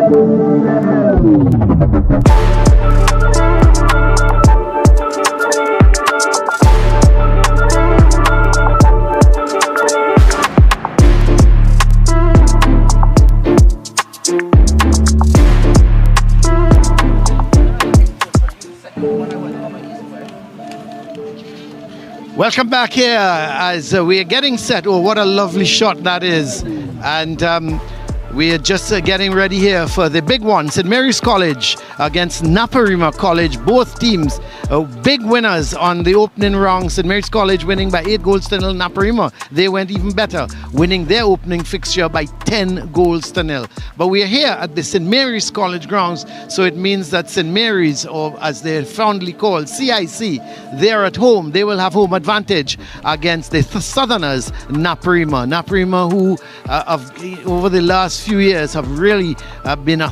Welcome back here as we are getting set. Oh, what a lovely shot that is. And we are just getting ready here for the big one. St. Mary's College against Naparima College. Both teams big winners on the opening round. St. Mary's College winning by 8 goals to 0. Naparima, they went even better, winning their opening fixture by 10 goals to 0. But we are here at the St. Mary's College grounds, so it means that St. Mary's, or as they're fondly called, CIC, they're at home. They will have home advantage against the Southerners, Naparima. Naparima, who over the last few years have really been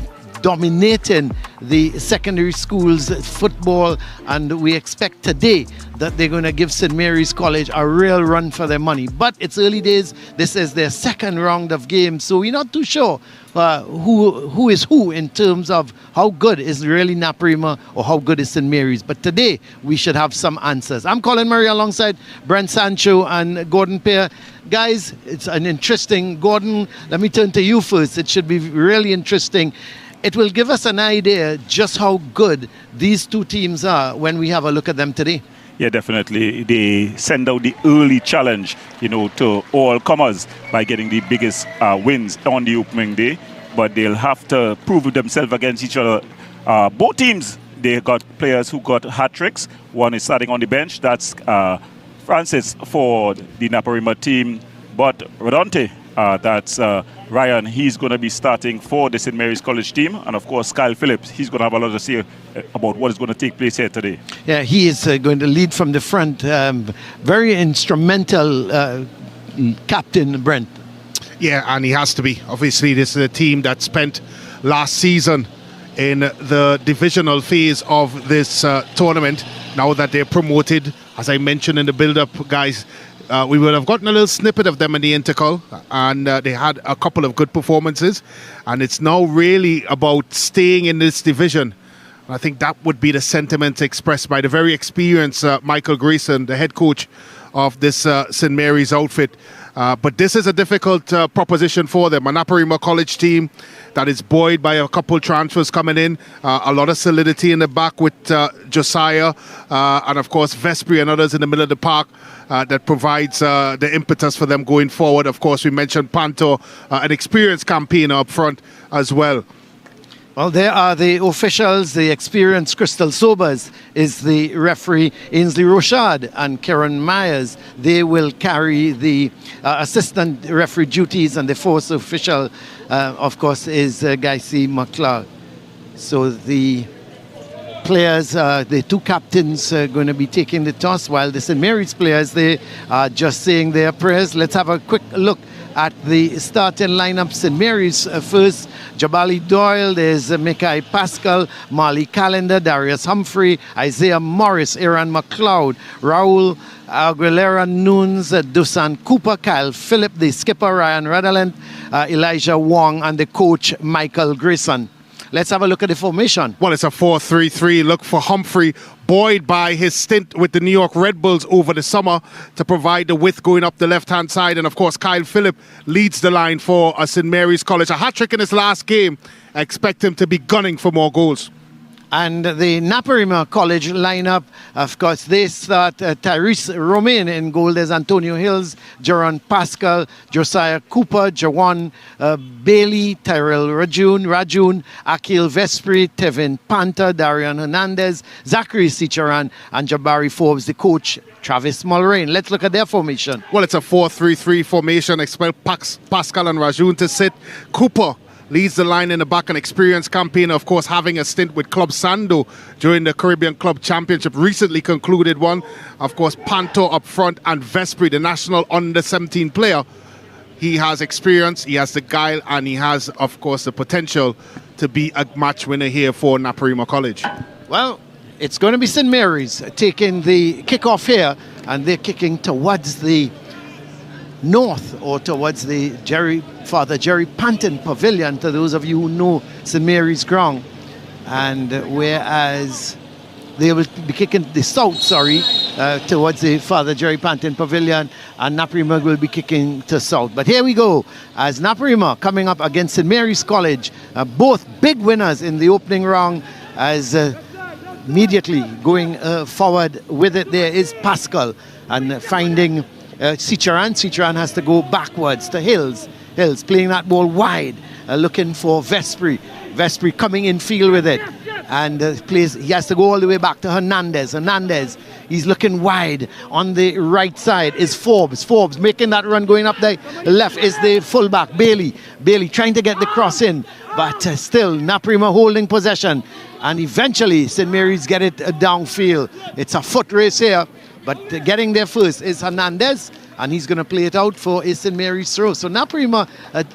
dominating the secondary schools football, and we expect today that they're going to give St. Mary's College a real run for their money. But it's early days. This is their second round of games, so we're not too sure who is who in terms of how good is really Naparima or how good is St. Mary's. But today we should have some answers. I'm Colin Murray alongside Brent Sancho and Gordon Pear. Guys, it's an interesting. Gordon, let me turn to you first. It should be really interesting. It will give us an idea just how good these two teams are when we have a look at them today. Yeah, definitely. They send out the early challenge, to all comers by getting the biggest wins on the opening day. But they'll have to prove themselves against each other. Both teams, they got players who got hat tricks. One is starting on the bench. That's Francis for the Naparima team. But Rodonte, that's Ryan, he's going to be starting for the St. Mary's College team. And of course, Kyle Phillips, he's going to have a lot to say about what is going to take place here today. Yeah, he is going to lead from the front. Very instrumental captain, Brent. Yeah, and he has to be. Obviously, this is a team that spent last season in the divisional phase of this tournament. Now that they're promoted, as I mentioned in the build-up, guys, we would have gotten a little snippet of them in the Intercol, and they had a couple of good performances, and it's now really about staying in this division. I think that would be the sentiment expressed by the very experienced Michael Grayson, the head coach of this St. Mary's outfit. But this is a difficult proposition for them. A Naparima College team that is buoyed by a couple transfers coming in. A lot of solidity in the back with Josiah and, of course, Vespri and others in the middle of the park that provides the impetus for them going forward. Of course, we mentioned Panto, an experienced campaigner up front as well. Well, there are the officials. The experienced Crystal Sobers is the referee. Ainsley Rochard and Karen Myers, they will carry the assistant referee duties, and the fourth official, of course, is Gacy McLeod. So the players, the two captains are going to be taking the toss, while the St. Mary's players, they are just saying their prayers. Let's have a quick look at the starting lineup. St. Mary's first, Jabali Doyle, there's Mikai Pascal, Marley Calendar, Darius Humphrey, Isaiah Morris, Aaron McLeod, Raul Aguilera Nunes, Dusan Cooper, Kyle Phillip, the skipper Ryan Radaland, Elijah Wong, and the coach Michael Grayson. Let's have a look at the formation. Well, it's a 4-3-3. Look for Humphrey, buoyed by his stint with the New York Red Bulls over the summer to provide the width going up the left-hand side. And, of course, Kyle Phillip leads the line for St. Mary's College. A hat-trick in his last game. I expect him to be gunning for more goals. And the Naparima College lineup, of course, they start Tyrese Romain in goal. There's Antonio Hills, Jaron Pascal, Josiah Cooper, Jawan Bailey, Tyrell Rajun, Akil Vespri, Tevin Panta, Darian Hernandez, Zachary Sicharan, and Jabari Forbes, the coach, Travis Mulrain. Let's look at their formation. Well, it's a 4-3-3 formation. Expect Pascal and Rajun to sit. Cooper leads the line in the back, an experienced campaigner, of course, having a stint with Club Sando during the Caribbean Club Championship, recently concluded one. Of course, Panto up front, and Vespri, the national under-17 player. He has experience, he has the guile, and he has, of course, the potential to be a match winner here for Naparima College. Well, it's going to be St. Mary's taking the kickoff here, and they're kicking towards the north or towards the Father Jerry Panton Pavilion, to those of you who know St. Mary's ground. And whereas they will be kicking the south, towards the Father Jerry Panton Pavilion, and Naparima will be kicking to south. But here we go, as Naparima coming up against St. Mary's College, both big winners in the opening round, as immediately going forward with it there is Pascal, and finding Cicharan. Cicharan has to go backwards to Hills. Hills playing that ball wide, looking for Vespri. Vespri coming in field with it, and he has to go all the way back to Hernandez. Hernandez, he's looking wide. On the right side is Forbes. Forbes making that run, going up the left is the fullback, Bailey. Bailey trying to get the cross in, but still Naparima holding possession, and eventually St. Mary's get it downfield. It's a foot race here, but getting there first is Hernandez, and he's going to play it out for St. Mary's throw. So Naparima,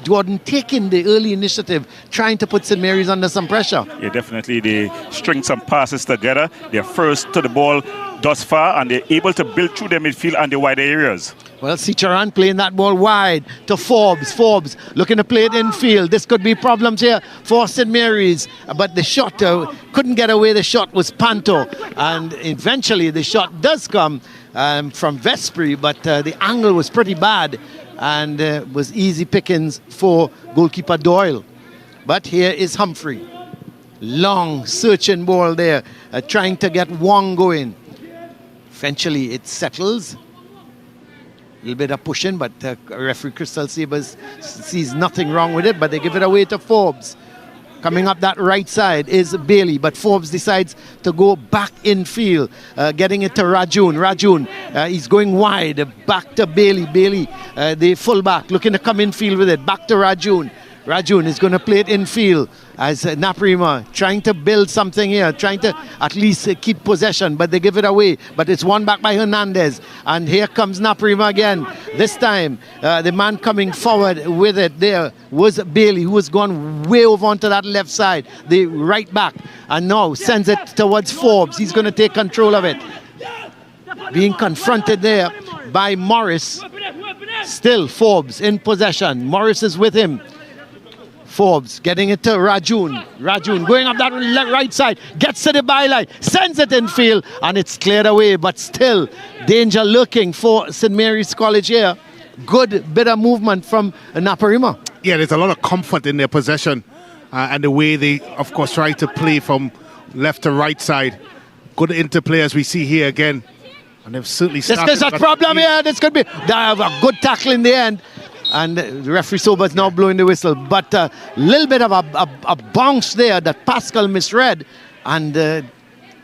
Jordan, taking the early initiative, trying to put St. Mary's under some pressure. Yeah, definitely. They string some passes together. They're first to the ball thus far, and they're able to build through the midfield and the wider areas. Well, Cicharan playing that ball wide to Forbes. Forbes looking to play it infield. This could be problems here for St. Mary's, but the shot couldn't get away. The shot was Panto, and eventually the shot does come from Vespri, but the angle was pretty bad, and was easy pickings for goalkeeper Doyle. But here is Humphrey. Long searching ball there, trying to get Wong going. Eventually it settles. A little bit of pushing, but referee Crystal Sabers sees nothing wrong with it, but they give it away to Forbes. Coming up that right side is Bailey, but Forbes decides to go back in field, getting it to Rajun. Rajun, he's going wide, back to Bailey. Bailey, the fullback, looking to come in field with it, back to Rajun. Rajun is going to play it in field as Naparima trying to build something here, trying to at least keep possession, but they give it away. But it's won back by Hernandez, and here comes Naparima again. This time, the man coming forward with it there was Bailey, who was gone way over onto that left side, the right back, and now sends it towards Forbes. He's going to take control of it. Being confronted there by Morris. Still Forbes in possession. Morris is with him. Forbes getting it to Rajun. Rajun going up that right side, gets to the byline, sends it in field, and it's cleared away, but still danger lurking for St. Mary's College here. Good bit of movement from Naparima. Yeah, there's a lot of comfort in their possession, and the way they, of course, try to play from left to right side. Good interplay as we see here again. And they've certainly started. There's a problem here. This could be a good tackle in the end. And the referee Sober's now blowing the whistle. But a little bit of a bounce there that Pascal misread. And it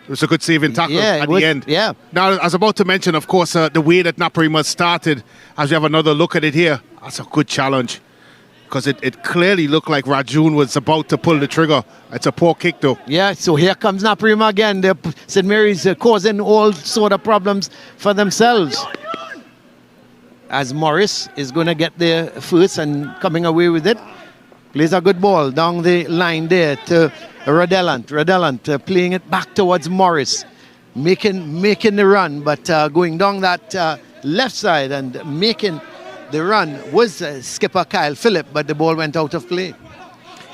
was a good saving tackle at the end. Yeah. Now, I was about to mention, of course, the way that Naparima started, as we have another look at it here. That's a good challenge. Because it clearly looked like Rajun was about to pull the trigger. It's a poor kick, though. Yeah, so here comes Naparima again. St. Mary's causing all sort of problems for themselves. As Morris is going to get there first and coming away with it. Plays a good ball down the line there to Radelant. Radelant playing it back towards Morris. Making the run, but going down that left side and making the run was skipper Kyle Phillip, but the ball went out of play.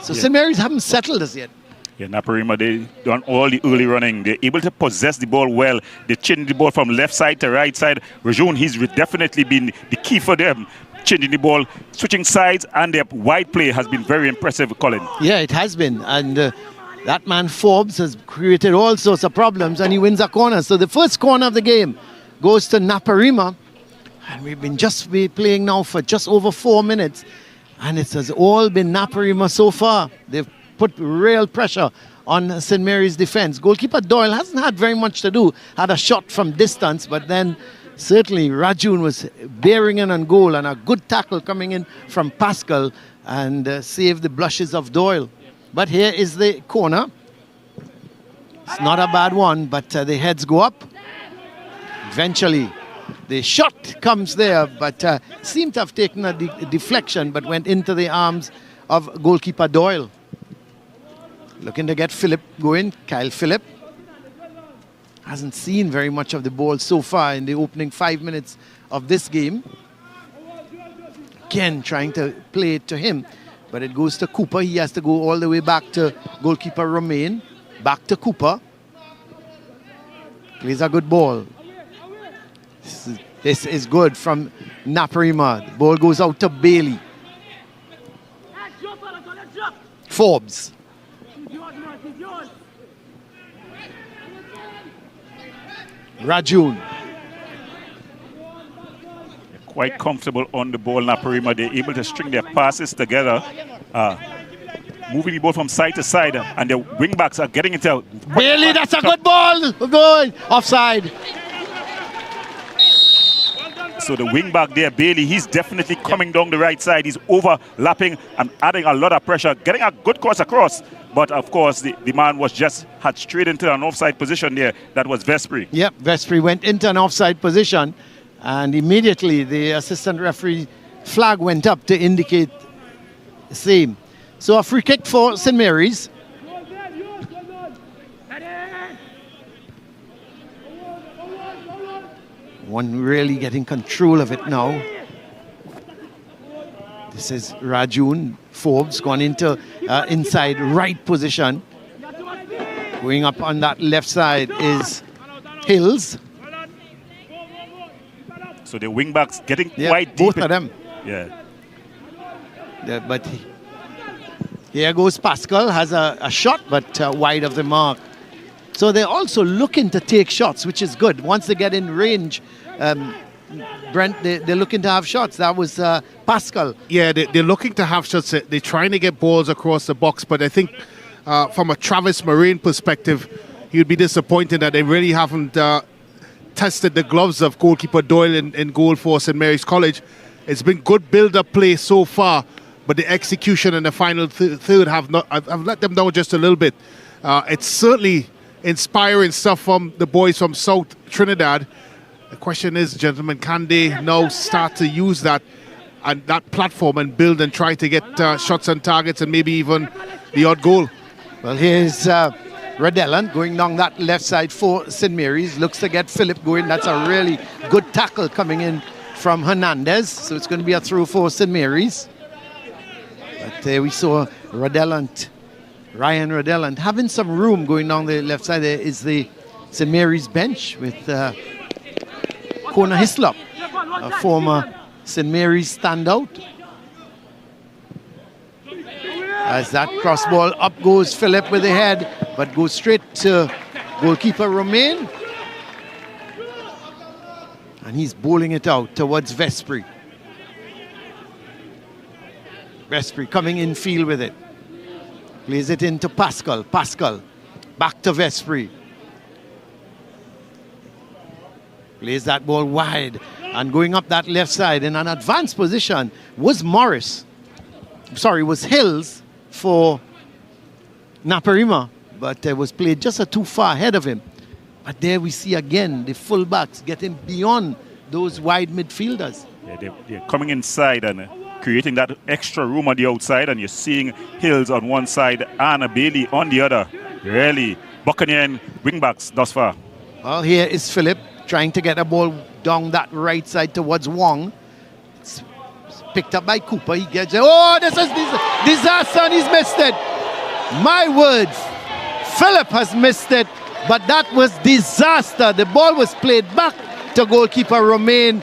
So St. Mary's haven't settled this yet. Yeah, Naparima, they done all the early running. They're able to possess the ball well. They change the ball from left side to right side. Rajon, he's definitely been the key for them. Changing the ball, switching sides, and their wide play has been very impressive, Colin. Yeah, it has been. And that man Forbes has created all sorts of problems, and he wins a corner. So the first corner of the game goes to Naparima. And we've been playing now for just over 4 minutes. And it has all been Naparima so far. They've put real pressure on St. Mary's defense. Goalkeeper Doyle hasn't had very much to do. Had a shot from distance, but then certainly Rajun was bearing in on goal, and a good tackle coming in from Pascal and saved the blushes of Doyle. But here is the corner. It's not a bad one, but the heads go up. Eventually, the shot comes there, but seemed to have taken a deflection, but went into the arms of goalkeeper Doyle. Looking to get Phillip going, Kyle Phillip. Hasn't seen very much of the ball so far in the opening 5 minutes of this game. again trying to play it to him. But it goes to Cooper. He has to go all the way back to goalkeeper Romain. Back to Cooper. Plays a good ball. This is good from Naparima. The ball goes out to Bailey. Forbes. Rajun. Quite comfortable on the ball, Naparima. They're able to string their passes together, moving the ball from side to side, and the wing backs are getting it out. Bailey, that's a good ball. Good. Offside. So the wing back there, Bailey, he's definitely coming down the right side. He's overlapping and adding a lot of pressure, getting a good cross across. But of course, the man had straight into an offside position there. That was Vespri. Yep, Vespri went into an offside position. And immediately the assistant referee flag went up to indicate the same. So a free kick for St. Mary's. One really getting control of it now. This is Rajun. Forbes gone into inside right position. Going up on that left side is Hills. So the wing backs getting quite deep. Both of them. Yeah. But here goes Pascal, has a shot, but wide of the mark. So they're also looking to take shots, which is good. Once they get in range, Brent, they're looking to have shots. That was Pascal. Yeah, they're looking to have shots. They're trying to get balls across the box, but I think from a Travis Moraine perspective, you'd be disappointed that they really haven't tested the gloves of goalkeeper Doyle in goal for St. Mary's College. It's been good build-up play so far, but the execution in the final third have let them down just a little bit. It's certainly inspiring stuff from the boys from South Trinidad. The question is, gentlemen, can they now start to use that and that platform and build and try to get shots on targets and maybe even the odd goal? Well, here's Radellan going down that left side for St. Mary's. Looks to get Philip going. That's a really good tackle coming in from Hernandez. So it's going to be a throw for St. Mary's. But we saw Ryan Radellan having some room going down the left side. There is the St. Mary's bench with Kona Hislop, a former St. Mary's standout. As that cross ball, up goes Philip with the head, but goes straight to goalkeeper Romain. And he's bowling it out towards Vespri. Vespri coming in field with it. Plays it into Pascal. Pascal back to Vespri. Plays that ball wide. And going up that left side in an advanced position was Morris. Sorry, was Hills for Naparima. But it was played just too far ahead of him. But there we see again the fullbacks getting beyond those wide midfielders. Yeah, they're coming inside and creating that extra room on the outside, and you're seeing Hills on one side and a Bailey on the other. Really buccaneering wingbacks thus far. Well, here is Philip trying to get a ball down that right side towards Wong. It's picked up by Cooper. He gets it. Oh, this is disaster, and he's missed it. My word, Philip has missed it, but that was disaster. The ball was played back to goalkeeper Romain.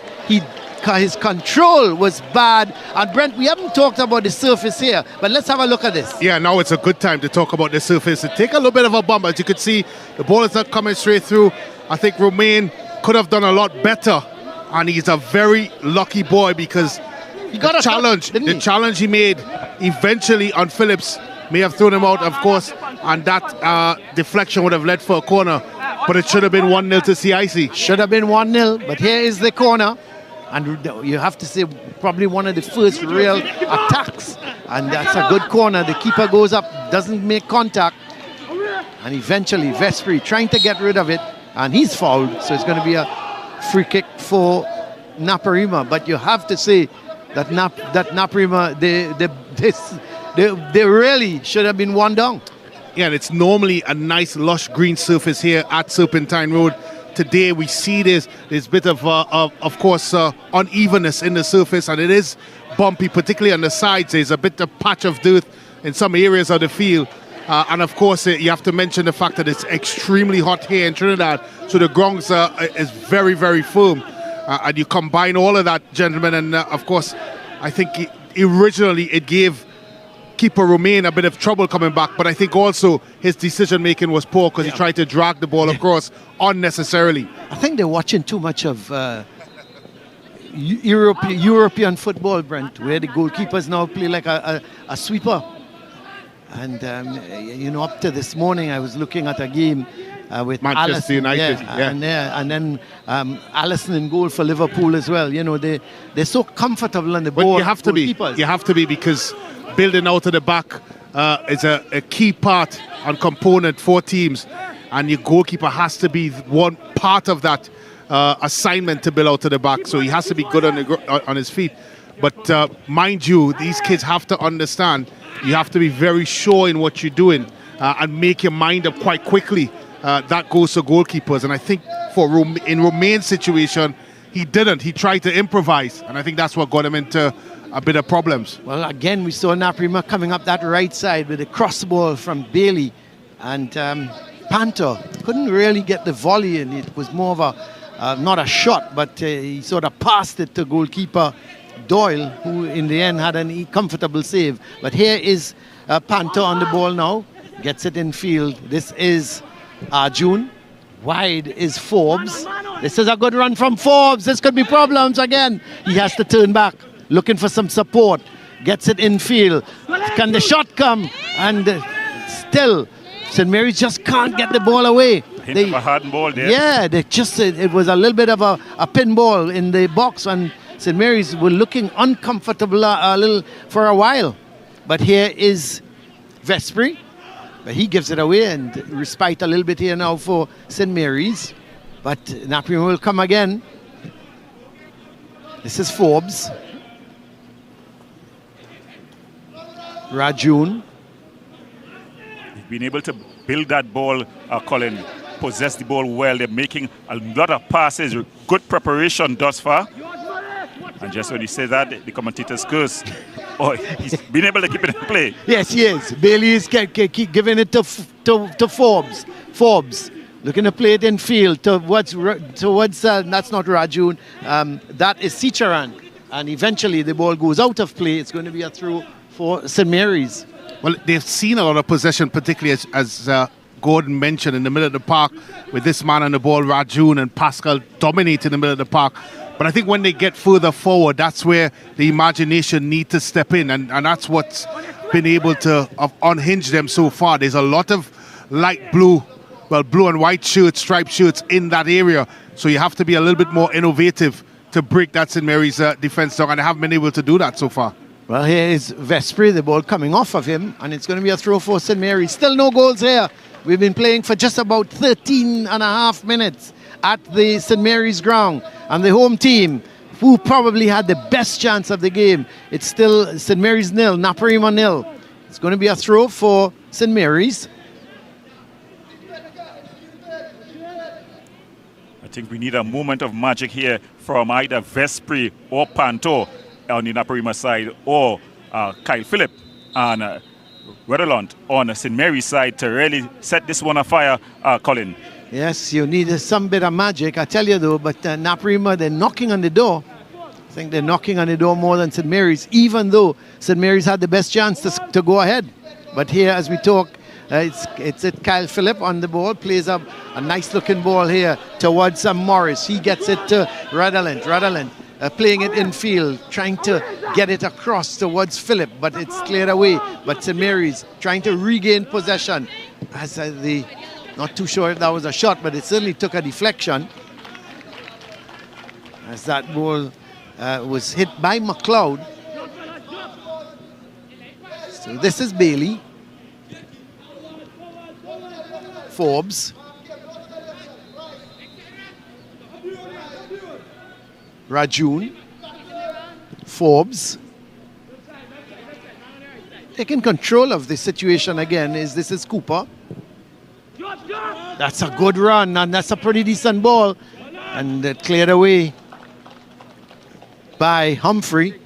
His control was bad. And Brent, we haven't talked about the surface here, but let's have a look at this. Yeah, now it's a good time to talk about the surface. To take a little bit of a bump. As you can see, the ball is not coming straight through. I think Romain could have done a lot better, and he's a very lucky boy because the challenge he made eventually on Phillips may have thrown him out, of course, and that deflection would have led for a corner, but it should have been 1-0 to CIC. Should have been 1-0, but here is the corner. And you have to say probably one of the first real attacks. And that's a good corner. The keeper goes up, doesn't make contact. And eventually Vespri trying to get rid of it. And he's fouled. So it's going to be a free kick for Naparima. But you have to say that Naparima, they really should have been one down. Yeah, and it's normally a nice lush green surface here at Serpentine Road. today we see there's a bit of course, unevenness in the surface, and it is bumpy, particularly on the sides. There's a bit of patch of dirt in some areas of the field. And of course, you have to mention the fact that it's extremely hot here in Trinidad, so the ground is very, very firm. And you combine all of that, gentlemen, and of course, I think originally it gave keeper Romain a bit of trouble coming back, but I think also his decision making was poor because he tried to drag the ball across unnecessarily. I think they're watching too much of European football, Brent, where the goalkeepers now play like a sweeper. And up to this morning, I was looking at a game with Manchester United, and then Allison in goal for Liverpool as well. They're so comfortable on the ball. But you have to be because building out of the back is a key part and component for teams, and your goalkeeper has to be one part of that assignment to build out to the back. So he has to be good on his feet. But mind you, these kids have to understand you have to be very sure in what you're doing and make your mind up quite quickly. That goes to goalkeepers. And I think in Romain's situation, he didn't. He tried to improvise. And I think that's what got him into a bit of problems. Well, again, we saw Naparima coming up that right side with a cross ball from Bailey. And Panto couldn't really get the volley in. It was more of not a shot, but he sort of passed it to goalkeeper Doyle, who in the end had a comfortable save. But here is Panto on the ball now. Gets it in field. This is June. Wide is Forbes. This is a good run from Forbes. This could be problems again. He has to turn back, looking for some support. Gets it in field. Can the shot come? And still, St. Mary's just can't get the ball away. Hint of a hard ball there. Yeah, it was a little bit of a pin ball in the box, and St. Mary's were looking uncomfortable a little for a while. But here is Vespri. But he gives it away, and respite a little bit here now for St. Mary's. But Naparima will come again. This is Forbes. Rajun. Being able to build that ball, Colin, possess the ball well. They're making a lot of passes, good preparation thus far. And just when he says that, the commentators curse. Oh, he's been able to keep it in play. Yes, he is. Bailey is keep giving it to Forbes. Forbes looking to play it in field towards that's not Rajun. That is Sicharan. And eventually the ball goes out of play. It's going to be a throw for St. Mary's. Well, they've seen a lot of possession, particularly as Gordon mentioned, in the middle of the park with this man on the ball, Rajun, and Pascal dominating the middle of the park. But I think when they get further forward, that's where the imagination need to step in, and that's what's been able to unhinge them so far. There's a lot of light blue and white shirts, striped shirts in that area, so you have to be a little bit more innovative to break that St. Mary's defence down, and they haven't been able to do that so far. Well, here is Vespri, the ball coming off of him, and it's going to be a throw for St. Mary's. Still no goals here. We've been playing for just about 13 and a half minutes at the St. Mary's ground. And the home team, who probably had the best chance of the game, it's still St. Mary's 0, Naparima 0. It's going to be a throw for St. Mary's. I think we need a moment of magic here from either Vespri or Panto on the Naparima side, or Kyle Phillip and Redolont on St. Mary's side to really set this one afire, Colin. Yes, you need some bit of magic, I tell you though, but Naparima, they're knocking on the door. I think they're knocking on the door more than St. Mary's, even though St. Mary's had the best chance to go ahead. But here, as we talk, it's Kyle Phillip on the ball, plays up a nice looking ball here towards Morris. He gets it to Redolent. Playing it in field, trying to get it across towards Phillip, but it's cleared away. But St. Mary's trying to regain possession. As not too sure if that was a shot, but it certainly took a deflection. As that ball was hit by McLeod. So this is Bailey. Forbes. Rajun, Forbes, taking control of the situation again. This is Cooper. That's a good run, and that's a pretty decent ball. And cleared away by Humphrey.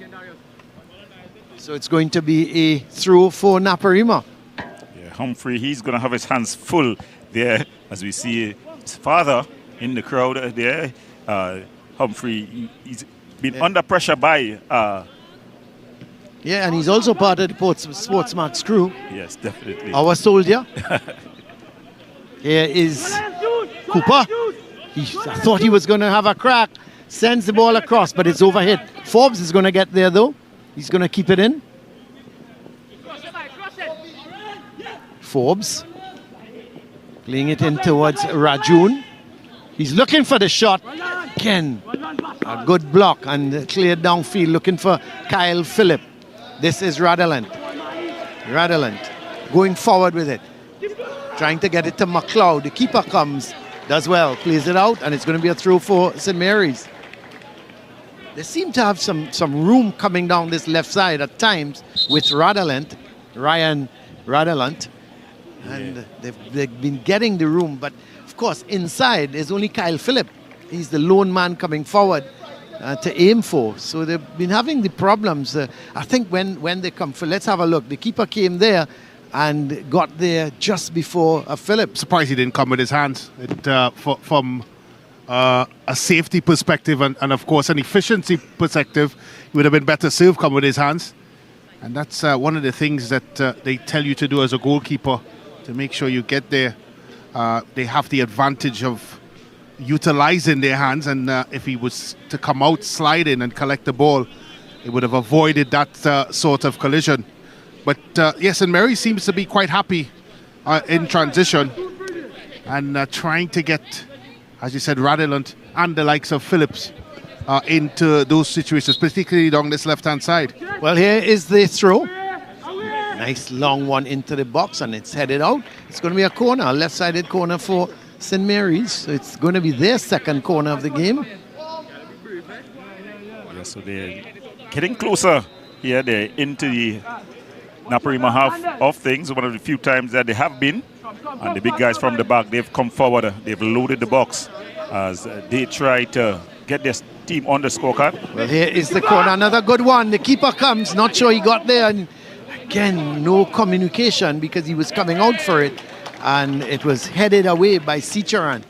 So it's going to be a throw for Naparima. Yeah, Humphrey, he's going to have his hands full there as we see his father in the crowd there. Humphrey, he's been under pressure by... yeah, and he's also part of the SportsMax crew. Yes, definitely. Our soldier. Here is Cooper. I thought he was going to have a crack. Sends the ball across, but it's overhit. Forbes is going to get there, though. He's going to keep it in. Forbes playing it in towards Rajun. He's looking for the shot. Again, a good block and cleared downfield, looking for Kyle Phillip. This is Radalant. Radalant going forward with it. Trying to get it to McLeod. The keeper comes, does well, plays it out, and it's going to be a throw for St. Mary's. They seem to have some room coming down this left side at times with Radalant, Ryan Radalant. And they've been getting the room, but of course inside there's only Kyle Phillip. He's the lone man coming forward to aim for. So they've been having the problems. I think when they come for, let's have a look. The keeper came there and got there just before Phillip. Surprised he didn't come with his hands. From a safety perspective and of course an efficiency perspective, it would have been better served come with his hands. And that's one of the things that they tell you to do as a goalkeeper, to make sure you get there. They have the advantage of utilizing their hands, and if he was to come out sliding and collect the ball, it would have avoided that sort of collision. But yes, and Mary seems to be quite happy in transition and trying to get, as you said, Radalant and the likes of Phillips into those situations, particularly along this left-hand side. Well, here is the throw. Nice long one into the box, and it's headed out. It's going to be a corner, a left-sided corner for St. Mary's. So it's going to be their second corner of the game. Yeah, so they're getting closer here. They're into the Naparima half of things, one of the few times that they have been. And the big guys from the back, they've come forward. They've loaded the box as they try to get their team on the scorecard. Well, here is the corner. Another good one. The keeper comes. Not sure he got there. And again, no communication because he was coming out for it. And it was headed away by Sicharan.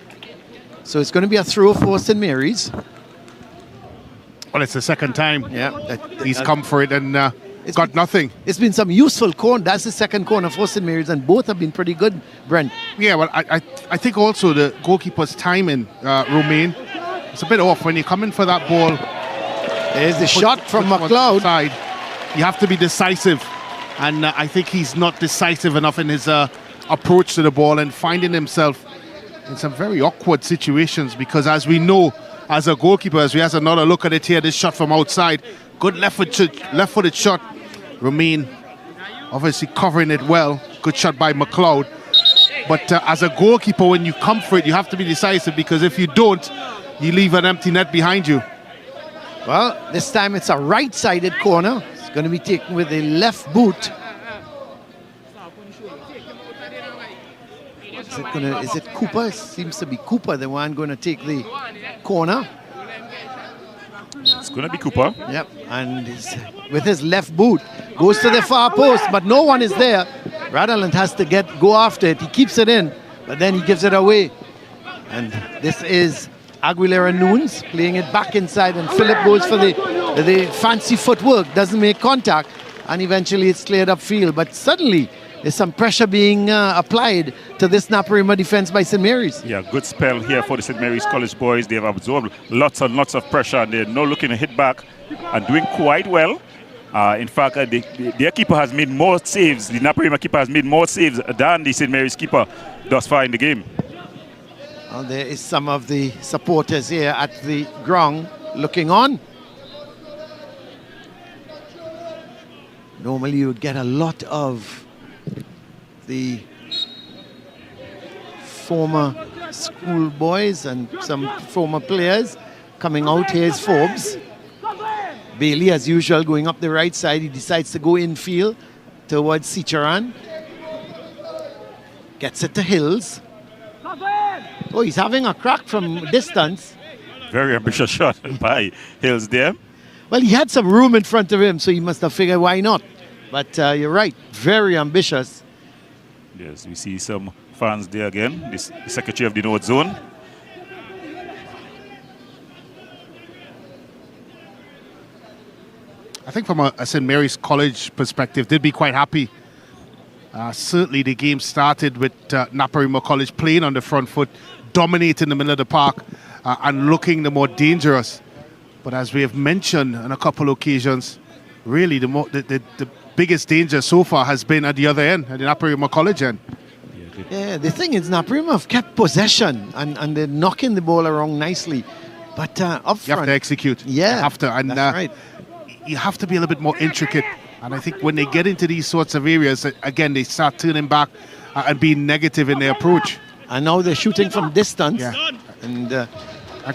So it's going to be a throw for St. Mary's. Well, it's the second time he's come for it and it's got nothing. It's been some useful corner. That's the second corner for St. Mary's, and both have been pretty good, Brent. Yeah, well, I think also the goalkeeper's timing, Romain, it's a bit off. When you come in for that ball, there's the shot from McLeod. Side, you have to be decisive. And I think he's not decisive enough in his approach to the ball and finding himself in some very awkward situations, because as we know, as a goalkeeper, as we have another look at it here, this shot from outside, good left-footed shot. Romain obviously covering it well. Good shot by McLeod. But as a goalkeeper, when you come for it, you have to be decisive, because if you don't, you leave an empty net behind you. Well, this time it's a right-sided corner. It's going to be taken with a left boot. Is it Cooper? It seems to be Cooper, the one going to take the corner. It's going to be Cooper. Yep, and with his left boot, goes to the far post, but no one is there. Radalant has to go after it. He keeps it in, but then he gives it away. And this is Aguilera Nunes playing it back inside, and Phillip goes for the fancy footwork, doesn't make contact, and eventually it's cleared upfield. But suddenly there's some pressure being applied to this Naparima defense by St. Mary's. Yeah, good spell here for the St. Mary's College boys. They've absorbed lots and lots of pressure, and they're now looking to hit back and doing quite well. In fact, their keeper has made more saves. The Naparima keeper has made more saves than the St. Mary's keeper thus far in the game. Well, there is some of the supporters here at the ground looking on. Normally you would get a lot of the former schoolboys and some former players coming out. Here's Forbes. Bailey, as usual, going up the right side. He decides to go infield towards Sicharan. Gets it to Hills. Oh, he's having a crack from distance. Very ambitious shot by Hills there. Well, he had some room in front of him, so he must have figured why not. But you're right, very ambitious. Yes, we see some fans there again. This the Secretary of the North Zone. I think from a St. Mary's College perspective, they'd be quite happy. Certainly the game started with Naparima College playing on the front foot, dominating the middle of the park and looking the more dangerous. But as we have mentioned on a couple of occasions, really the biggest danger so far has been at the other end, at the Naparima College end. Yeah, the thing is, Naparima have kept possession and they're knocking the ball around nicely. But up front... You have to execute. Yeah, you have to, and, that's right. You have to be a little bit more intricate. And I think when they get into these sorts of areas, again, they start turning back and being negative in their approach. And now they're shooting from distance. Yeah. And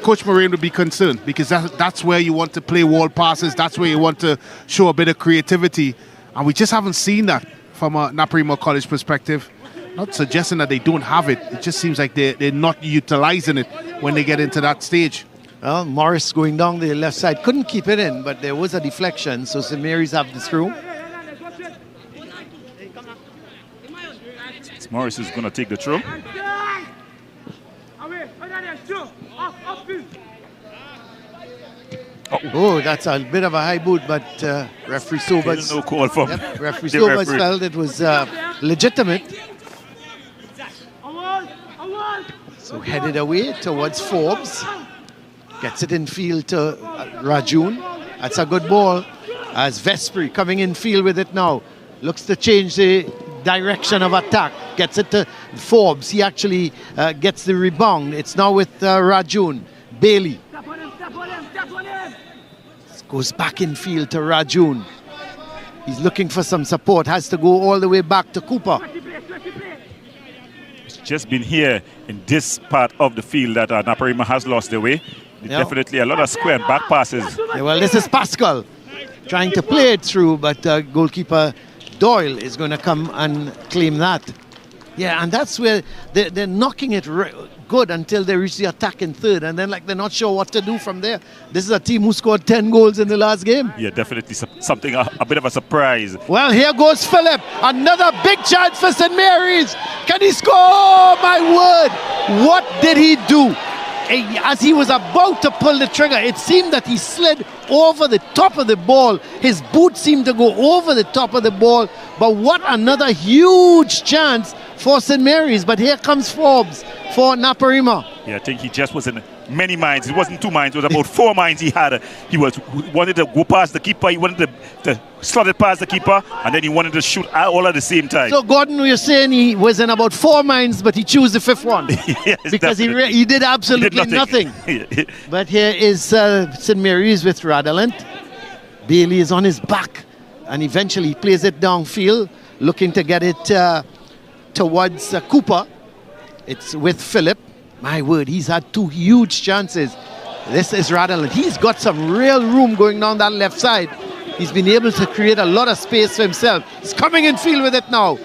Coach Moraine would be concerned because that's where you want to play wall passes. That's where you want to show a bit of creativity. And we just haven't seen that from a Naparima College perspective. Not suggesting that they don't have it. It just seems like they're not utilizing it when they get into that stage. Well, Morris going down the left side. Couldn't keep it in, but there was a deflection. So St. Mary's have this room. Morris is going to take the throw. Oh, that's a bit of a high boot, but referee Sobers... No call from referee Sobers felt it was legitimate. So headed away towards Forbes. Gets it in field to Rajun. That's a good ball. As Vespri coming in field with it now. Looks to change the direction of attack. Gets it to Forbes. He actually gets the rebound. It's now with Rajun. Bailey. Goes back in field to Rajun. He's looking for some support. Has to go all the way back to Cooper. It's just been here in this part of the field that Naparima has lost their way. Yeah. Definitely a lot of square and back passes. Yeah, well, this is Pascal trying to play it through, but goalkeeper Doyle is going to come and claim that. Yeah, and that's where they're knocking it good until they reach the attack in third, and then they're not sure what to do from there. This is a team who scored 10 goals in the last game. Yeah, definitely something, a bit of a surprise. Well, here goes Philip. Another big chance for St. Mary's. Can he score? Oh, my word. What did he do? As he was about to pull the trigger, it seemed that he slid over the top of the ball. His boot seemed to go over the top of the ball. But what another huge chance for St. Mary's. But here comes Forbes for Naparima. Yeah, I think he just was in many minds. It wasn't 2 minds, it was about 4 minds he had. He wanted to go past the keeper, he wanted to slot it past the keeper, and then he wanted to shoot all at the same time. So Gordon, you're saying he was in about 4 minds, but he chose the 5th one. Yes, because he did absolutely nothing. But here is St. Mary's with Radalant. Bailey is on his back, and eventually he plays it downfield, looking to get it towards Cooper. It's with Philip. My word, he's had 2 huge chances. This is Radalant. He's got some real room going down that left side. He's been able to create a lot of space for himself. He's coming in field with it now.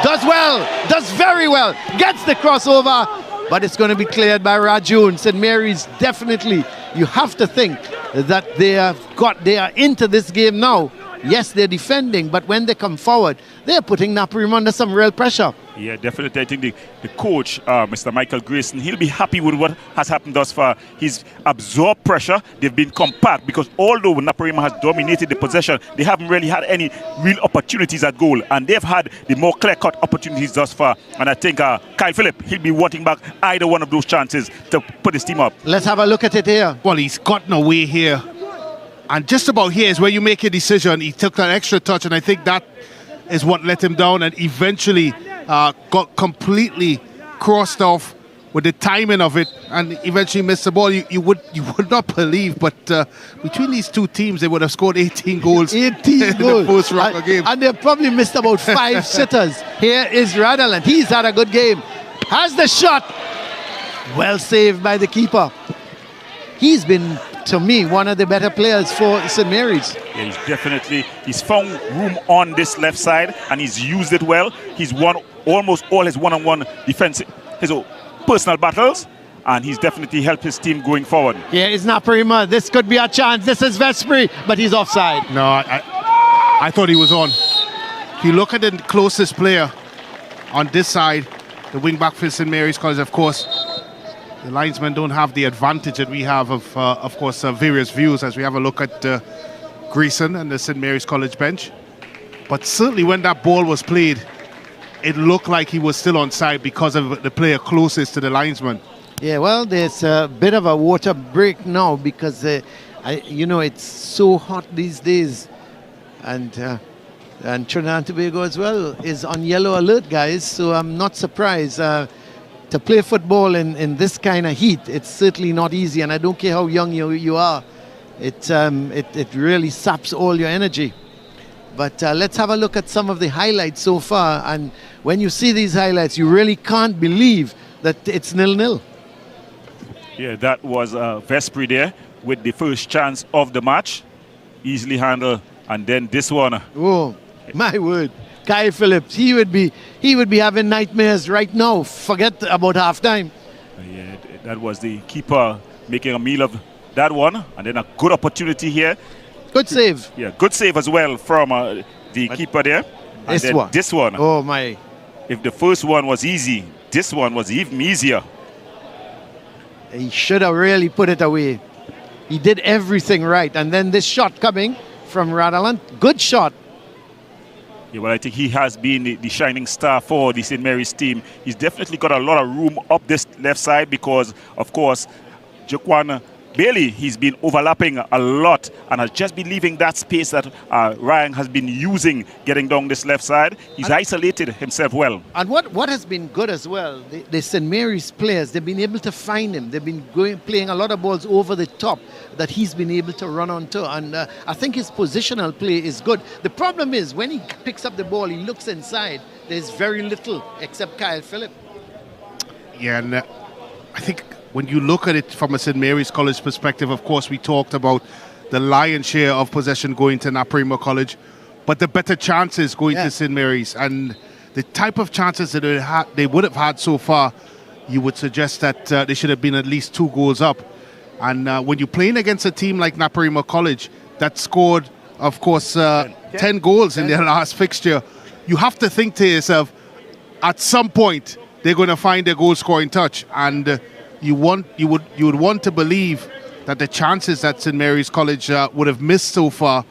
Does well, does very well. Gets the crossover, but it's going to be cleared by Rajun. St. Mary's definitely, you have to think that they are into this game now. Yes, they're defending, but when they come forward, they're putting Naparima under some real pressure. Yeah, definitely. I think the coach, Mr. Michael Grayson, he'll be happy with what has happened thus far. He's absorbed pressure. They've been compact because although Naparima has dominated the possession, they haven't really had any real opportunities at goal. And they've had the more clear-cut opportunities thus far. And I think Kyle Phillip, he'll be wanting back either one of those chances to put his team up. Let's have a look at it here. Well, he's gotten away here. And just about here is where you make a decision. He took that extra touch, and I think that is what let him down, and eventually got completely crossed off with the timing of it, and eventually missed the ball. You would not believe, but between these 2 teams, they would have scored 18 goals 18 in goals. the first round of game. And they've probably missed about 5 sitters. Here is Radalant. He's had a good game. Has the shot. Well saved by the keeper. He's been, to me, one of the better players for St. Mary's. Yeah, he's found room on this left side and he's used it well. He's won almost all his one-on-one defense, his personal battles, and he's definitely helped his team going forward. Here is Naparima. This could be a chance. This is Vespri, but he's offside. No, I thought he was on. If you look at the closest player on this side, the wing back for St. Mary's College, of course, the linesmen don't have the advantage that we have of course, various views as we have a look at Greason and the St. Mary's College bench. But certainly when that ball was played, it looked like he was still onside because of the player closest to the linesman. Yeah, well, there's a bit of a water break now because, you know, it's so hot these days. And Trinidad and Tobago as well is on yellow alert, guys. So I'm not surprised. To play football in this kind of heat, it's certainly not easy. And I don't care how young you are. It really saps all your energy. But let's have a look at some of the highlights so far. And when you see these highlights, you really can't believe that it's 0-0. Yeah, that was Vespri there with the first chance of the match. Easily handled. And then this one. Oh, my word. Kyle Phillips, he would be having nightmares right now. Forget about halftime. Yeah, that was the keeper making a meal of that one. And then a good opportunity here. Good save. Yeah, good save as well from the keeper there. And this one. Oh, my. If the first one was easy, this one was even easier. He should have really put it away. He did everything right. And then this shot coming from Radaland. Good shot. Yeah, well, I think he has been the shining star for the St. Mary's team. He's definitely got a lot of room up this left side because, of course, Jaquan Bailey, he's been overlapping a lot and has just been leaving that space that Ryan has been using getting down this left side. He's isolated himself well. And what has been good as well, the St. Mary's players, they've been able to find him. They've been playing a lot of balls over the top that he's been able to run onto. And I think his positional play is good. The problem is when he picks up the ball, he looks inside. There's very little except Kyle Phillip. Yeah, and I think when you look at it from a St. Mary's College perspective, of course, we talked about the lion's share of possession going to Naparima College, but the better chances going to St. Mary's. And the type of chances that they would have had so far, you would suggest that they should have been at least 2 goals up. And when you're playing against a team like Naparima College that scored, of course, 10 goals in their last fixture, you have to think to yourself, at some point, they're going to find their goal-scoring touch. And you would want to believe that the chances that St. Mary's College would have missed so far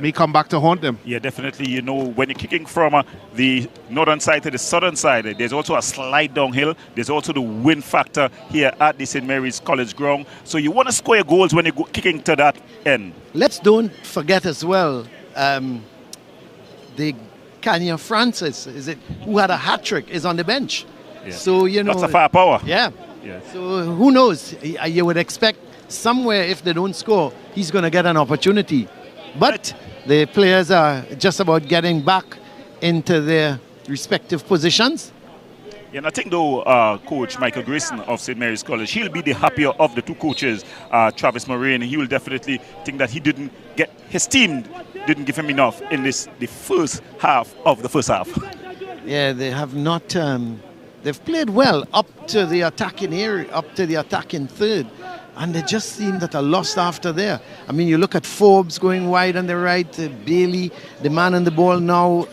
may come back to haunt them. Yeah, definitely. You know, when you're kicking from the northern side to the southern side, there's also a slide downhill. There's also the wind factor here at the St. Mary's College ground. So you want to score your goals when you're kicking to that end. Let's don't forget as well the Kenya Francis, who had a hat-trick, is on the bench. Yeah. So, you know. Lots of firepower. Yeah. Yes. So who knows? You would expect somewhere, if they don't score, he's going to get an opportunity. But the players are just about getting back into their respective positions. Yeah, and I think though, Coach Michael Grayson of St. Mary's College, he'll be the happier of the two coaches. Travis Moraine, he will definitely think that he didn't get, his team didn't give him enough in the first half of the first half. Yeah, they have not. They've played well up to the attacking area, up to the attacking third, and they just seem that are lost after there. I mean, you look at Forbes going wide on the right, Bailey, the man on the ball now,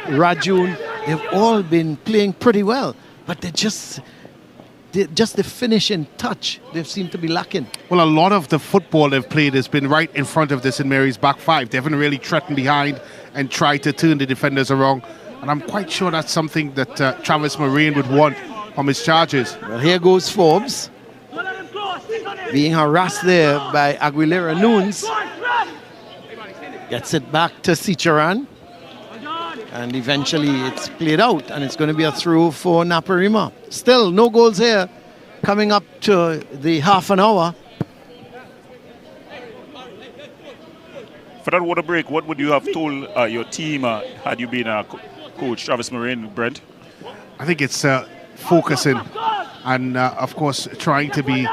Rajun. They've all been playing pretty well, but just the finishing touch, they seem to be lacking. Well, a lot of the football they've played has been right in front of the St. Mary's back five. They haven't really threatened behind and tried to turn the defenders around. And I'm quite sure that's something that Travis Moraine would want from his charges. Well, here goes Forbes, being harassed there by Aguilera Nunes. Gets it back to Sicharan. And eventually it's played out, and it's going to be a throw for Naparima. Still, no goals here. Coming up to the half an hour. For that water break, what would you have told your team had you been Coach Travis Moraine, Brent? I think it's focusing and, of course, trying to be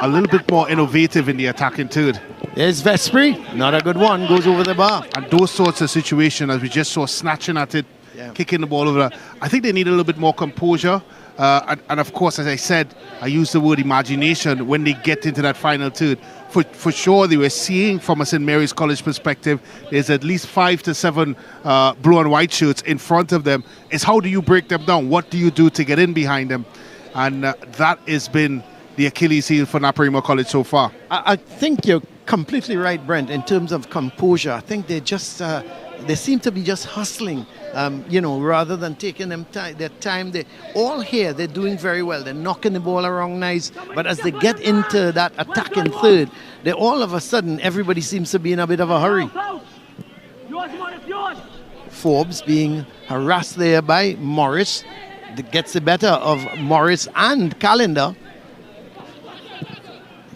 a little bit more innovative in the attacking third. There's Vespri, not a good one, goes over the bar. And those sorts of situations, as we just saw, snatching at it kicking the ball over. I think they need a little bit more composure. And of course, as I said, I use the word imagination when they get into that final third. For sure, they were seeing from a St. Mary's College perspective, there's at least 5 to 7 blue and white shirts in front of them. It's how do you break them down? What do you do to get in behind them? And that has been the Achilles heel for Naparima College so far. I think you're completely right, Brent, in terms of composure. I think they just they seem to be just hustling, rather than taking their time. They all here, they're doing very well. They're knocking the ball around nice, but as they get into that attacking third, they all of a sudden, everybody seems to be in a bit of a hurry. Forbes being harassed there by Morris. That gets the better of Morris and Calendar.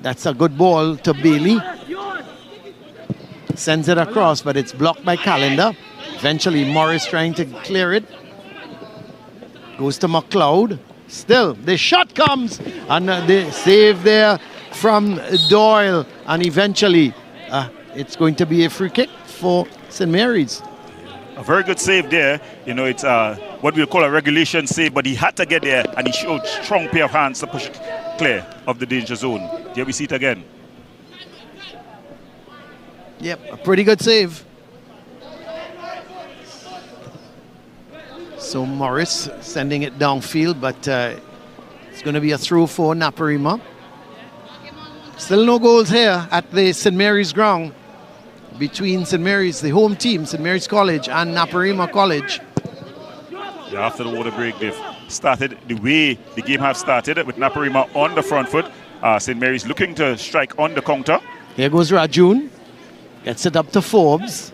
That's a good ball to Bailey. Sends it across, but it's blocked by Calendar. Eventually, Morris trying to clear it. Goes to McLeod. Still, the shot comes. And the save there from Doyle. And eventually, it's going to be a free kick for St. Mary's. A very good save there. It's what we'll call a regulation save, but he had to get there, and he showed strong pair of hands to push it clear of the danger zone. Here we see it again. Yep, a pretty good save. So Morris sending it downfield, but it's going to be a throw for Naparima. Still no goals here at the St. Mary's ground between St. Mary's, the home team, St. Mary's College, and Naparima College. Yeah, after the water break, they've started the way the game has started, with Naparima on the front foot. St. Mary's looking to strike on the counter. Here goes Rajun. Gets it up to Forbes.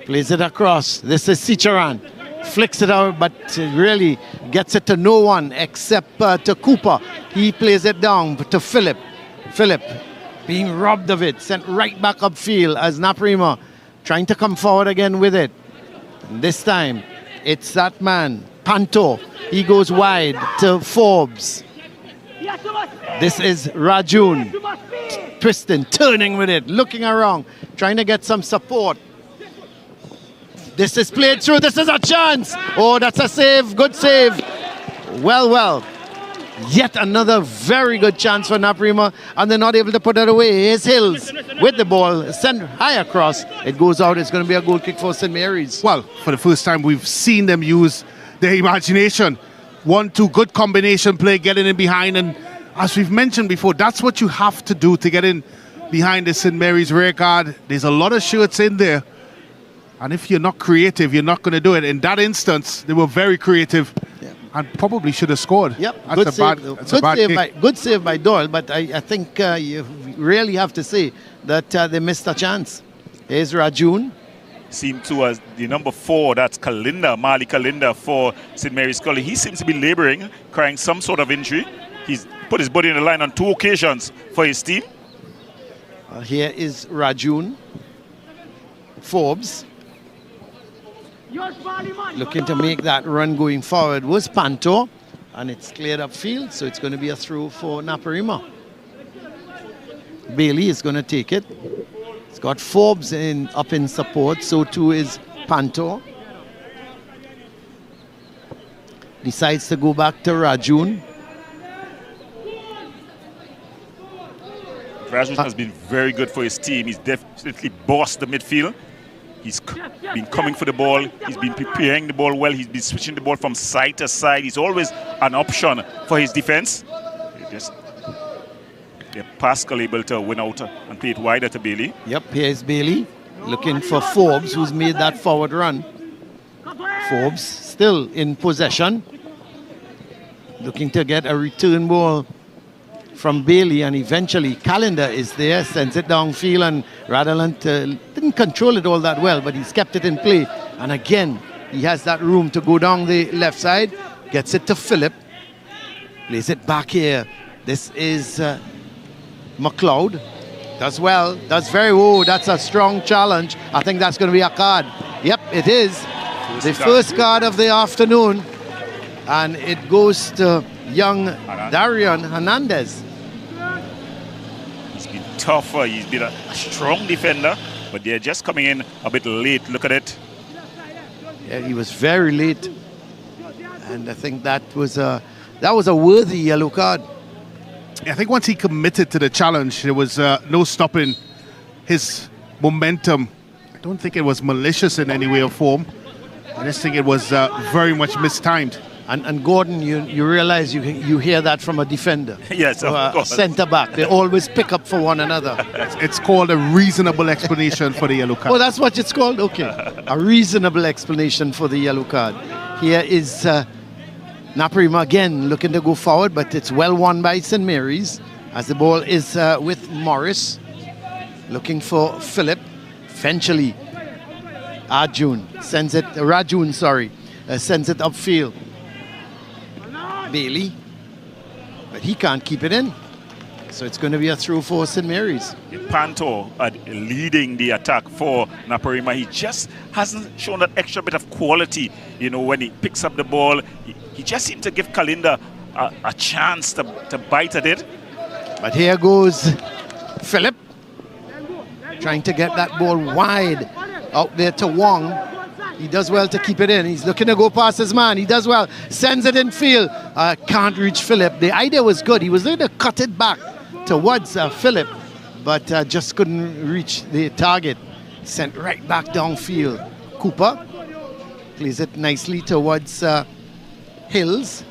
Plays it across. This is Sicharan. Flicks it out, but really gets it to no one except to Cooper. He plays it down to Philip. Philip being robbed of it. Sent right back upfield as Naparima trying to come forward again with it. And this time, it's that man, Panto. He goes wide to Forbes. This is Rajun. Tristan turning with it, looking around, trying to get some support. This is played through. This is a chance. Oh, that's a save. Good save. Well. Yet another very good chance for Naparima, and they're not able to put it away. Here's Hills with the ball, sent high across. It goes out. It's going to be a goal kick for St. Mary's. Well, for the first time, we've seen them use their imagination. 1-2 good combination play, getting in behind, and as we've mentioned before, that's what you have to do to get in behind the St. Mary's rear guard. There's a lot of shirts in there, and if you're not creative, you're not going to do it. In that instance, they were very creative. And probably should have scored. Yep, that's a bad kick. Good save by Doyle, but I think you really have to say that they missed a chance. Here's Rajun. Seemed to as the number 4, that's Kalinda, Mali Kalinda for St. Mary's College. He seems to be laboring, crying some sort of injury. He's put his body in the line on 2 occasions for his team. Here is Rajun. Forbes. Looking to make that run going forward was Panto, and it's cleared up field, so it's going to be a throw for Naparima. Bailey is going to take it. It's got Forbes up in support, so too is Panto. Decides to go back to Rajun. Rajun has been very good for his team. He's definitely bossed the midfield. He's been coming for the ball. He's been preparing the ball well. He's been switching the ball from side to side. He's always an option for his defense. Pascal able to win out and play it wider to Bailey. Yep, here's Bailey looking for Forbes, who's made that forward run. Forbes still in possession. Looking to get a return ball from Bailey, and eventually Calendar is there, sends it downfield, and Radalant didn't control it all that well, but he's kept it in play. And again, he has that room to go down the left side, gets it to Philip, plays it back here. This is McLeod. Does well, does very well. That's a strong challenge. I think that's going to be a card. Yep, it is. The first card of the afternoon, and it goes to young Darian Hernandez. He's been tougher. He's been a strong defender. but they're just coming in a bit late. Look at it. Yeah, he was very late, and I think that was a worthy yellow card. I think once he committed to the challenge, there was no stopping his momentum. I don't think it was malicious in any way or form. I just think it was very much mistimed. And Gordon, you realize you hear that from a defender. Yes, of course. A centre back. They always pick up for one another. It's called a reasonable explanation for the yellow card. Oh, that's what it's called? Okay. A reasonable explanation for the yellow card. Here is Naparima again looking to go forward, but it's well won by St. Mary's as the ball is with Morris. Looking for Philip. Eventually, Rajun sends it upfield. Bailey, but he can't keep it in. So it's going to be a throw for St. Mary's. Panto leading the attack for Naparima. He just hasn't shown that extra bit of quality. You know, when he picks up the ball, he just seemed to give Kalinda a chance to bite at it. But here goes Philip, trying to get that ball wide out there to Wong. He does well to keep it in. He's looking to go past his man. He does well. Sends it in field. Can't reach Philip. The idea was good. He was going to cut it back towards Philip, but just couldn't reach the target. Sent right back downfield. Cooper plays it nicely towards Hills.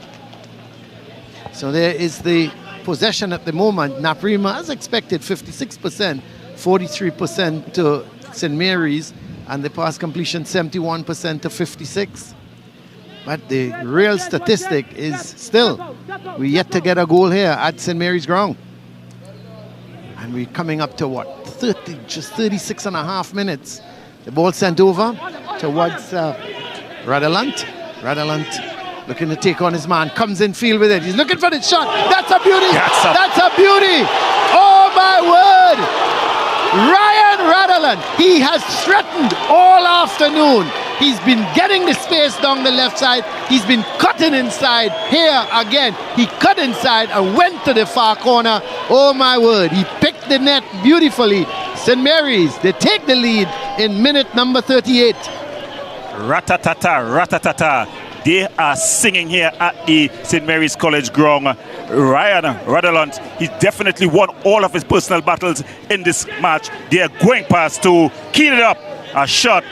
So there is the possession at the moment. Naparima, as expected, 56%, 43% to St. Mary's. And the pass completion 71% to 56. But the real statistic is still, we yet to get a goal here at St. Mary's ground. And we're coming up to what, 36 and a half minutes. The ball sent over towards Radalant. Radalant looking to take on his man, comes in field with it. He's looking for the shot. That's a beauty. That's a beauty. Oh my word. Ryan Radalant, he has threatened all afternoon. He's been getting the space down the left side. He's been cutting inside. Here again, he cut inside and went to the far corner. Oh my word, he picked the net beautifully. St. Mary's, they take the lead in minute number 38. Ratatata, ratatata. They are singing here at the St. Mary's College ground. Ryan Radalant, he definitely won all of his personal battles in this match. They are going past to keyed it up. A shot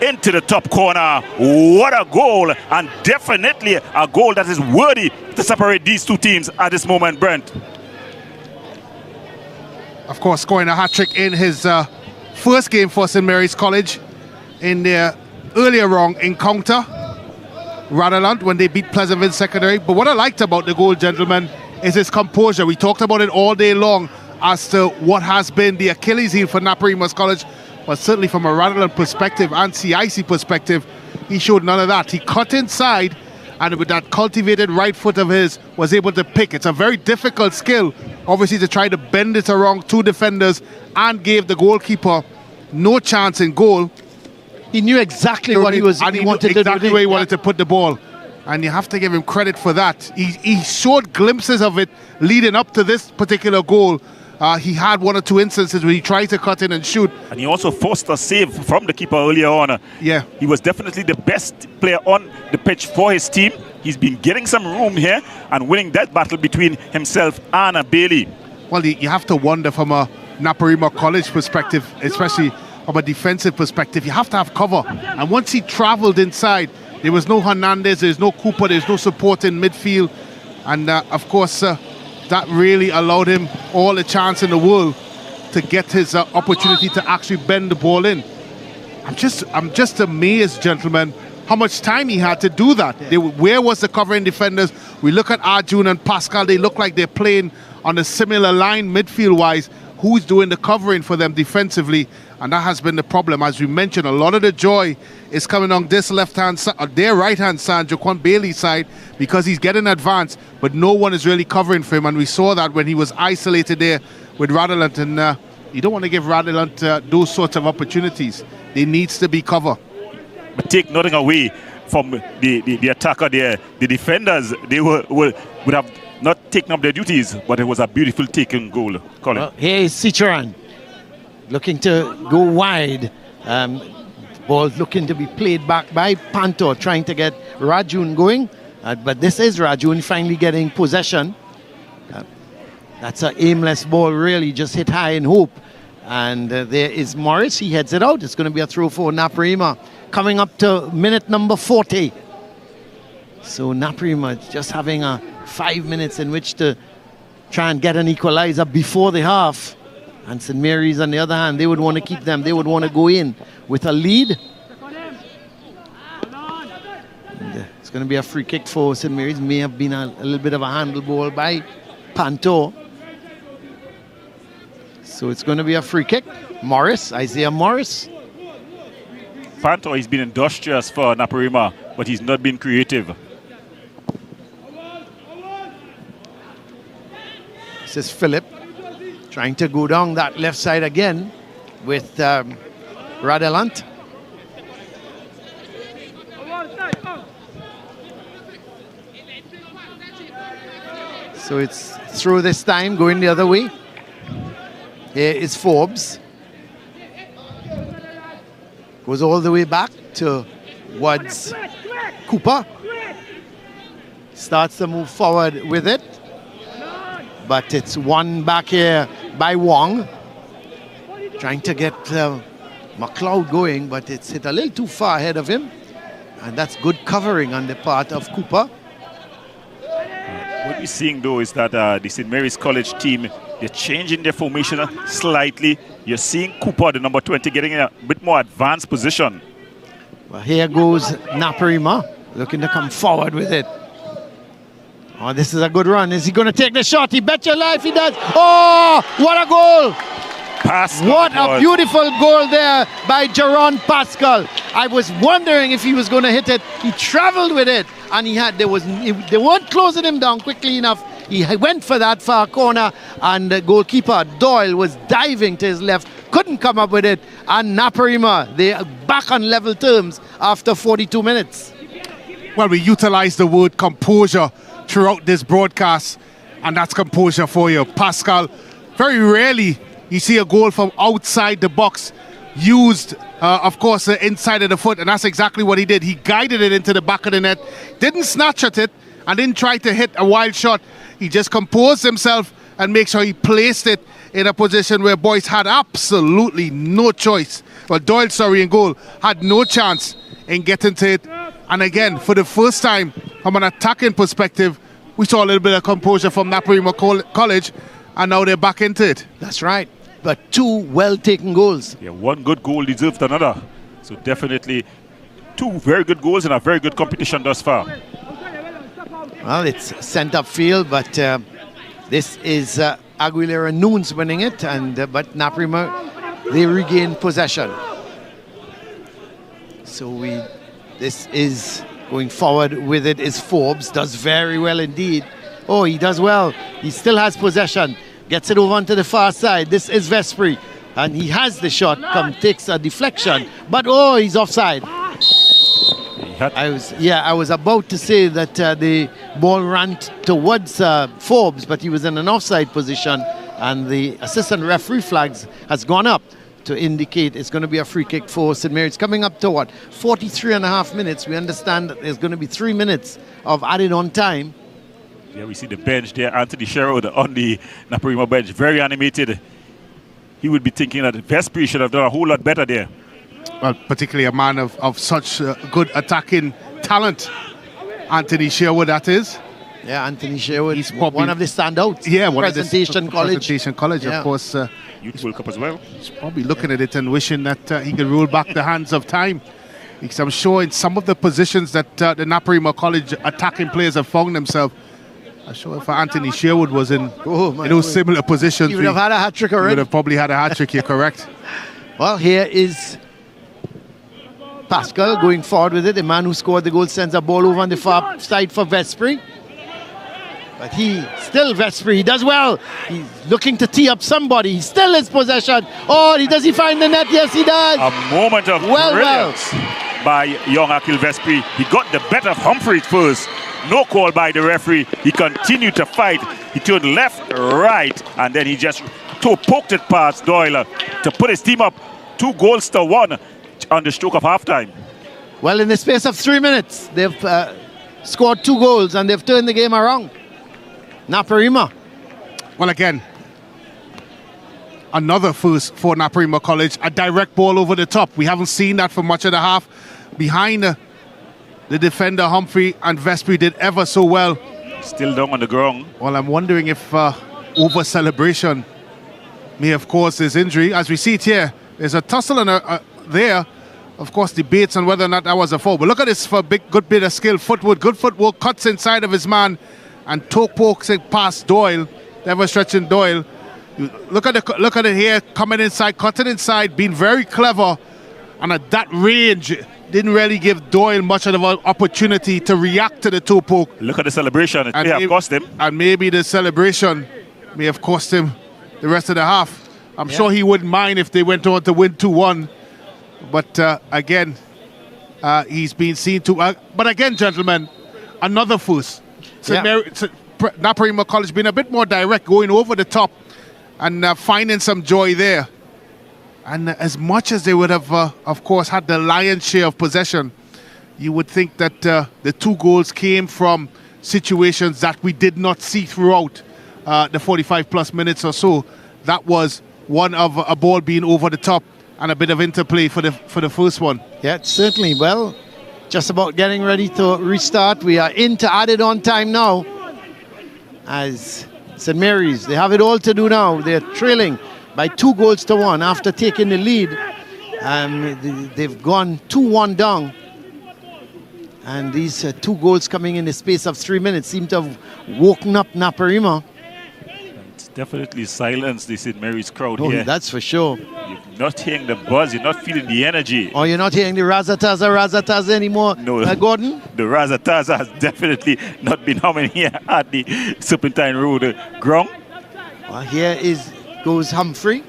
into the top corner. What a goal, and definitely a goal that is worthy to separate these two teams at this moment, Brent. Of course, scoring a hat-trick in his first game for St. Mary's College in their earlier wrong encounter. Radalant when they beat Pleasantville Secondary. But what I liked about the goal, gentlemen, is his composure. We talked about it all day long as to what has been the Achilles heel for Naparima's College, but certainly from a Radalant perspective and CIC perspective, he showed none of that. He cut inside, and with that cultivated right foot of his, was able to pick. It's a very difficult skill, obviously, to try to bend it around two defenders, and gave the goalkeeper no chance in goal. He knew exactly what he wanted to do. Exactly where he wanted to put the ball. And you have to give him credit for that. He showed glimpses of it leading up to this particular goal. He had one or two instances where he tried to cut in and shoot. And he also forced a save from the keeper earlier on. Yeah. He was definitely the best player on the pitch for his team. He's been getting some room here and winning that battle between himself and Bailey. Well, you have to wonder from a Naparima College perspective, especially from a defensive perspective, you have to have cover. And once he traveled inside, there was no Hernandez, there's no Cooper, there's no support in midfield. And of course, that really allowed him all the chance in the world to get his opportunity to actually bend the ball in. I'm just amazed, gentlemen, how much time he had to do that. Where was the covering defenders? We look at Arjun and Pascal, they look like they're playing on a similar line midfield-wise. Who's doing the covering for them defensively? And that has been the problem. As we mentioned, a lot of the joy is coming on this left-hand side, their right-hand side, Jaquan Bailey's side, because he's getting advanced, but no one is really covering for him. And we saw that when he was isolated there with Radalant. And you don't want to give Radalant those sorts of opportunities. There needs to be cover. But take nothing away from the attacker there. The defenders, they would have not taken up their duties, but it was a beautiful taken goal, Colin. Well, here is Cicheran. looking to go wide. Ball looking to be played back by Panto, trying to get Rajun going. But this is Rajun finally getting possession. That's an aimless ball, really, just hit high in hope. And there is Morris, he heads it out. It's going to be a throw for Naparima. Coming up to minute number 40. So Naparima just having 5 minutes in which to try and get an equalizer before the half. And St. Mary's, on the other hand, they would want to keep them. They would want to go in with a lead. And, it's going to be a free kick for St. Mary's. May have been a little bit of a handle ball by Panto. So it's going to be a free kick. Morris, Isaiah Morris. Panto, he's been industrious for Naparima, but he's not been creative. This is Philip trying to go down that left side again with Radelant. So it's through this time, going the other way. Here is Forbes. Goes all the way back towards Cooper. Starts to move forward with it. But it's won back here by Wong. Trying to get McLeod going, but it's hit a little too far ahead of him. And that's good covering on the part of Cooper. What we're seeing, though, is that the St. Mary's College team, they're changing their formation slightly. You're seeing Cooper, the number 20, getting in a bit more advanced position. Well, here goes Naparima, looking to come forward with it. Oh, this is a good run. Is he going to take the shot? He bet your life he does. Oh, what a goal! What a beautiful goal there by Jaron Pascal. I was wondering if he was going to hit it. He traveled with it, and they weren't closing him down quickly enough. He went for that far corner, and the goalkeeper Doyle was diving to his left, couldn't come up with it. And Naparima, they are back on level terms after 42 minutes. Well, we utilize the word composure throughout this broadcast, and that's composure for you. Pascal, very rarely you see a goal from outside the box used, of course, the inside of the foot, and that's exactly what he did. He guided it into the back of the net, didn't snatch at it, and didn't try to hit a wild shot. He just composed himself and make sure he placed it in a position where boys had absolutely no choice. Well, Doyle, in goal, had no chance in getting to it. And again, for the first time, from an attacking perspective, we saw a little bit of composure from Naparima College, and now they're back into it. That's right. But two well-taken goals. Yeah, one good goal deserved another. So definitely two very good goals in a very good competition thus far. Well, it's sent upfield, but this is Aguilera Nunes winning it, and but Naparima, they regain possession. So this is going forward with it is Forbes, does very well indeed. Oh, he does well. He still has possession. Gets it over onto the far side. This is Vespri, and he has the shot. Takes a deflection, but oh, he's offside. I was about to say that the ball ran towards Forbes, but he was in an offside position, and the assistant referee flags has gone up to indicate it's going to be a free kick for St. Mary's. Coming up to what, 43.5 minutes. We understand that there's going to be 3 minutes of added on time. Yeah, we see the bench there. Anthony Sherwood on the Naparima bench, very animated. He would be thinking that Vespri should have done a whole lot better there. Well, particularly a man of such good attacking talent. Anthony Sherwood, that is. Yeah, Anthony Sherwood, he's probably one of the standouts. Yeah, one Presentation of the College. Presentation College, yeah. Of course. Youth World Cup as well. He's probably looking at it and wishing that he could roll back the hands of time. Because I'm sure in some of the positions that the Naparima College attacking players have found themselves, I'm sure if Anthony Sherwood was in those similar positions, he would have had a hat-trick already. He would have probably had a hat-trick, you're correct. Well, here is Pascal going forward with it. The man who scored the goal sends a ball over on the far side for Vespri. But Vespri, he does well. He's looking to tee up somebody. He still has possession. Oh, does he find the net? Yes, he does. A moment of brilliance by young Akil Vespri. He got the better of Humphrey first. No call by the referee. He continued to fight. He turned left, right, and then he just poked it past Doyle to put his team up 2-1 on the stroke of halftime. Well, in the space of 3 minutes, they've scored 2 goals and they've turned the game around. Naparima. Well, again, another first for Naparima College, a direct ball over the top. We haven't seen that for much of the half. Behind the defender, Humphrey and Vespri did ever so well. Still down on the ground. Well, I'm wondering if over celebration may have caused his injury. As we see it here, there's a tussle there. Of course, debates on whether or not that was a foul. But look at this for a good bit of skill. Good footwork, cuts inside of his man, and toe pokes it past Doyle. Never stretching Doyle. Look at it here, coming inside, cutting inside, being very clever, and at that range, didn't really give Doyle much of an opportunity to react to the toe poke. Look at the celebration. It may have cost him. And maybe the celebration may have cost him the rest of the half. I'm sure he wouldn't mind if they went on to win 2-1. But again, he's been seen to... but again, gentlemen, another first. Naparima College being a bit more direct, going over the top and finding some joy there. And as much as they would have, of course, had the lion's share of possession, you would think that the 2 goals came from situations that we did not see throughout the 45-plus minutes or so. That was one of a ball being over the top and a bit of interplay for the first one. Yeah, certainly. Well, just about getting ready to restart. We are into added on time now. As St. Mary's, they have it all to do now. They're trailing by 2-1 after taking the lead. They've gone 2-1 down. And these 2 goals coming in the space of 3 minutes seem to have woken up Naparima. It's definitely silenced the St. Mary's crowd here. That's for sure. You're not hearing the buzz, you're not feeling the energy. Or you're not hearing the Razataza anymore, no, Gordon? The Razataza has definitely not been humming here at the Serpentine Road ground. Well, here goes Humphrey,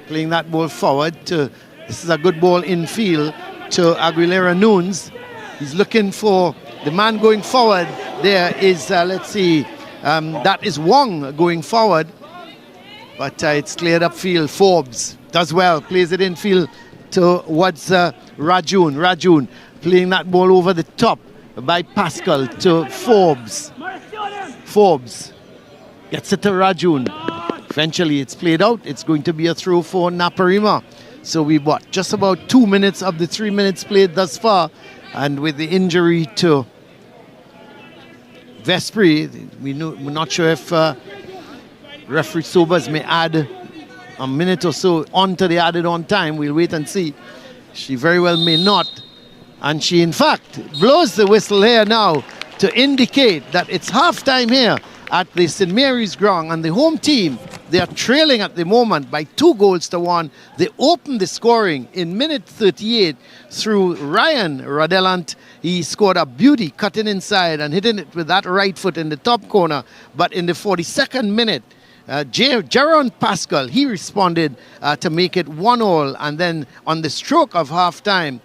playing that ball forward to... This is a good ball in field to Aguilera Nunes. He's looking for the man going forward. There is, let's see, that is Wong going forward. But it's cleared up field. Forbes does well, plays it in field towards Rajun. Rajun playing that ball over the top by Pascal to Forbes. Forbes gets it to Rajun. Eventually it's played out. It's going to be a throw for Naparima. So we've got just about 2 minutes of the 3 minutes played thus far. And with the injury to Vespri, we're not sure if referee Sobers may add a minute or so onto the added on time. We'll wait and see. She very well may not. And she, in fact, blows the whistle here now to indicate that it's half-time here at the St. Mary's ground. And the home team, they are trailing at the moment by 2-1. They opened the scoring in minute 38 through Ryan Radelant. He scored a beauty, cutting inside and hitting it with that right foot in the top corner. But in the 42nd minute, Jaron Pascal, he responded to make it 1-1. And then on the stroke of half-time,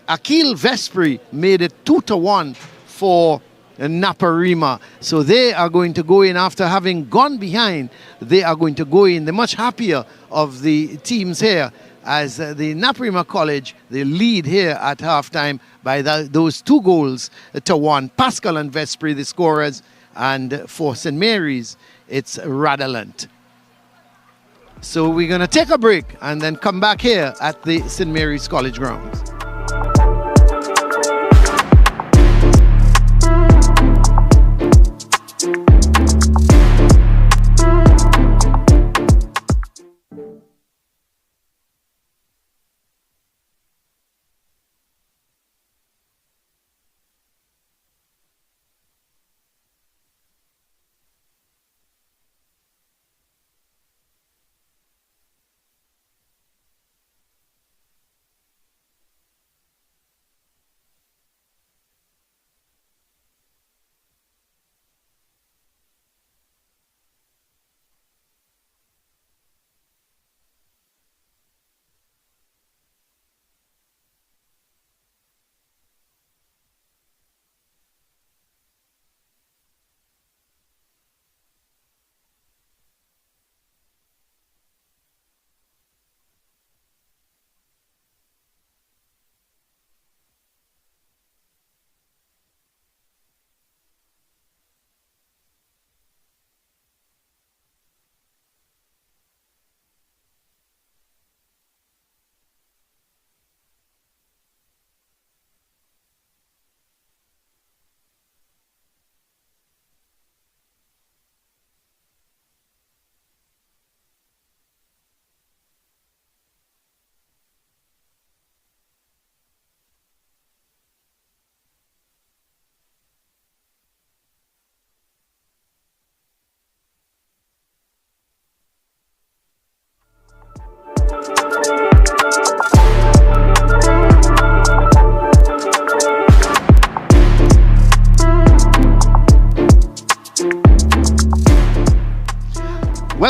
Akil Vespri made it 2-1 for Naparima. So they are going to go in after having gone behind. They are going to go in. The much happier of the teams here as the Naparima College, they lead here at halftime by those 2-1. Pascal and Vespri, the scorers, and for St. Mary's, it's Radelant. So we're going to take a break and then come back here at the St. Mary's College grounds.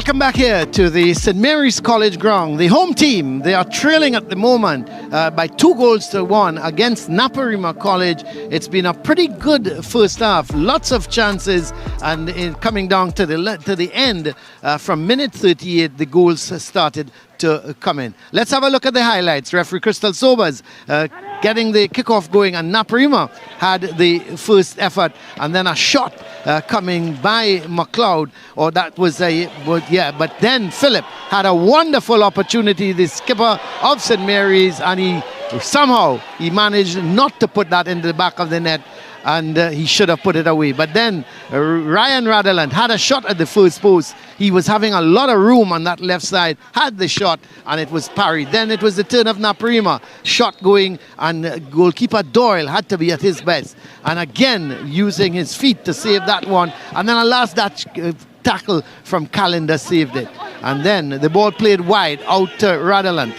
Welcome back here to the St. Mary's College ground. The home team, they are trailing at the moment by 2-1 against Naparima College. It's been a pretty good first half, lots of chances, and coming down to the end, from minute 38, the goals started to come in. Let's have a look at the highlights. Referee Crystal Sobers getting the kickoff going, and Naparima had the first effort, and then a shot coming by McLeod, or that was but then Philip had a wonderful opportunity, the skipper of St. Mary's, and he managed not to put that into the back of the net, and he should have put it away. But then Ryan Radaland had a shot at the first post. He was having a lot of room on that left side, had the shot, and it was parried. Then it was the turn of Naparima, shot going, and goalkeeper Doyle had to be at his best, and again using his feet to save that one, and then a last tackle from Calendar saved it. And then the ball played wide out to Radaland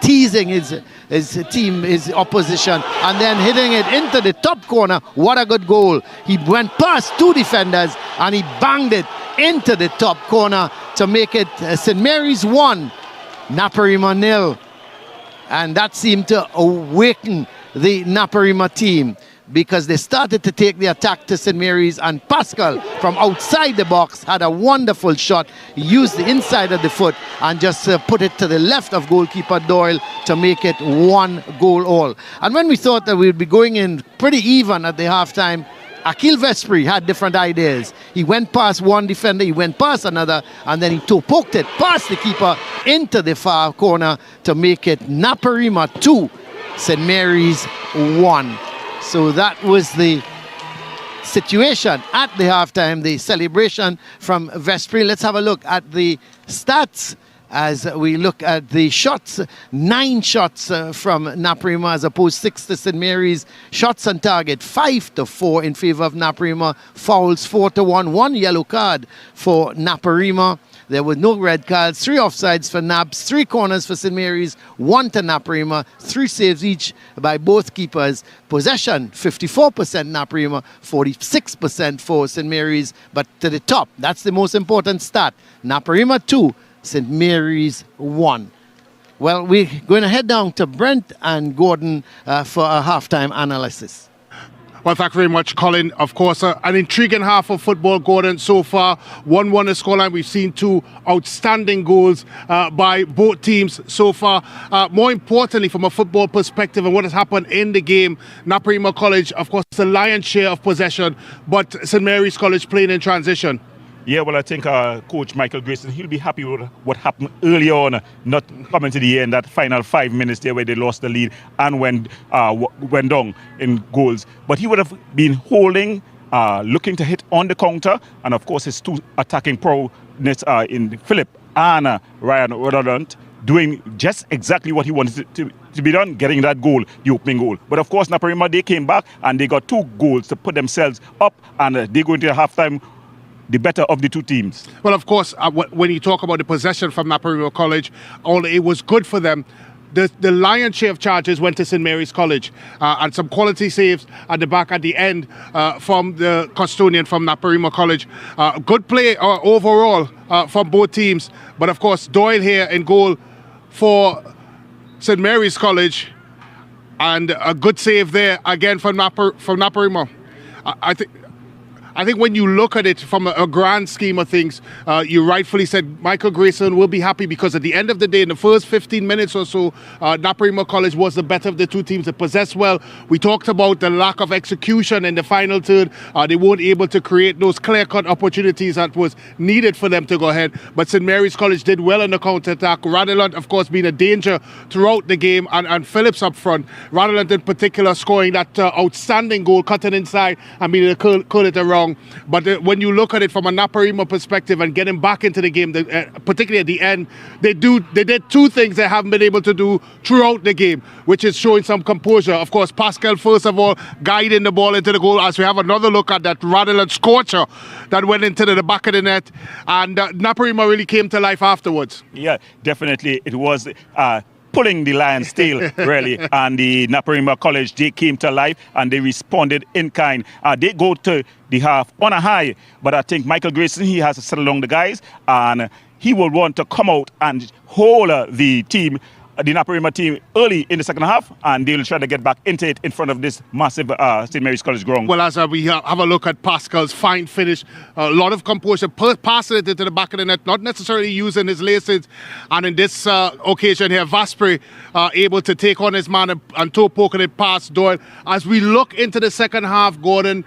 teasing his opposition, and then hitting it into the top corner. What a good goal. He went past two defenders and he banged it into the top corner to make it St. Mary's 1, Naparima 0. And that seemed to awaken the Naparima team, because they started to take the attack to St. Mary's, and Pascal from outside the box had a wonderful shot. He used the inside of the foot and just put it to the left of goalkeeper Doyle to make it 1 goal all. And when we thought that we'd be going in pretty even at the halftime, Akil Vespri had different ideas. He went past one defender, he went past another, and then he poked it past the keeper into the far corner to make it Naparima 2, St. Mary's 1. So that was the situation at the halftime, the celebration from Vespri. Let's have a look at the stats as we look at the shots. 9 shots from Naparima as opposed 6 to St. Mary's. Shots on target 5-4 in favor of Naparima. Fouls 4-1. 1 yellow card for Naparima. There were no red cards, 3 offsides for Naps, 3 corners for St. Mary's, 1 to Naparima, 3 saves each by both keepers. Possession, 54% Naparima, 46% for St. Mary's. But to the top, that's the most important stat. Naparima 2, St. Mary's 1. Well, we're going to head down to Brent and Gordon for a halftime analysis. Well, thank you very much, Colin. Of course, an intriguing half of football, Gordon, so far. 1-1 the scoreline. We've seen 2 outstanding goals by both teams so far. More importantly, from a football perspective and what has happened in the game, Naparima College, of course, the lion's share of possession, but St. Mary's College playing in transition. Yeah, well, I think Coach Michael Grayson, he'll be happy with what happened early on, not coming to the end, that final 5 minutes there where they lost the lead and went down in goals. But he would have been holding, looking to hit on the counter, and of course his 2 attacking prowess in Philip and Ryan Rodland, doing just exactly what he wanted to be done, getting that goal, the opening goal. But of course, Naparima, they came back and they got 2 goals to put themselves up, and they go into the halftime the better of the 2 teams. Well, of course, when you talk about the possession from Naparima College, it was good for them. The lion's share of charges went to St. Mary's College, and some quality saves at the back at the end from the custodian from Naparima College. Good play overall from both teams, but of course Doyle here in goal for St. Mary's College, and a good save there again from Naparima. I think when you look at it from a grand scheme of things, you rightfully said Michael Grayson will be happy, because at the end of the day, in the first 15 minutes or so, Naparima College was the better of the 2 teams. They possessed well. We talked about the lack of execution in the final third. They weren't able to create those clear-cut opportunities that was needed for them to go ahead. But St. Mary's College did well on the counter-attack. Radaland, of course, being a danger throughout the game, and Phillips up front. Radaland in particular scoring that outstanding goal, cutting inside and being able to curl it around. But when you look at it from a Naparima perspective and getting back into the game, particularly at the end, they did 2 things they haven't been able to do throughout the game, which is showing some composure. Of course, Pascal, first of all, guiding the ball into the goal, as we have another look at that Radaland scorcher that went into the back of the net, and Naparima really came to life afterwards. Yeah, definitely. It was pulling the lion's tail, really. And the Naparima College, they came to life and they responded in kind. They go to the half on a high, but I think Michael Grayson, he has to settle along the guys, and he will want to come out and hold the team, the Naparima team, early in the second half, and they'll try to get back into it in front of this massive St. Mary's College ground. Well, as we have a look at Pascal's fine finish, a lot of composure, passing it into the back of the net, not necessarily using his laces. And in this occasion here, Vaspre able to take on his man and toe poking it past Doyle. As we look into the second half, Gordon,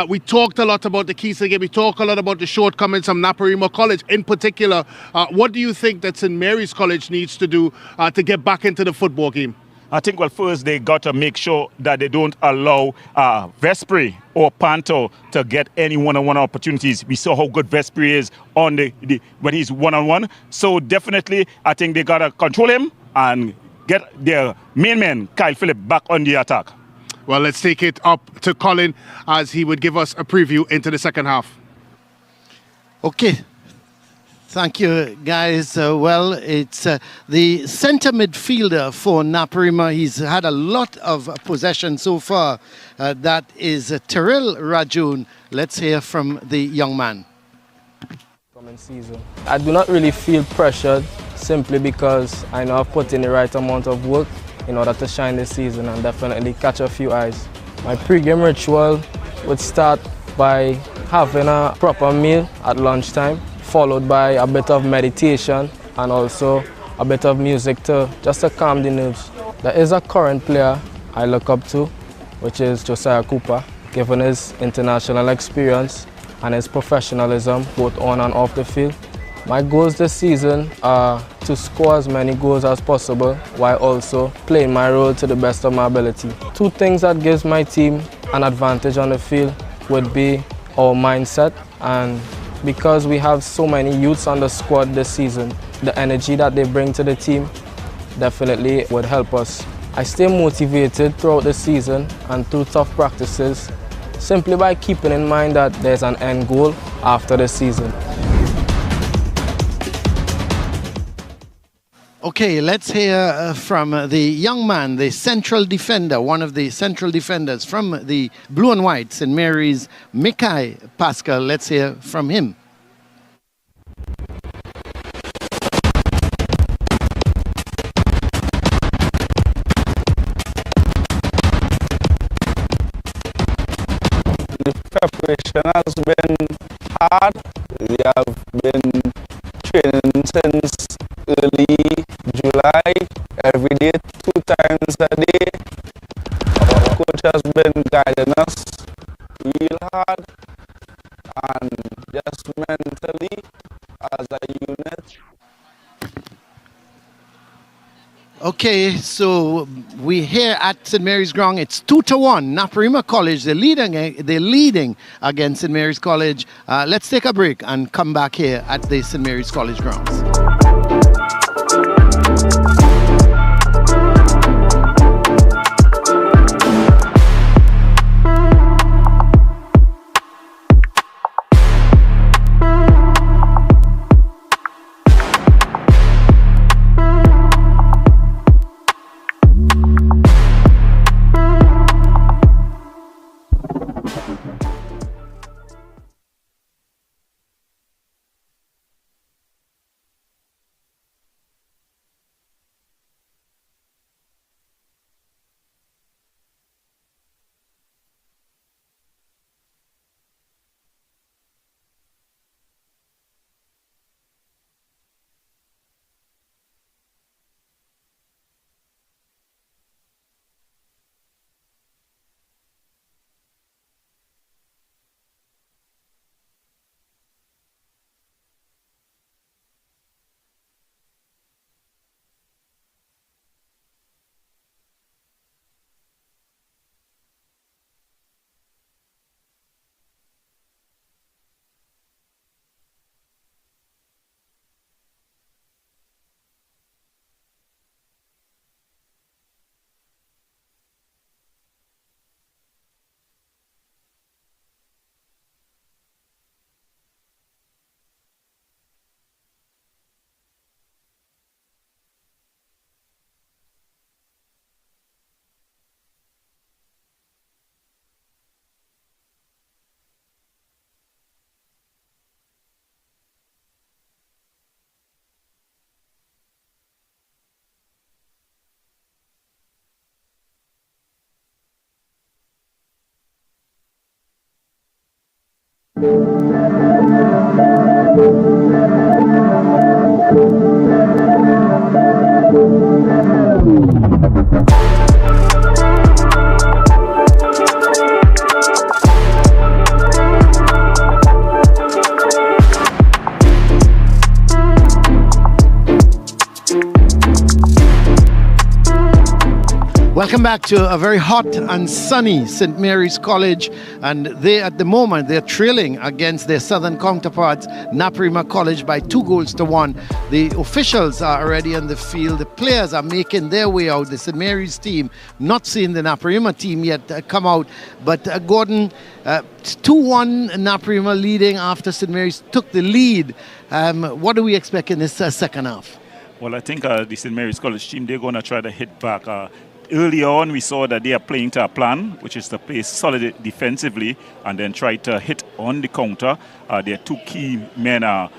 we talked a lot about the keys to the game. We talked a lot about the shortcomings from Naparima College. In particular, what do you think that St. Mary's College needs to do to get back into the football game? I think, well, first they got to make sure that they don't allow Vespre or Panto to get any one-on-one opportunities. We saw how good Vespre is on when he's one-on-one. So definitely, I think they got to control him and get their main man, Kyle Phillip, back on the attack. Well, let's take it up to Colin as he would give us a preview into the second half. Okay. Thank you, guys. Well, it's the centre midfielder for Naparima. He's had a lot of possession so far. That is Terrell Rajoon. Let's hear from the young man. Coming season, I do not really feel pressured simply because I know I've put in the right amount of work in order to shine this season and definitely catch a few eyes. My pre-game ritual would start by having a proper meal at lunchtime, followed by a bit of meditation and also a bit of music just to calm the nerves. There is a current player I look up to, which is Josiah Cooper, given his international experience and his professionalism both on and off the field. My goals this season are to score as many goals as possible while also playing my role to the best of my ability. Two things that gives my team an advantage on the field would be our mindset, and because we have so many youths on the squad this season, the energy that they bring to the team definitely would help us. I stay motivated throughout the season and through tough practices simply by keeping in mind that there's an end goal after the season. Okay, let's hear from the young man, the central defender, one of the central defenders from the Blue and White, St. Mary's, Mikai Pascal. Let's hear from him. The preparation has been hard. We have been training since early July, every day, 2 times a day. Our coach has been guiding us real hard and just mentally as a unit. Okay, so we here at St. Mary's Ground, it's 2-1. Naparima College, they're leading against St. Mary's College. Let's take a break and come back here at the St. Mary's College grounds. Welcome back to a very hot and sunny St. Mary's College, and they at the moment they're trailing against their southern counterparts Naparima College by 2-1. The officials are already on the field. The players are making their way out. The St. Mary's team, not seeing the Naparima team yet come out, but Gordon, 2-1 Naparima leading after St. Mary's took the lead. What do we expect in this second half? Well, I think the St. Mary's College team, they're going to try to hit back. Early on, we saw that they are playing to a plan, which is to play solid defensively and then try to hit on the counter. Their two key men are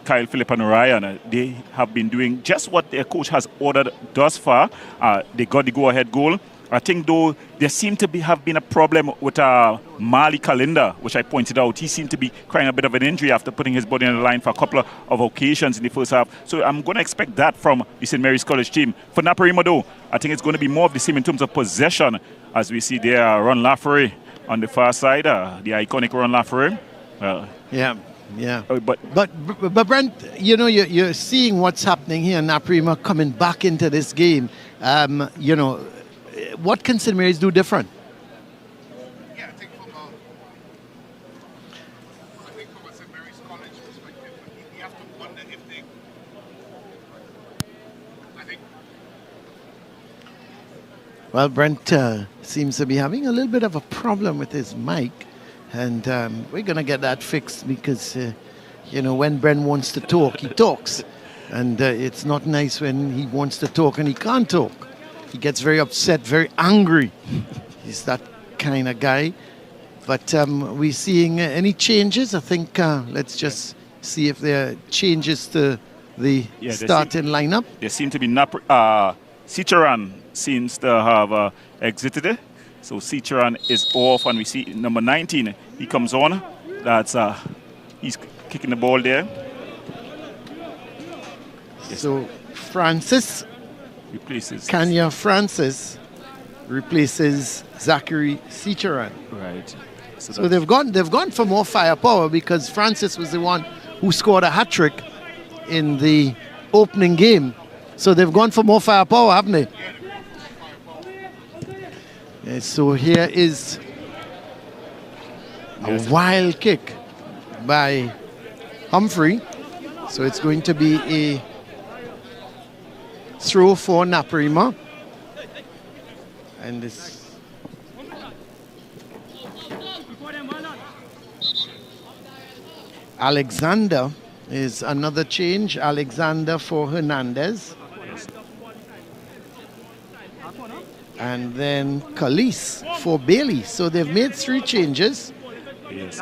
Kyle Phillip and Ryan. They have been doing just what their coach has ordered thus far. They got the go-ahead goal. I think, though, there seemed to have been a problem with Mali Kalinda, which I pointed out. He seemed to be crying a bit of an injury after putting his body on the line for a couple of occasions in the first half. So I'm going to expect that from the St. Mary's College team. For Naparima, though, I think it's going to be more of the same in terms of possession, as we see there Ron Laffery on the far side, the iconic Ron Laffery. Yeah. But Brent, you know, you're seeing what's happening here. Naparima coming back into this game. You know, what can St. Mary's do different? Yeah, I think from a St. Mary's College perspective, you have to wonder if they. I think. Well, Brent seems to be having a little bit of a problem with his mic, and we're going to get that fixed because, you know, when Brent wants to talk, he talks. And it's not nice when he wants to talk and he can't talk. He gets very upset, very angry. He's that kind of guy. But we seeing any changes? I think let's just see if there are changes to the starting lineup. There seem to be Cicharan seems to have exited it. So Cicharan is off, and we see number 19. He comes on. That's he's kicking the ball there. Yes. So Francis replaces Kanya Francis replaces Zachary Cicharan. Right. So they've gone for more firepower because Francis was the one who scored a hat-trick in the opening game. So they've gone for more firepower, haven't they? Yeah, so here is a wild kick by Humphrey. So it's going to be a throw for Naparima. And this Alexander is another change. Alexander for Hernandez. And then Khalees for Bailey. So they've made 3 changes. Yes.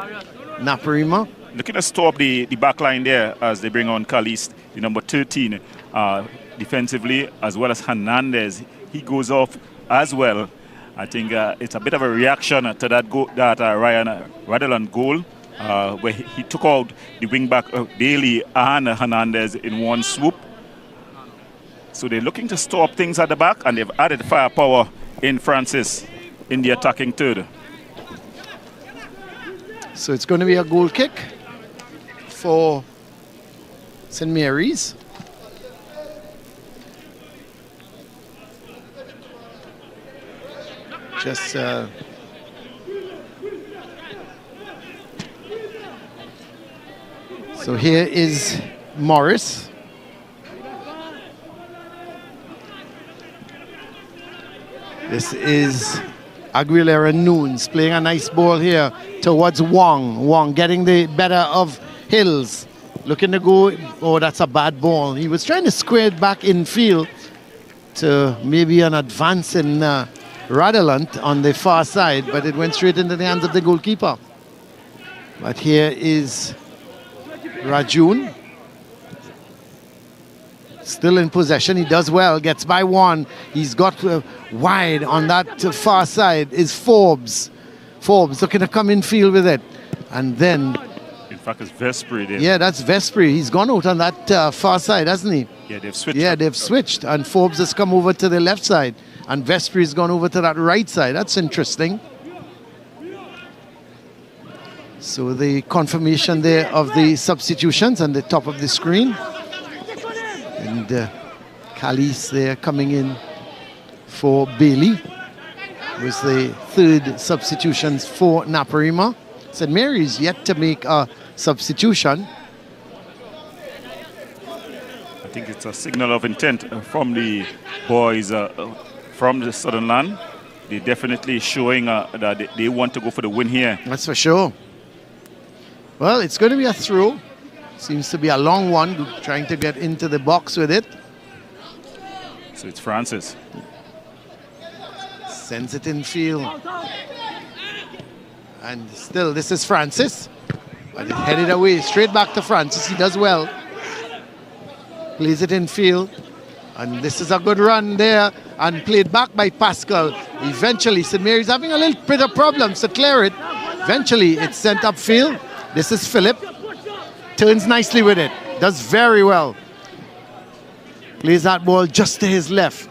Naparima. Looking to stop the back line there as they bring on Khalees, the number 13, defensively, as well as Hernandez. He goes off as well. I think it's a bit of a reaction to that Ryan Radelan goal, where he took out the wing-back Bailey and Hernandez in one swoop. So they're looking to stop things at the back, and they've added firepower in Francis in the attacking third. So it's going to be a goal kick for St. Mary's. Just so here is Morris. This is Aguilera Nunes playing a nice ball here towards Wong. Wong getting the better of Hills. Looking to go. Oh, that's a bad ball. He was trying to square it back in field to maybe an advance in Radelant on the far side, but it went straight into the hands of the goalkeeper. But here is Rajun. Still in possession. He does well. Gets by one. He's got wide on that far side is Forbes. Forbes looking to come in field with it. And then... In fact, it's Vespri there. Yeah, that's Vespri. He's gone out on that far side, hasn't he? Yeah, they've switched. Yeah, they've switched. And Forbes has come over to the left side. And Vespri's gone over to that right side. That's interesting. So the confirmation there of the substitutions on the top of the screen. And Calice there coming in for Bailey. Was the third substitutions for Naparima. St. Mary's yet to make a substitution. I think it's a signal of intent from the boys from the Southern Land. They're definitely showing that they want to go for the win here. That's for sure. Well, it's going to be a throw. Seems to be a long one, trying to get into the box with it. So it's Francis. Sends it in field. And still, this is Francis. But it's headed away, straight back to Francis. He does well. Plays it in field. And this is a good run there. And played back by Pascal. Eventually, St. Mary's having a little bit of problems to clear it. Eventually, it's sent upfield. This is Philip. Turns nicely with it. Does very well. Plays that ball just to his left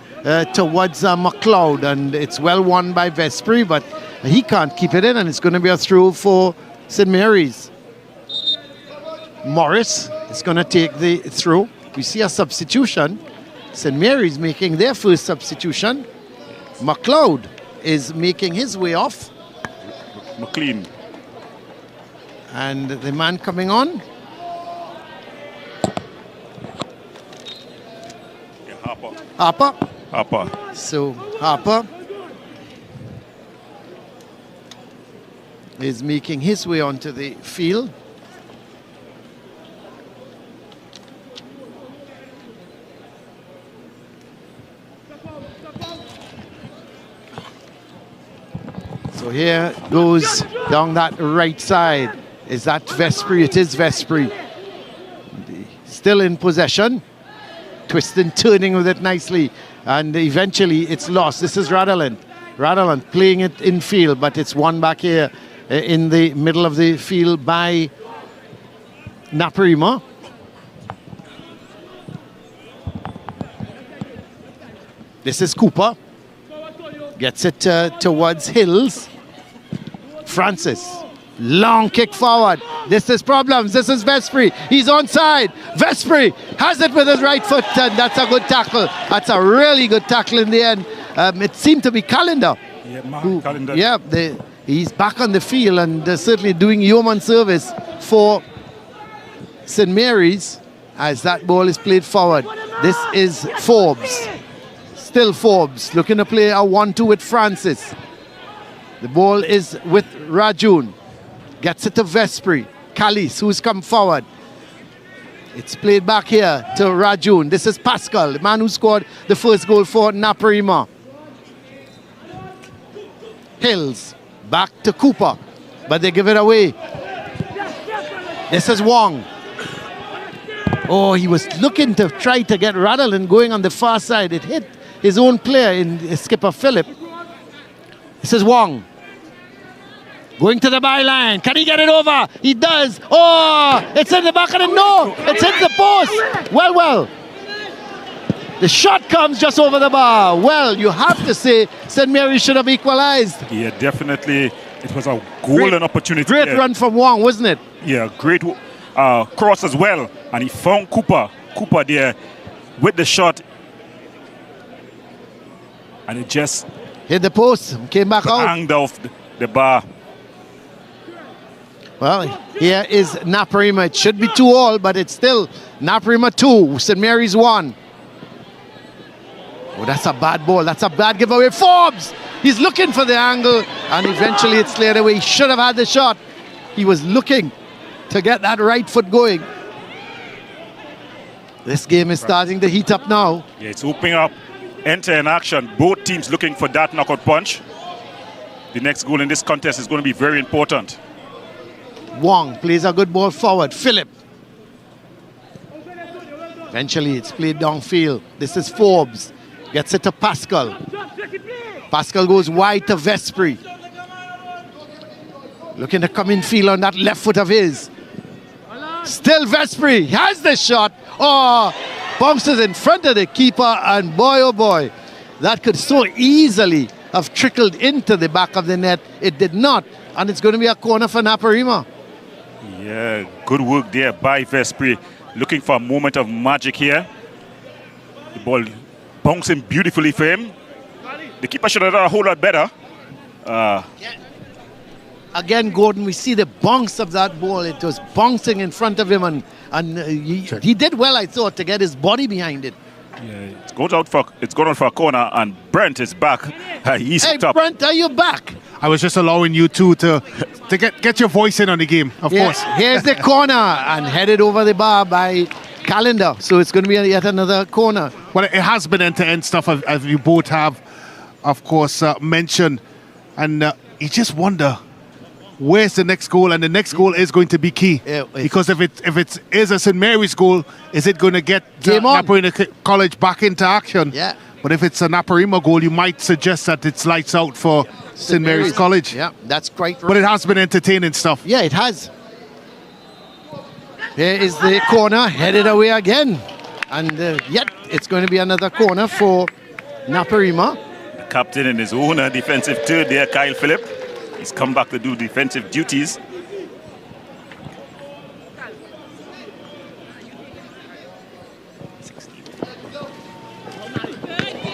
towards McLeod. And it's well won by Vespri, but he can't keep it in. And it's going to be a throw for St. Mary's. Morris is going to take the throw. We see a substitution. St. Mary's making their first substitution. McLeod is making his way off. McLean. And the man coming on. Yeah, Harper. So Harper is making his way onto the field. So here goes down that right side. Is that Vespri? It is Vespri. Still in possession. Twisting, turning with it nicely. And eventually it's lost. This is Radaland. Radaland playing it in field, but it's won back here in the middle of the field by Naparima. This is Cooper. Gets it towards Hills. Francis. Long kick forward. This is problems. This is Vespri. He's onside. Vespri has it with his right foot, and that's a good tackle. That's a really good tackle in the end. It seemed to be Calendar. Yeah, Calendar. Yeah, he's back on the field and certainly doing yeoman service for St. Mary's as that ball is played forward. This is Forbes. Still Forbes looking to play a 1-2 with Francis. The ball is with Rajun. Gets it to Vespri. Calice, who's come forward. It's played back here to Rajun. This is Pascal, the man who scored the first goal for Naparima. Hills, back to Cooper, but they give it away. This is Wong. Oh, he was looking to try to get Radaland going on the far side. It hit his own player in skipper Philip. This is Wong. Going to the byline. Can he get it over? He does. Oh, it's in the back of the no. It's in the post. Well. The shot comes just over the bar. Well, you have to say St. Mary's should have equalized. Yeah, definitely. It was a golden opportunity. Great run from Wong, wasn't it? Yeah, great cross as well. And he found Cooper there with the shot. And it just hit the post, came back out. Hanged off the bar. Well, here is Naparima. It should be 2-2, but it's still Naparima 2, St. Mary's 1. Oh, that's a bad ball. That's a bad giveaway. Forbes! He's looking for the angle, and eventually it's cleared away. He should have had the shot. He was looking to get that right foot going. This game is starting to heat up now. Yeah, it's opening up. Enter in action. Both teams looking for that knockout punch. The next goal in this contest is going to be very important. Wong plays a good ball forward. Philip. Eventually it's played downfield. This is Forbes. Gets it to Pascal. Pascal goes wide to Vespri. Looking to come in field on that left foot of his. Still Vespri has the shot. Oh, bounces in front of the keeper, and boy, oh boy, that could so easily have trickled into the back of the net. It did not, and it's going to be a corner for Naparima. Yeah, good work there by Vespri. Looking for a moment of magic here. The ball bouncing beautifully for him. The keeper should have done a whole lot better. Again, Gordon, we see the bounce of that ball. It was bouncing in front of him, and he did well, I thought, to get his body behind it. Yeah, it's going out for a corner, and Brent is back. He's Hey, hooked up. Brent, are you back? I was just allowing you two to get your voice in on the game, of course. Here's the corner, and headed over the bar by Calendar. So it's going to be yet another corner. Well, it has been end-to-end stuff, as you both have, of course, mentioned. And you just wonder, where's the next goal? And the next goal is going to be key. Because if it is a St. Mary's goal, is it going to get Naparima College back into action? Yeah. But if it's a Naparima goal, you might suggest that it's lights out for St. Mary's College. Yeah, that's quite right. But it has been entertaining stuff. Yeah, it has. Here is the corner, headed away again. And yet, it's going to be another corner for Naparima. The captain in his own defensive third there, Kyle Phillip. He's come back to do defensive duties.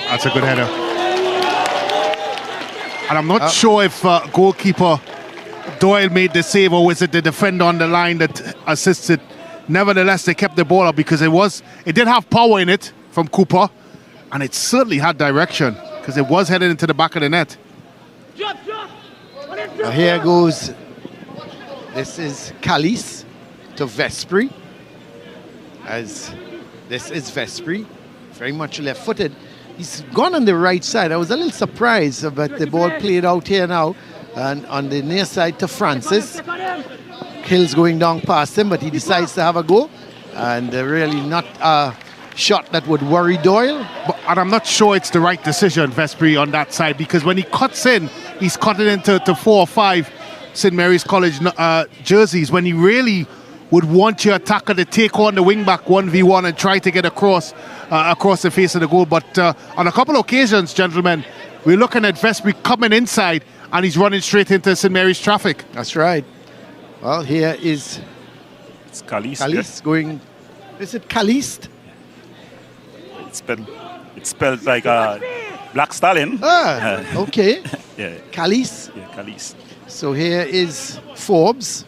That's a good header. And I'm not sure if goalkeeper Doyle made the save, or was it the defender on the line that assisted. Nevertheless, they kept the ball up because it did have power in it from Cooper, and it certainly had direction because it was headed into the back of the net. Here goes, this is Callice to Vespri, as this is Vespri, very much left-footed. He's gone on the right side. I was a little surprised about the ball played out here now, and on the near side to Francis. Hill's going down past him, but he decides to have a go, and really not a shot that would worry Doyle. And I'm not sure it's the right decision, Vespri, on that side, because when he cuts in, he's cutting into 4 or 5 St. Mary's College jerseys, when he really would want your attacker to take on the wing-back 1v1 and try to get across the face of the goal. But on a couple of occasions, gentlemen, we're looking at Vespri coming inside, and he's running straight into St. Mary's traffic. That's right. Well, here is Caliste going. Is it Caliste? It's spelled like Black Stallion. Okay. Yeah. Caliste. Yeah, Caliste. So here is Forbes.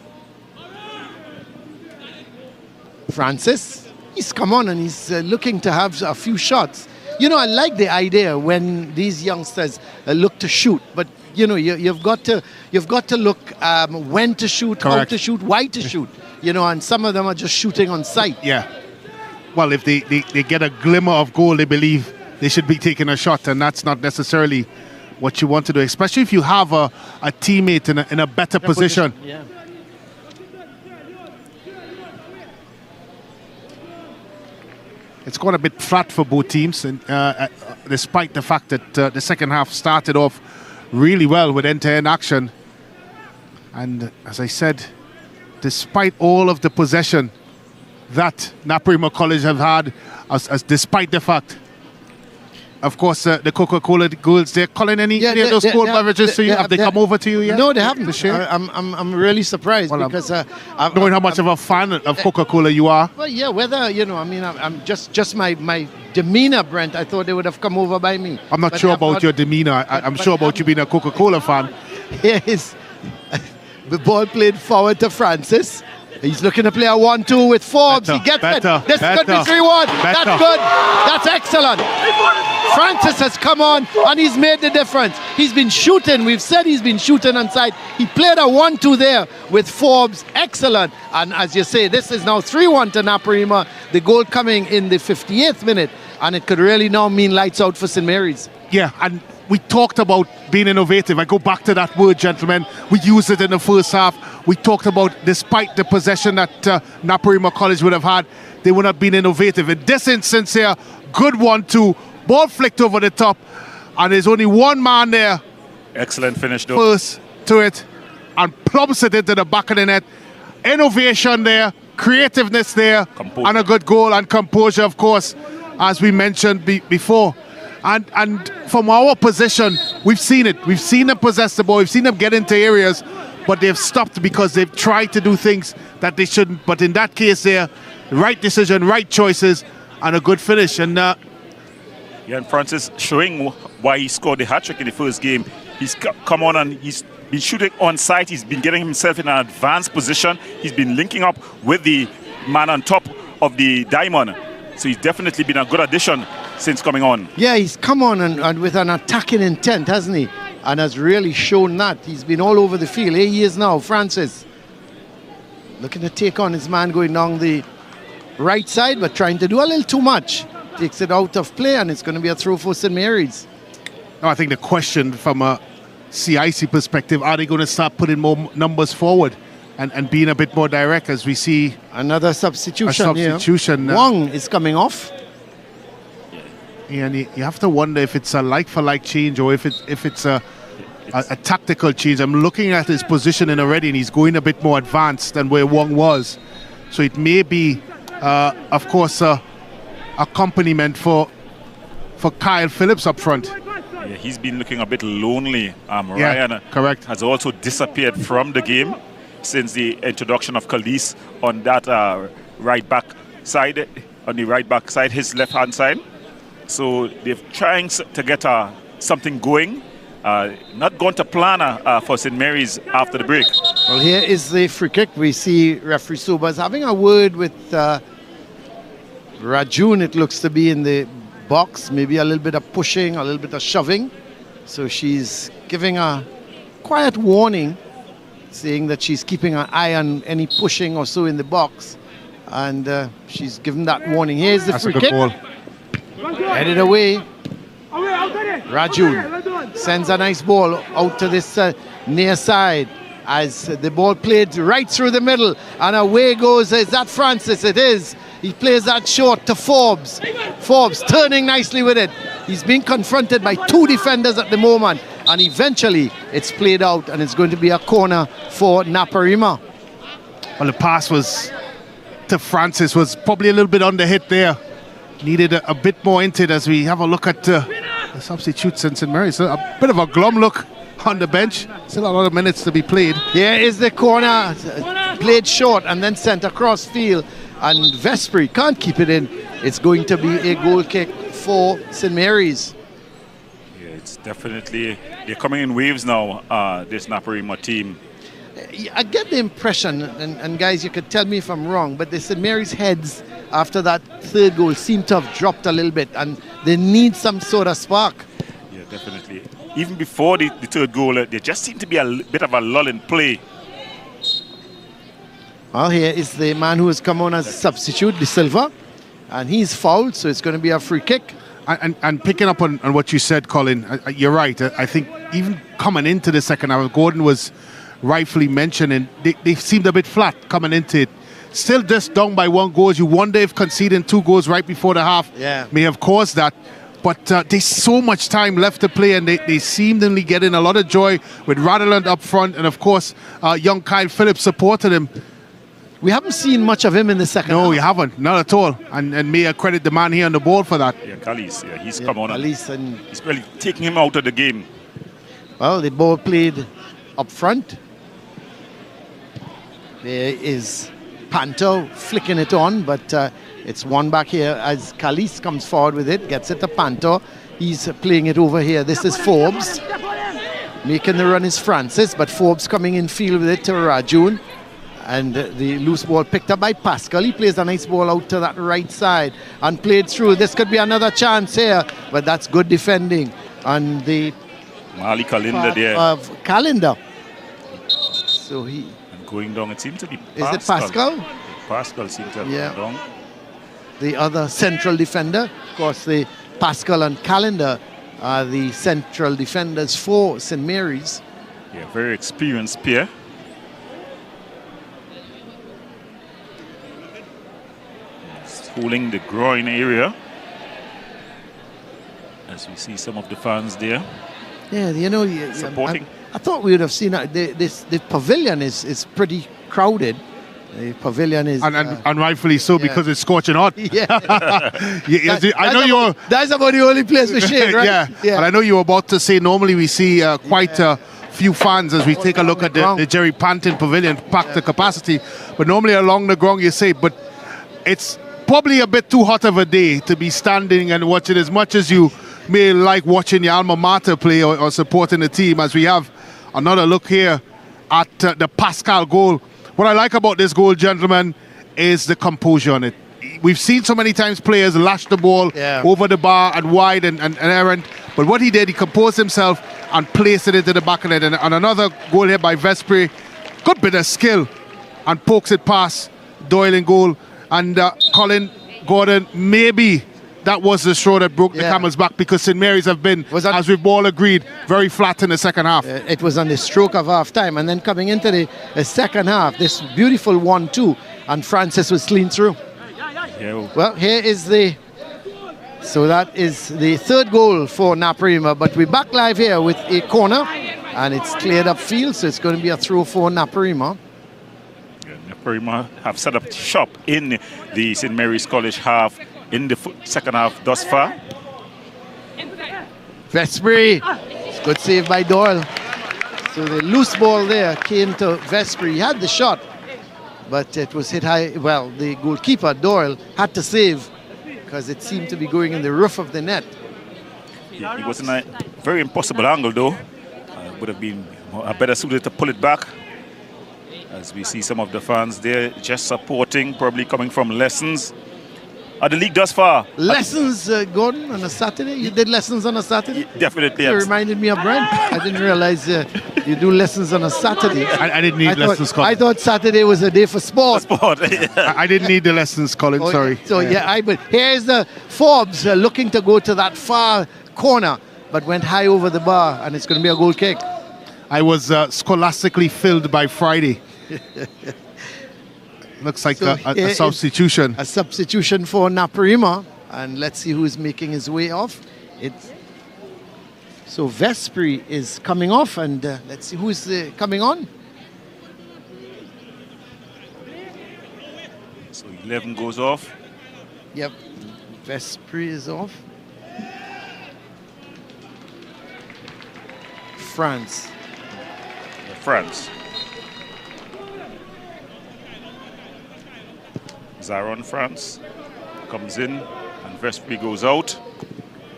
Francis. He's come on and he's looking to have a few shots. You know, I like the idea when these youngsters look to shoot, but you know, you've got to look when to shoot, Correct. how to shoot, why to shoot. You know, and some of them are just shooting on sight. Yeah. Well, if they get a glimmer of goal, they believe they should be taking a shot, and that's not necessarily what you want to do, especially if you have a teammate in a better position. Yeah. It's gone a bit flat for both teams, and despite the fact that the second half started off really well with end-to-end action. And as I said, despite all of the possession that Naparima College have had, as despite the fact, of course, the Coca-Cola girls, they're calling any of those cold beverages to you? Have they come over to you yet? No, they haven't. I'm really surprised because knowing how much of a fan of Coca-Cola you are. Well, yeah, whether, you know, I mean, I'm just my demeanor, Brent, I thought they would have come over by me. I'm not sure about your demeanor. I'm sure about you being a Coca-Cola fan. Here is the ball played forward to Francis. He's looking to play a 1-2 with Forbes. He gets it. This could be 3-1. That's good. That's excellent. Francis has come on and he's made the difference. He's been shooting. We've said he's been shooting on side. He played a 1-2 there with Forbes. Excellent. And as you say, this is now 3-1 to Naparima. The goal coming in the 58th minute. And it could really now mean lights out for St. Mary's. Yeah, and we talked about being innovative. I go back to that word, gentlemen. We used it in the first half. We talked about, despite the possession that Naparima College would have had, they would not have been innovative. In this instance here, good 1-2, ball flicked over the top, and there's only one man there. Excellent finish, though. First to it, and plumps it into the back of the net. Innovation there, creativeness there, and a good goal, and composure, of course, as we mentioned before. And from our position, we've seen it. We've seen them possess the ball. We've seen them get into areas, but they've stopped because they've tried to do things that they shouldn't. But in that case there, right decision, right choices, and a good finish. And and Francis showing why he scored the hat-trick in the first game. He's come on and he's been shooting on site. He's been getting himself in an advanced position. He's been linking up with the man on top of the diamond. So he's definitely been a good addition since coming on. Yeah, he's come on and with an attacking intent, hasn't he? And has really shown that. He's been all over the field. Here he is now, Francis. Looking to take on his man going down the right side, but trying to do a little too much. Takes it out of play, and it's going to be a throw for St. Mary's. No, I think the question from a CIC perspective, are they going to start putting more numbers forward and being a bit more direct, as we see another substitution here. Wong is coming off. Yeah, and you have to wonder if it's a like-for-like change or if it's a tactical change. I'm looking at his positioning already, and he's going a bit more advanced than where Wong was. So it may be, of course, a accompaniment for Kyle Phillips up front. Yeah, he's been looking a bit lonely. Ryan correct. Has also disappeared from the game since the introduction of Khalees on that right back side, his left-hand side. So they're trying to get something going. Not going to plan for St. Mary's after the break. Well, here is the free kick. We see referee Sobers having a word with Rajun, it looks to be in the box. Maybe a little bit of pushing, a little bit of shoving. So she's giving a quiet warning, saying that she's keeping an eye on any pushing or so in the box. And she's given that warning. Here's the free kick. Ball. Headed away. Rajun sends a nice ball out to this near side as the ball played right through the middle. And away goes, is that Francis? It is. He plays that short to Forbes. Forbes turning nicely with it. He's being confronted by two defenders at the moment. And eventually it's played out and it's going to be a corner for Naparima. Well, the pass was to Francis was probably a little bit under hit there. Needed a bit more into it as we have a look at the substitutes in St. Mary's. A bit of a glum look on the bench. Still a lot of minutes to be played. Here is the corner. Played short and then sent across field. And Vespri can't keep it in. It's going to be a goal kick for St. Mary's. Yeah, it's definitely, they're coming in waves now, this Naparima team. I get the impression, and guys, you could tell me if I'm wrong, but the St. Mary's heads after that third goal seem to have dropped a little bit, and they need some sort of spark. Yeah, definitely. Even before the third goal, there just seemed to be a bit of a lull in play. Well, here is the man who has come on as a substitute, De Silva, and he's fouled, so it's going to be a free kick. And picking up on what you said, Colin, you're right. I think even coming into the second half, Gordon was rightfully mentioning, they seemed a bit flat coming into it. Still just down by 1 goal. You wonder if conceding 2 goals right before the half may have caused that. But there's so much time left to play, and they seemingly getting a lot of joy with Radeland up front, and of course, young Kyle Phillips supporting him. We haven't seen much of him in the second half. No, you haven't. Not at all. And may I credit the man here on the ball for that. Yeah, Khalees. Yeah, he's come on. And he's really taking him out of the game. Well, the ball played up front. There is Panto flicking it on, but it's one back here as Khalees comes forward with it, gets it to Panto. He's playing it over here. This is Forbes. Making the run is Francis, but Forbes coming in field with it to Rajun. And the loose ball picked up by Pascal. He plays a nice ball out to that right side and played through. This could be another chance here, but that's good defending. And the Mali Kalinda there. Of Calendar. So he... And going down, it seems to be Pascal. Is it Pascal? Pascal seems to have gone down. The other central defender. Of course, the Pascal and Calendar are the central defenders for St. Mary's. Yeah, very experienced pair. Holding the groin area as we see some of the fans there. Yeah, you know, supporting. I thought we would have seen the pavilion is pretty crowded. The pavilion is... And rightfully so, because it's scorching hot. Yeah. I know you're... That's about the only place we shade, right? Yeah. And I know you were about to say, normally we see quite a few fans as we take a look at the Jerry Panton Pavilion, packed the capacity. But normally along the ground you say, but it's probably a bit too hot of a day to be standing and watching, as much as you may like watching your alma mater play or supporting the team, as we have another look here at the Pascal goal. What I like about this goal, gentlemen, is the composure on it. We've seen so many times players lash the ball over the bar and wide and errant, but what he did, he composed himself and placed it into the back of the net. And another goal here by Vespri, good bit of skill, and pokes it past Doyle in goal. And Colin Gordon, maybe that was the straw that broke the camel's back, because St. Mary's have been, as we've all agreed, very flat in the second half. It was on the stroke of half time, and then coming into the second half, this beautiful 1-2, and Francis was clean through. Well, here is so that is the third goal for Naparima, but we're back live here with a corner, and it's cleared up field, so it's going to be a throw for Naparima. Naparima have set up shop in the St. Mary's College half in the second half thus far. Vespri, good save by Doyle. So the loose ball there came to Vespri. He had the shot, but it was hit high. Well, the goalkeeper, Doyle, had to save because it seemed to be going in the roof of the net. He was in a very impossible angle, though. Would have been better suited to pull it back. As we see some of the fans there just supporting, probably coming from lessons. The league thus far. Lessons, Gordon, on a Saturday? You did lessons on a Saturday? Definitely. You reminded me of Brent. I didn't realize you do lessons on a Saturday. I didn't need lessons, Colin. I thought Saturday was a day for sport. I didn't need the lessons, Colin, sorry. So, but here's the Forbes looking to go to that far corner, but went high over the bar, and it's going to be a goal kick. I was scholastically filled by Friday. Looks like a substitution. A substitution for Naparima, and let's see who's making his way off. So Vespri is coming off, and let's see who's coming on. So 11 goes off. Yep, Vespri is off. France. Zaron France comes in and Vespri goes out,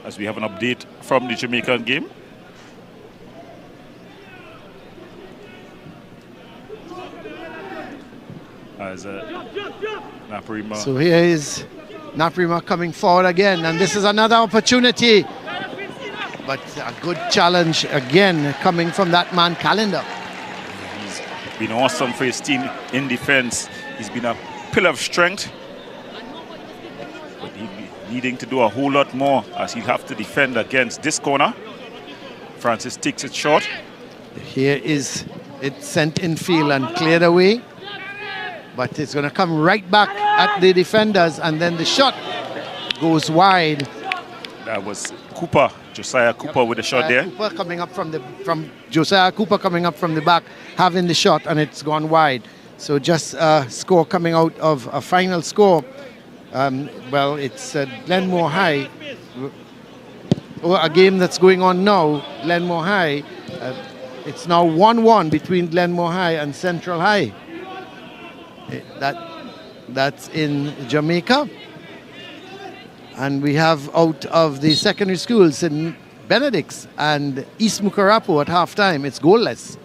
as we have an update from the Jamaican game. As Naparima. So here is Naparima coming forward again, and this is another opportunity. But a good challenge again coming from that man Calendar. He's been awesome for his team in defense. He's been a pillar of strength, but he'll be needing to do a whole lot more, as he'll have to defend against this corner. Francis takes it short. Here is it sent in field and cleared away, but it's going to come right back at the defenders, and then the shot goes wide. That was Cooper, Josiah Cooper, with a shot there. Cooper coming up Josiah Cooper coming up from the back, having the shot, and it's gone wide. So just a score coming out of a final score. Well, it's Glenmore High. A game that's going on now, Glenmore High. It's now 1-1 between Glenmore High and Central High. That's in Jamaica. And we have out of the secondary schools in Benedict's and East Mukarapo at halftime, it's goalless.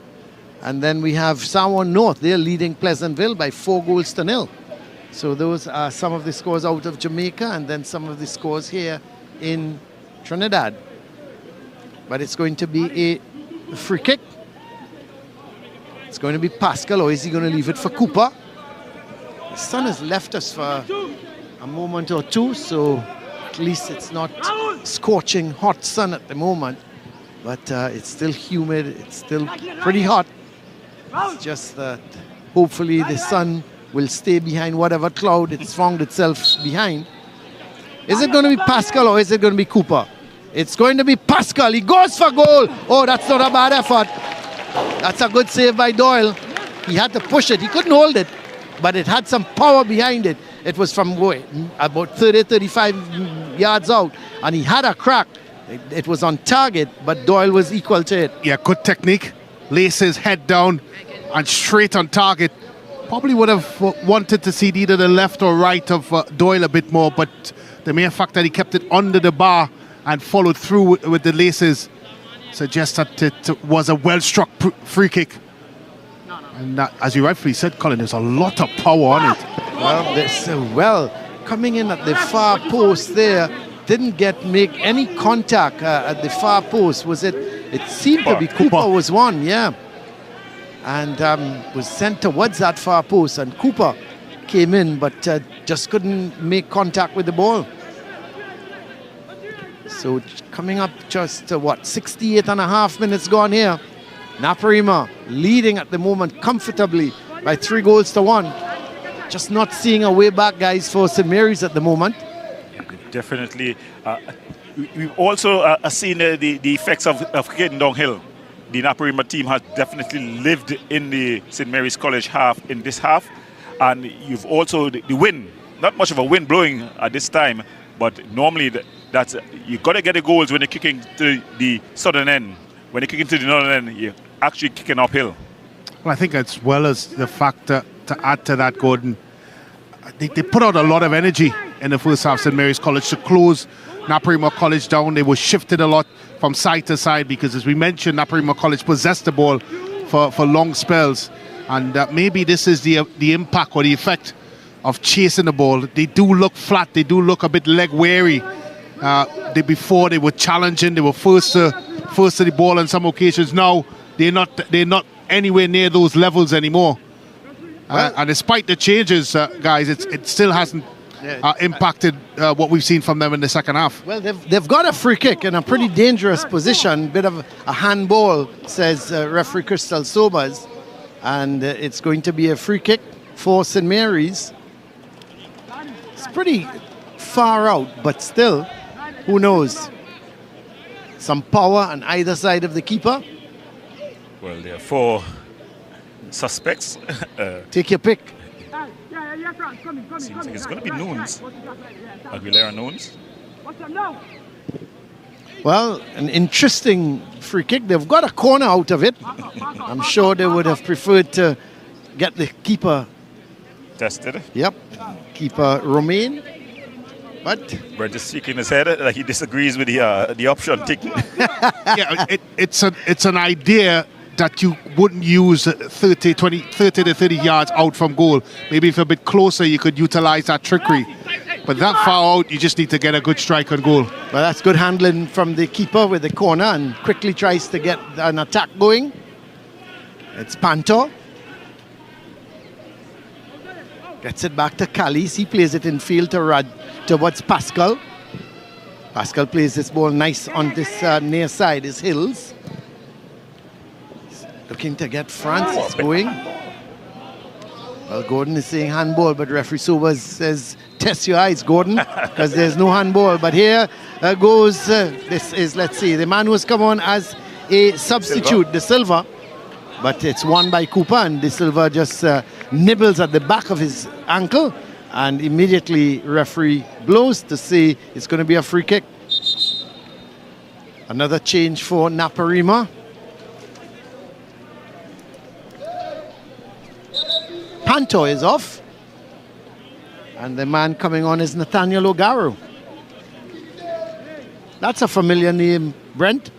And then we have Samoa North, they're leading Pleasantville by 4-0. So those are some of the scores out of Jamaica, and then some of the scores here in Trinidad. But it's going to be a free kick. It's going to be Pascal, or is he going to leave it for Cooper? The sun has left us for a moment or two, so at least it's not scorching hot sun at the moment. But it's still humid, it's still pretty hot. It's just that hopefully the sun will stay behind whatever cloud it's found itself behind. Is it going to be Pascal or is it going to be Cooper? It's going to be Pascal. He goes for goal. Oh, that's not a bad effort. That's a good save by Doyle. He had to push it. He couldn't hold it, but it had some power behind it. It was from about 30, 35 yards out, and he had a crack. It was on target, but Doyle was equal to it. Yeah, good technique. Laces head down and straight on target. Probably would have wanted to see either the left or right of Doyle a bit more, but the mere fact that he kept it under the bar and followed through with the laces suggests that it was a well-struck free kick. And that, as you rightfully said, Colin, there's a lot of power on it. Well, coming in at the far post there, didn't make any contact at the far post. Was it? It seemed to be Cooper was one, yeah. And was sent towards that far post, and Cooper came in, but just couldn't make contact with the ball. So coming up just 68 and a half minutes gone here. Naparima leading at the moment comfortably by 3-1. Just not seeing a way back, guys, for St. Mary's at the moment. Definitely. We've also seen the effects of getting downhill. The Naparima team has definitely lived in the St. Mary's College half in this half. And you've also the wind, not much of a wind blowing at this time, but normally that's you've got to get the goals when you're kicking to the southern end. When you're kicking to the northern end, you're actually kicking uphill. Well, I think as well as the fact to add to that, Gordon, they put out a lot of energy in the first half, St. Mary's College, to close Naparima College down. They were shifted a lot from side to side because, as we mentioned, Naparima College possessed the ball for long spells. And maybe this is the impact or the effect of chasing the ball. They do look flat. They do look a bit leg weary. Before they were challenging. They were first to the ball on some occasions. Now they're not anywhere near those levels anymore. And despite the changes, guys, it still hasn't impacted what we've seen from them in the second half. Well, they've got a free kick in a pretty dangerous position. Bit of a handball, says referee Crystal Sobers. And it's going to be a free kick for St. Mary's. It's pretty far out, but still, who knows? Some power on either side of the keeper. Well, there are 4 suspects. Take your pick. Seems like it's going to be Nunes. Aguilera Nunes. Well, an interesting free kick. They've got a corner out of it. I'm sure they would have preferred to get the keeper tested. Yep, keeper Romain. But Brent is shaking his head like he disagrees with the option tick. Yeah, it's an idea that you wouldn't use 30 to 30 yards out from goal. Maybe if you're a bit closer, you could utilize that trickery. But that far out, you just need to get a good strike on goal. Well, that's good handling from the keeper with the corner and quickly tries to get an attack going. It's Panto. Gets it back to Callis. He plays it in field towards Pascal. Pascal plays this ball nice on this near side, his Hills. Looking to get Francis going. Well, Gordon is saying handball, but referee Sobers says, test your eyes, Gordon, because there's no handball. But here goes, this is, let's see, the man who has come on as a substitute, De Silva. But it's won by Cooper, and De Silva just nibbles at the back of his ankle, and immediately referee blows to say it's going to be a free kick. Another change for Naparima. Panto is off, and the man coming on is Nathaniel O'Garo. That's a familiar name, Brent.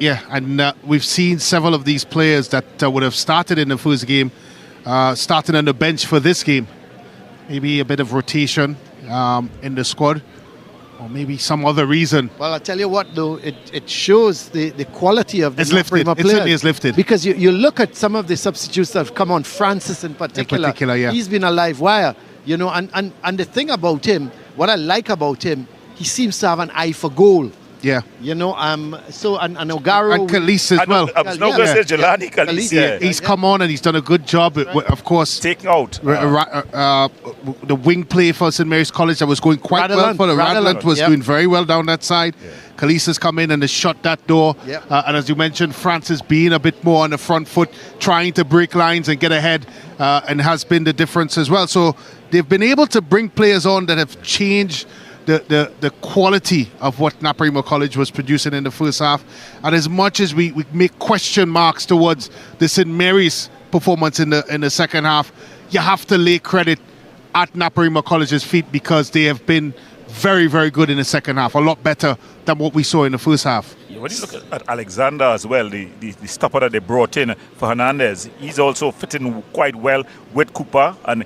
Yeah, and we've seen several of these players that would have started in the first game, starting on the bench for this game. Maybe a bit of rotation in the squad, or maybe some other reason. Well, I tell you what, though, it shows the quality of the Naparima players. It certainly is lifted. Because you look at some of the substitutes that have come on, Francis in particular, yeah. He's been a live wire, you know, and the thing about him, what I like about him, he seems to have an eye for goal. Yeah. You know, so and Ogaro and Khalees as well. I was not going to say Jelani Khalees. Yeah, he's come on and he's done a good job. Of course, taking out the wing play for St. Mary's College that was going quite well for the Radland was doing very well down that side. Yeah. Khalees has come in and has shut that door. Yep. And as you mentioned, Francis being a bit more on the front foot, trying to break lines and get ahead, and has been the difference as well. So they've been able to bring players on that have changed the quality of what Naparima College was producing in the first half. And as much as we make question marks towards the St. Mary's performance in the second half, you have to lay credit at Naparima College's feet because they have been very, very good in the second half, a lot better than what we saw in the first half. Yeah, when you look at Alexander as well, the stopper that they brought in for Hernandez, he's also fitting quite well with Cooper. And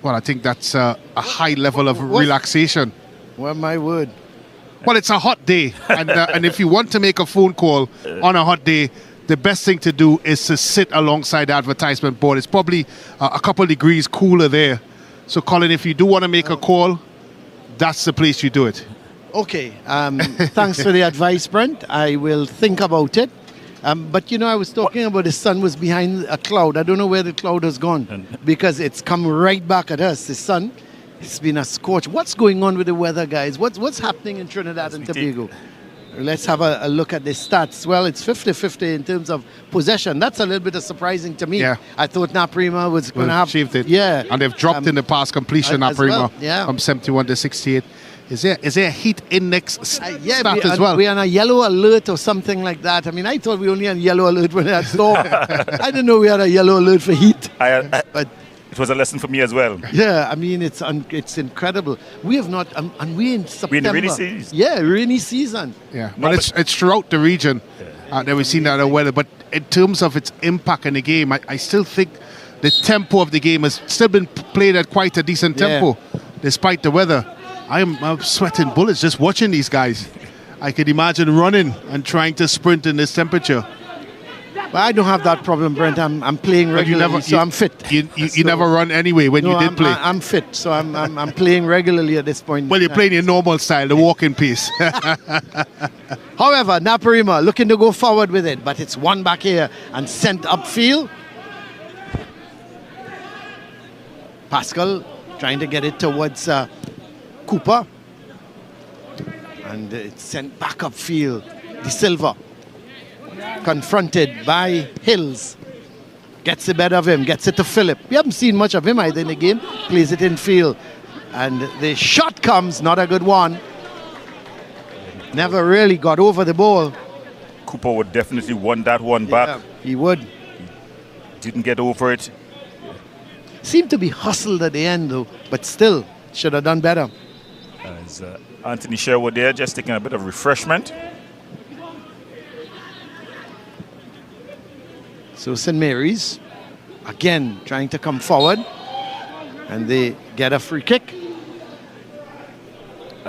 well, I think that's a high level of relaxation. Well, my word. Well, it's a hot day, and if you want to make a phone call on a hot day, the best thing to do is to sit alongside the advertisement board. It's probably a couple degrees cooler there. So, Colin, if you do want to make a call, that's the place you do it. Okay. Thanks for the advice, Brent. I will think about it. But, you know, I was talking about the sun was behind a cloud. I don't know where the cloud has gone because it's come right back at us. The sun, it's been a scorch. What's going on with the weather, guys? What's happening in Trinidad and Tobago? Let's have a look at the stats. Well, it's 50-50 in terms of possession. That's a little bit surprising to me. Yeah. I thought Naparima was going to have... achieved it. Yeah. And they've dropped in the pass completion, Naparima, from 71 to 68. Is there a heat index stat as well? We're on a yellow alert or something like that. I mean, I thought we only had yellow alert when it had storm. I didn't know we had a yellow alert for heat. But it was a lesson for me as well. Yeah, I mean, it's incredible. We have not, and we're in September. We're in the rainy season. Yeah, rainy season. Yeah, but it's throughout the region that we've seen that weather. But in terms of its impact in the game, I still think the tempo of the game has still been played at quite a decent tempo, despite the weather. I'm sweating bullets just watching these guys. I could imagine running and trying to sprint in this temperature. But I don't have that problem, Brent. I'm playing regularly, so I'm fit. You never run anyway when you did play? I'm fit, so I'm playing regularly at this point. Well, you're playing your normal style, the walking pace. However, Naparima looking to go forward with it, but it's one back here and sent upfield. Pascal trying to get it towards Cooper. And it's sent back upfield. De Silva confronted by Hills. Gets the better of him, gets it to Philip. We haven't seen much of him either in the game. Plays it in field. And the shot comes, not a good one. Never really got over the ball. Cooper would definitely want that one back. He would. He didn't get over it. Seemed to be hustled at the end though, but still should have done better. As Anthony Sherwood there, just taking a bit of refreshment. So St. Mary's, again, trying to come forward. And they get a free kick.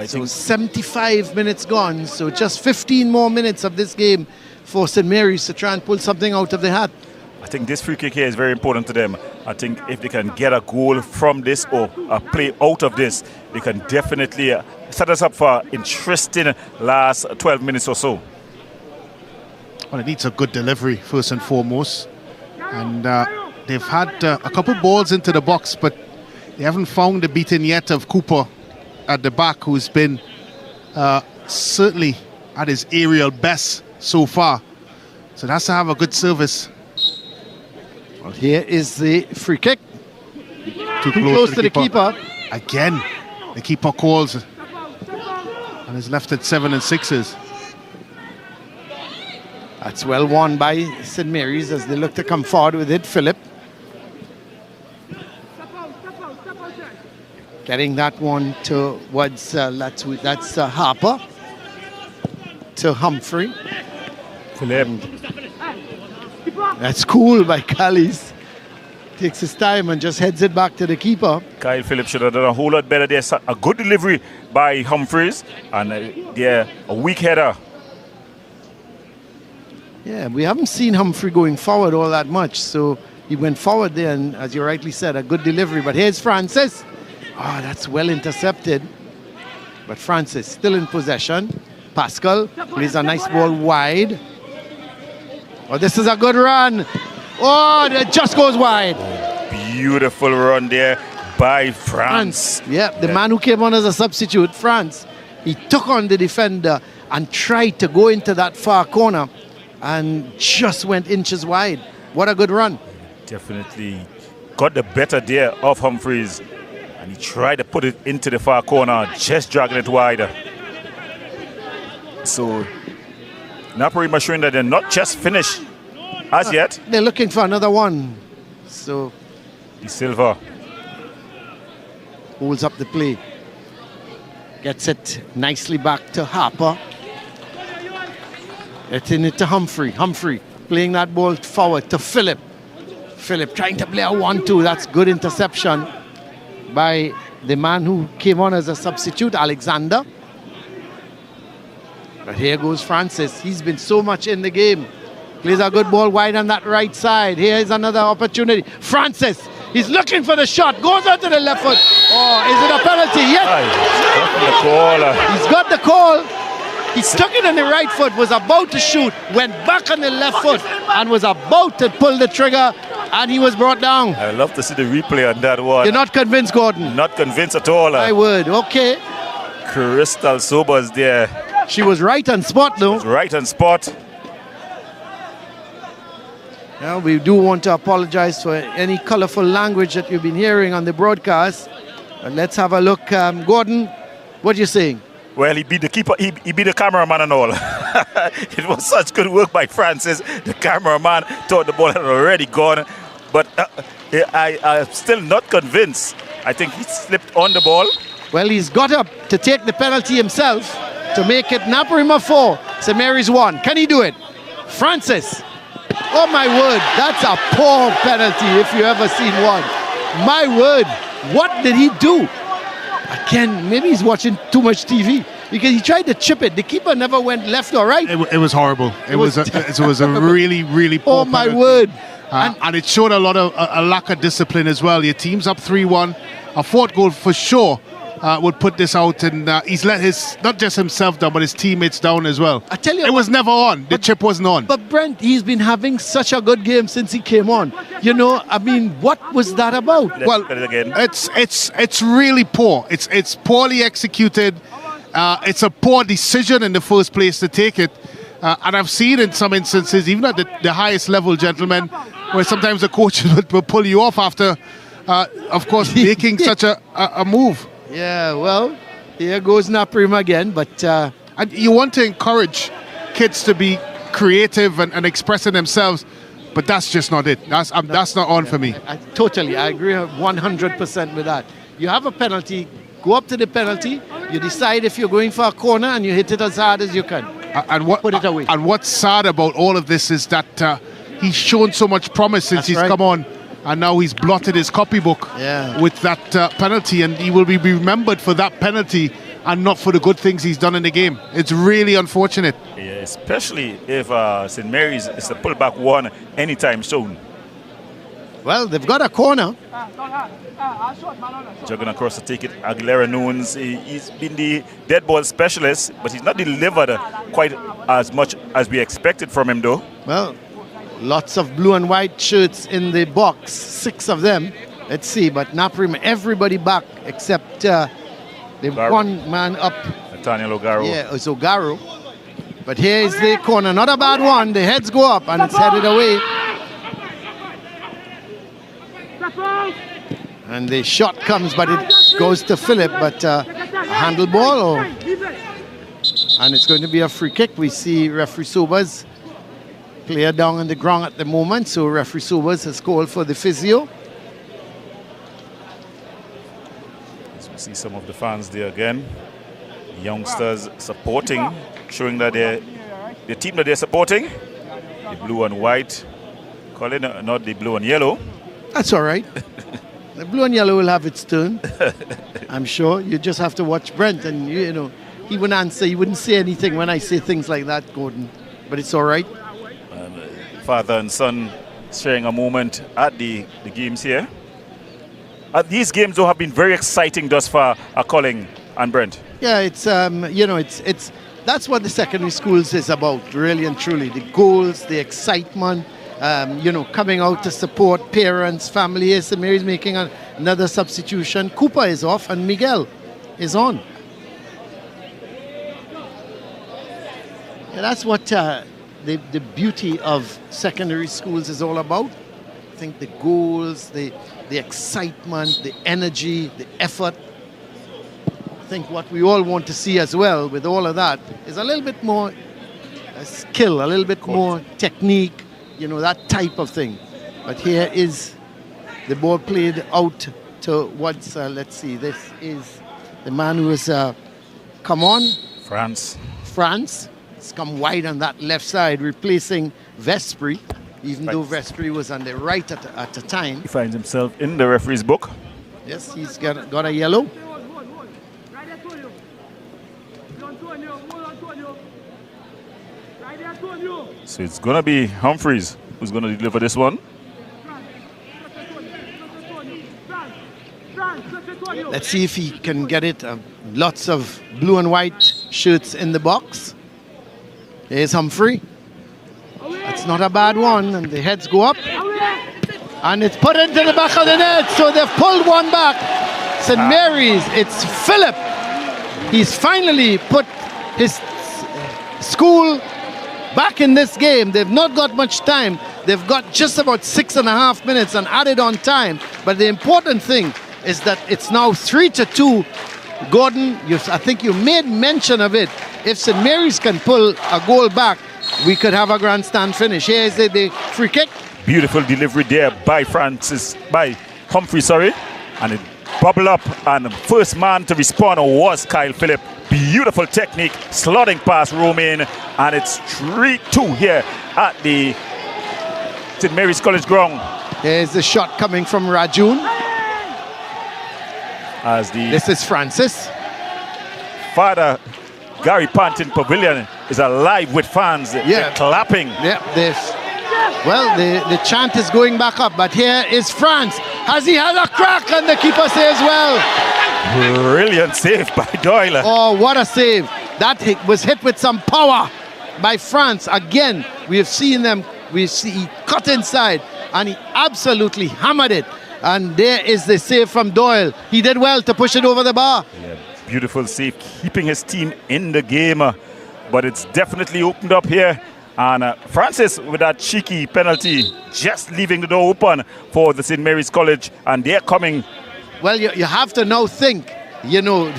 So 75 minutes gone. So just 15 more minutes of this game for St. Mary's to try and pull something out of the hat. I think this free kick here is very important to them. I think if they can get a goal from this or a play out of this, they can definitely set us up for interesting last 12 minutes or so. Well, it needs a good delivery first and foremost. And they've had a couple balls into the box, but they haven't found the beating yet of Cooper at the back, who's been certainly at his aerial best so far. So that's to have a good service. Well, here is the free kick. Too close to the keeper. Again, the keeper calls and is left at 7 and 6s. That's well won by St. Mary's as they look to come forward with it. Philip getting that one towards that's Harper to Humphrey. Philip. That's cool by Khalees. Takes his time and just heads it back to the keeper. Kyle Phillips should have done a whole lot better. There's a good delivery by Humphreys and a weak header. Yeah, we haven't seen Humphrey going forward all that much. So he went forward there and, as you rightly said, a good delivery. But here's Francis. Oh, that's well intercepted. But Francis still in possession. Pascal plays a nice ball wide. Oh, this is a good run. Oh, it just goes wide. Beautiful run there by France. Yeah, the man who came on as a substitute, France, he took on the defender and tried to go into that far corner and just went inches wide. What a good run. Definitely got the better there of Humphreys. And he tried to put it into the far corner, just dragging it wider. So Naparima showing that they're not just finished as yet. They're looking for another one. So De Silva holds up the play. Gets it nicely back to Harper. Getting it to Humphrey. Humphrey playing that ball forward to Philip. Philip trying to play a 1-2. That's good interception by the man who came on as a substitute, Alexander. But here goes Francis. He's been so much in the game. Plays a good ball wide on that right side. Here is another opportunity. Francis, he's looking for the shot. Goes out to the left foot. Oh, is it a penalty? Yes. He's got the call. He stuck it on the right foot, was about to shoot, went back on the left foot and was about to pull the trigger, and he was brought down. I love to see the replay on that one. You're not convinced, Gordon? Not convinced at all. My word, okay. Crystal Sobers there. She was right on spot, though. Right on spot. Now, we do want to apologize for any colorful language that you've been hearing on the broadcast. But let's have a look. Gordon, what are you saying? Well, he beat the keeper, he beat the cameraman and all. It was such good work by Francis. The cameraman thought the ball had already gone. But I'm still not convinced. I think he slipped on the ball. Well, he's got up to take the penalty himself to make it Naparima 4, St. Mary's 1. Can he do it? Francis. Oh, my word. That's a poor penalty if you ever seen one. My word. What did he do? Again, maybe he's watching too much TV because he tried to chip it. The keeper never went left or right. It was horrible. It was a really, really poor Oh, my penalty. word. And it showed a lot of a lack of discipline as well. Your team's up 3-1. A fourth goal for sure would put this out, and he's let his, not just himself down, but his teammates down as well. I tell you, it was never on. The chip wasn't on. But Brent, he's been having such a good game since he came on. You know, I mean, what was that about? Let's look at it again. It's really poor. It's poorly executed. It's a poor decision in the first place to take it. And I've seen in some instances, even at the highest level, gentlemen, where sometimes the coaches will pull you off after, of course, making such a move. Yeah, well, here goes Naparima again, but... and you want to encourage kids to be creative and expressing themselves, but that's just not it. That's not on for me. I agree 100% with that. You have a penalty, go up to the penalty, you decide if you're going for a corner and you hit it as hard as you can. Put it away. And what's sad about all of this is that he's shown so much promise since he's come on, and now he's blotted his copybook with that penalty, and he will be remembered for that penalty and not for the good things he's done in the game. It's really unfortunate. Yeah, especially if St. Mary's is to pull back one anytime soon. Well, they've got a corner. Jogging across to take it, Aguilera Nunes. He's been the dead ball specialist, but he's not delivered quite as much as we expected from him, though. Well, lots of blue and white shirts in the box, 6 of them. Let's see, but Naparima, everybody back except the one man up. Nathaniel Ogaro. Yeah, it's Ogaro. But here is the corner, not a bad one. The heads go up and it's headed away. And the shot comes, but it goes to Philip. But a handle ball, and it's going to be a free kick. We see referee Sobers, player down on the ground at the moment. So referee Sobers has called for the physio. As we see some of the fans there again. Youngsters supporting, showing that the team that they're supporting, the blue and white, calling not the blue and yellow. That's all right. The blue and yellow will have its turn. I'm sure. You just have to watch Brent, and you know, he wouldn't answer. He wouldn't say anything when I say things like that, Gordon. But it's all right. Father and son sharing a moment at the games here. These games, though, have been very exciting thus far, Colin and Brent. Yeah, it's you know, it's that's what the secondary schools is about, really and truly. The goals, the excitement, you know, coming out to support parents, family. St. Mary's making another substitution. Cooper is off and Miguel is on. Yeah, that's what the beauty of secondary schools is all about. I think the goals, the excitement, the energy, the effort. I think what we all want to see as well with all of that is a little bit more skill, a little bit more technique, you know, that type of thing. But here is the ball played out towards, let's see, this is the man who has come on. France. It's come wide on that left side, replacing Vespri, even though Vespri was on the right at the time. He finds himself in the referee's book. Yes, he's got a yellow. So it's going to be Humphreys who's going to deliver this one. Let's see if he can get it. Lots of blue and white shirts in the box. There's Humphrey. That's not a bad one, and the heads go up. And it's put into the back of the net, so they've pulled one back. St. Mary's, it's Philip. He's finally put his school back in this game. They've not got much time. They've got just about 6.5 minutes and added on time. But the important thing is that it's now 3-2. Gordon, I think you made mention of it. If St. Mary's can pull a goal back, we could have a grandstand finish. Here is the free kick. Beautiful delivery there by Humphrey, sorry. And it bubbled up, and the first man to respond was Kyle Phillip. Beautiful technique, slotting past Romain, and it's 3-2 here at the St. Mary's College ground. Here's the shot coming from Rajun. This is Francis. Father Gary Pantin Pavilion is alive with fans. They're clapping. Yeah, well, the chant is going back up, but here is France. Has he had a crack? And the keeper says, well. Brilliant save by Doyle. Oh, what a save. That was hit with some power by France. Again, we have seen them. He cut inside, and he absolutely hammered it. And there is the save from Doyle. He did well to push it over the bar. Yeah, beautiful save, keeping his team in the game. But it's definitely opened up here. And Francis with that cheeky penalty, just leaving the door open for the St. Mary's College. And they're coming. Well, you have to now think, you know,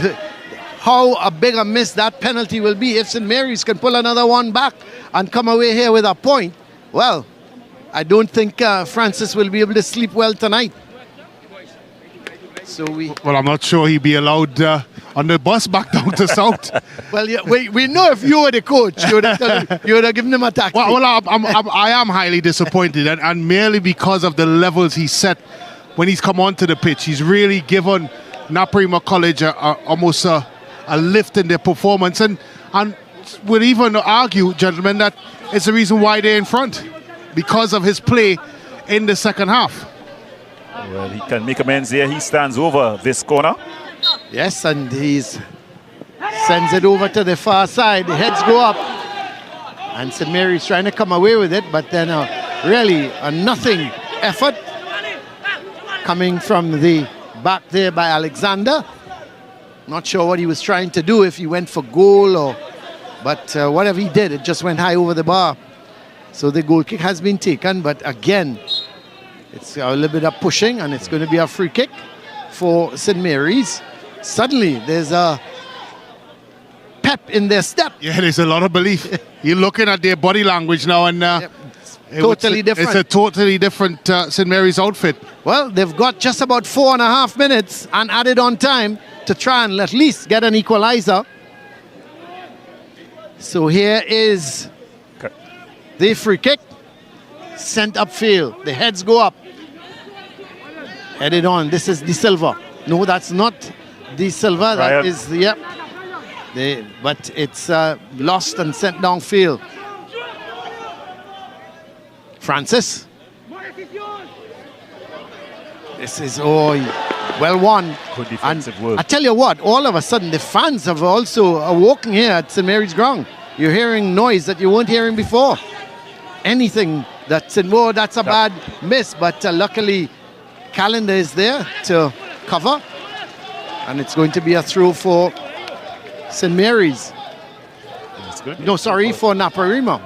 how a big a miss that penalty will be. If St. Mary's can pull another one back and come away here with a point, well, I don't think Francis will be able to sleep well tonight. Well, I'm not sure he'd be allowed on the bus back down to South. Well, we know if you were the coach, you would have given him a taxi. Well, I am highly disappointed, and merely because of the levels he set when he's come onto the pitch. He's really given Naparima College almost a lift in their performance, and would even argue, gentlemen, that it's the reason why they're in front, because of his play in the second half. Well, he can make amends there. He stands over this corner. Yes, and he sends it over to the far side. The heads go up, and St. Mary's trying to come away with it, but then really a nothing effort coming from the back there by Alexander. Not sure what he was trying to do, if he went for goal but whatever he did, it just went high over the bar. So the goal kick has been taken, but again, it's a little bit of pushing, and it's going to be a free kick for St. Mary's. Suddenly, there's a pep in their step. Yeah, there's a lot of belief. You're looking at their body language now, and totally different. It's a totally different St. Mary's outfit. Well, they've got just about 4.5 minutes and added on time to try and at least get an equalizer. So here is the free kick, sent upfield. The heads go up. Headed on. This is De Silva. No, that's not De Silva. That is, but it's lost and sent downfield. Francis. This is, Well won. Good defensive And work. I tell you what, all of a sudden the fans have also awoken here at St. Mary's Ground. You're hearing noise that you weren't hearing before. Anything that said, whoa, that's a bad miss, but luckily Calendar is there to cover. And it's going to be a throw for St. Mary's. That's good. No, sorry, for Naparima.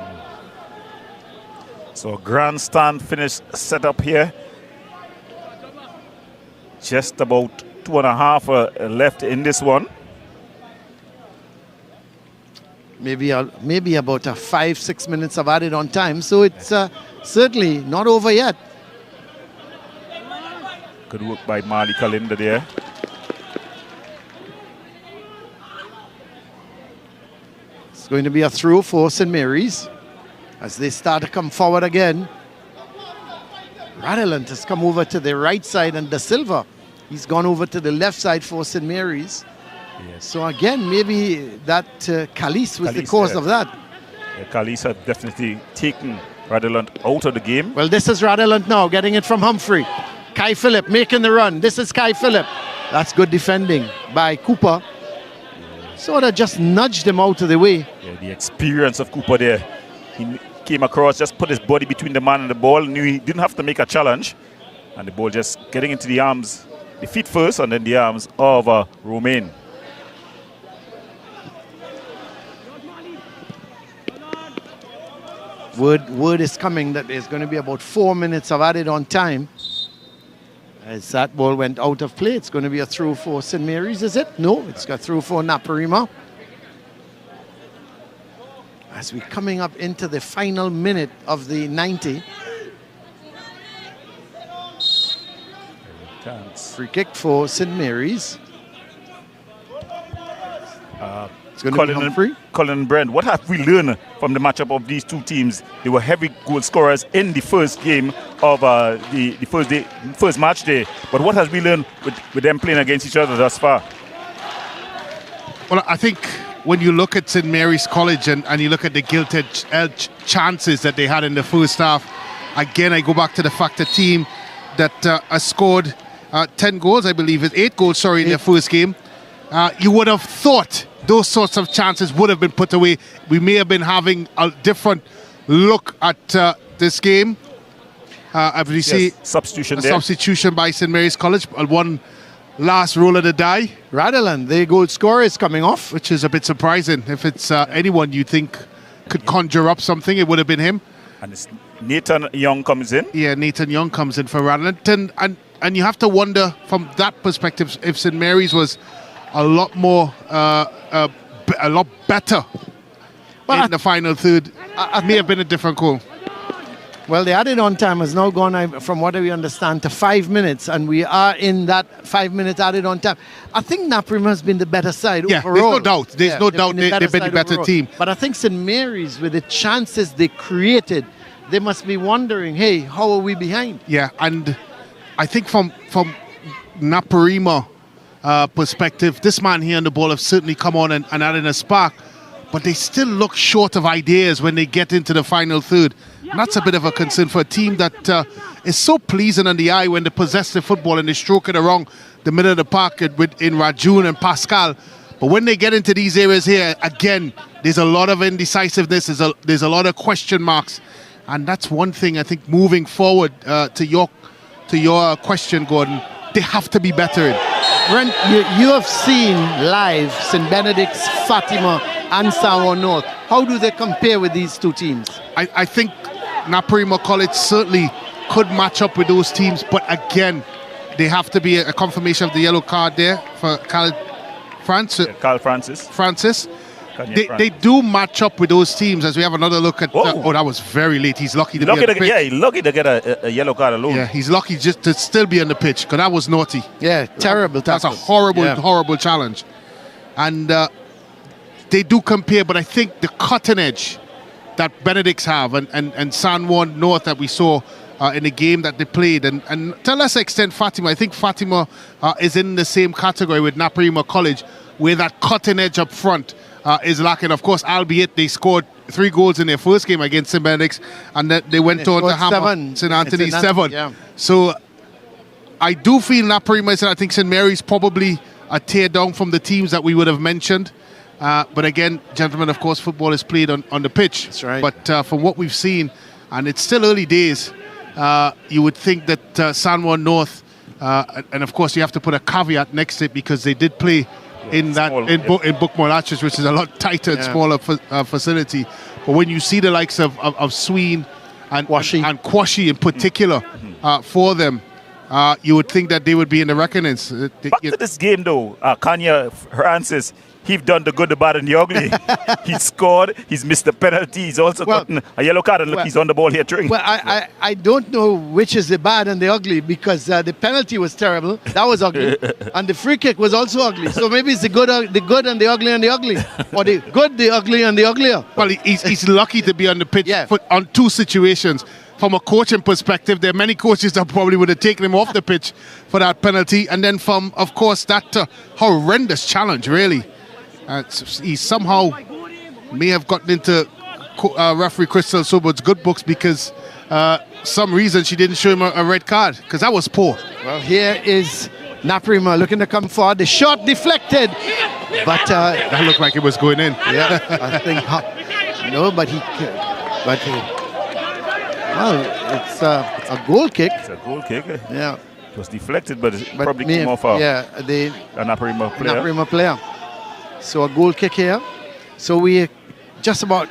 So grandstand finish set up here. Just about 2.5 left in this one. Maybe about 5-6 minutes of added on time. So it's certainly not over yet. Good work by Marley Calendar there. It's going to be a throw for St. Mary's as they start to come forward again. Radelant has come over to the right side, and Da Silva, he's gone over to the left side for St. Mary's. Yes. So again, maybe that Calice was the cause of that. Yeah, Calice have definitely taken Radelant out of the game. Well, this is Radelant now, getting it from Humphrey. Kai Phillip making the run. This is Kai Phillip. That's good defending by Cooper. Sort of just nudged him out of the way. Yeah, the experience of Cooper there. He came across, just put his body between the man and the ball, knew he didn't have to make a challenge. And the ball just getting into the arms, the feet first, and then the arms of Romain. Word is coming that there's going to be about 4 minutes of added on time. As that ball went out of play, it's going to be a throw for St. Mary's, is it? No, it's got through for Naparima. As we're coming up into the final minute of the 90. Free kick for St. Mary's. It's going to be Humphrey. Colin and Brent, what have we learned from the matchup of these two teams? They were heavy goal scorers in the first game of the first match day. But what have we learned with them playing against each other thus far? Well, I think when you look at St. Mary's College and you look at the gilded chances that they had in the first half, again, I go back to the fact the team that has scored 10 goals, I believe, is 8 goals, sorry, in their first game. You would have thought those sorts of chances would have been put away. We may have been having a different look at this game. As we see, substitution by St. Mary's College. One last roll of the die. Radelant, the goal scorer, is coming off. Which is a bit surprising. If it's anyone you think could conjure up something, it would have been him. And it's Nathan Young comes in. Yeah, Nathan Young comes in for Radelant. And you have to wonder from that perspective if St. Mary's was a lot more, a lot better in the final third. It may have been a different call. Well, the added on time has now gone, from what we understand, to 5 minutes, and we are in that 5 minutes added on time. I think Naparima has been the better side overall. There's no doubt. There's no doubt they've been the better overall. team. But I think St. Mary's, with the chances they created, they must be wondering, hey, how are we behind? Yeah, and I think from Naparima perspective, this man here on the ball have certainly come on and added a spark, but they still look short of ideas when they get into the final third. And that's a bit of a concern for a team that is so pleasing on the eye when they possess the football and they stroke it around the middle of the park in Rajun and Pascal. But when they get into these areas here, again, there's a lot of indecisiveness, there's a lot of question marks. And that's one thing I think moving forward to your question, Gordon, they have to be better in. Brent, you have seen live St. Benedict's, Fatima and Sawa North. How do they compare with these two teams? I think Naparima College certainly could match up with those teams, but again, they have to be a confirmation of the yellow card there for Carl Francis. They do match up with those teams. As we have another look at that was very late. He's lucky to be on the pitch. Yeah, he's lucky to get a yellow card alone. Yeah, he's lucky just to still be on the pitch, because that was naughty. Yeah, terrible. That's a horrible challenge. And they do compare, but I think the cutting edge that Benedicts have and San Juan North that we saw in the game that they played, and to a lesser extent Fatima. I think Fatima is in the same category with Naparima College, where that cutting edge up front is lacking. Of course, albeit they scored 3 goals in their first game against St. Benedict's, and that they went on to hammer St. Anthony 7. Yeah. So I do feel Naparima, I think St. Mary's probably a tear down from the teams that we would have mentioned. But again, gentlemen, of course, football is played on the pitch. That's right. But from what we've seen, and it's still early days, you would think that San Juan North, and of course you have to put a caveat next to it because they did play in Bookmore Arches, which is a lot tighter and smaller facility. But when you see the likes of SWEEN and Quashie in particular for them, you would think that they would be in the reckonings. Back to this game though, Kanye Francis, he's done the good, the bad and the ugly. He scored, he's missed the penalty, he's also gotten a yellow card, and look, he's on the ball here trying. Well, I don't know which is the bad and the ugly, because the penalty was terrible, that was ugly, and the free kick was also ugly. So maybe it's the good and the ugly and the ugly, or the good, the ugly and the uglier. Well, he's lucky to be on the pitch on two situations. From a coaching perspective, there are many coaches that probably would have taken him off the pitch for that penalty. And then from, of course, that horrendous challenge, really. He somehow may have gotten into referee Crystal Sobert's good books because some reason she didn't show him a red card, because that was poor. Well, here is Naparima looking to come forward. The shot deflected, but that looked like it was going in. Yeah, I think no, but well, it's a goal kick. It's a goal kick. Yeah, it was deflected, but it probably came off a Naparima player. Naparima player. So a goal kick here. So we just about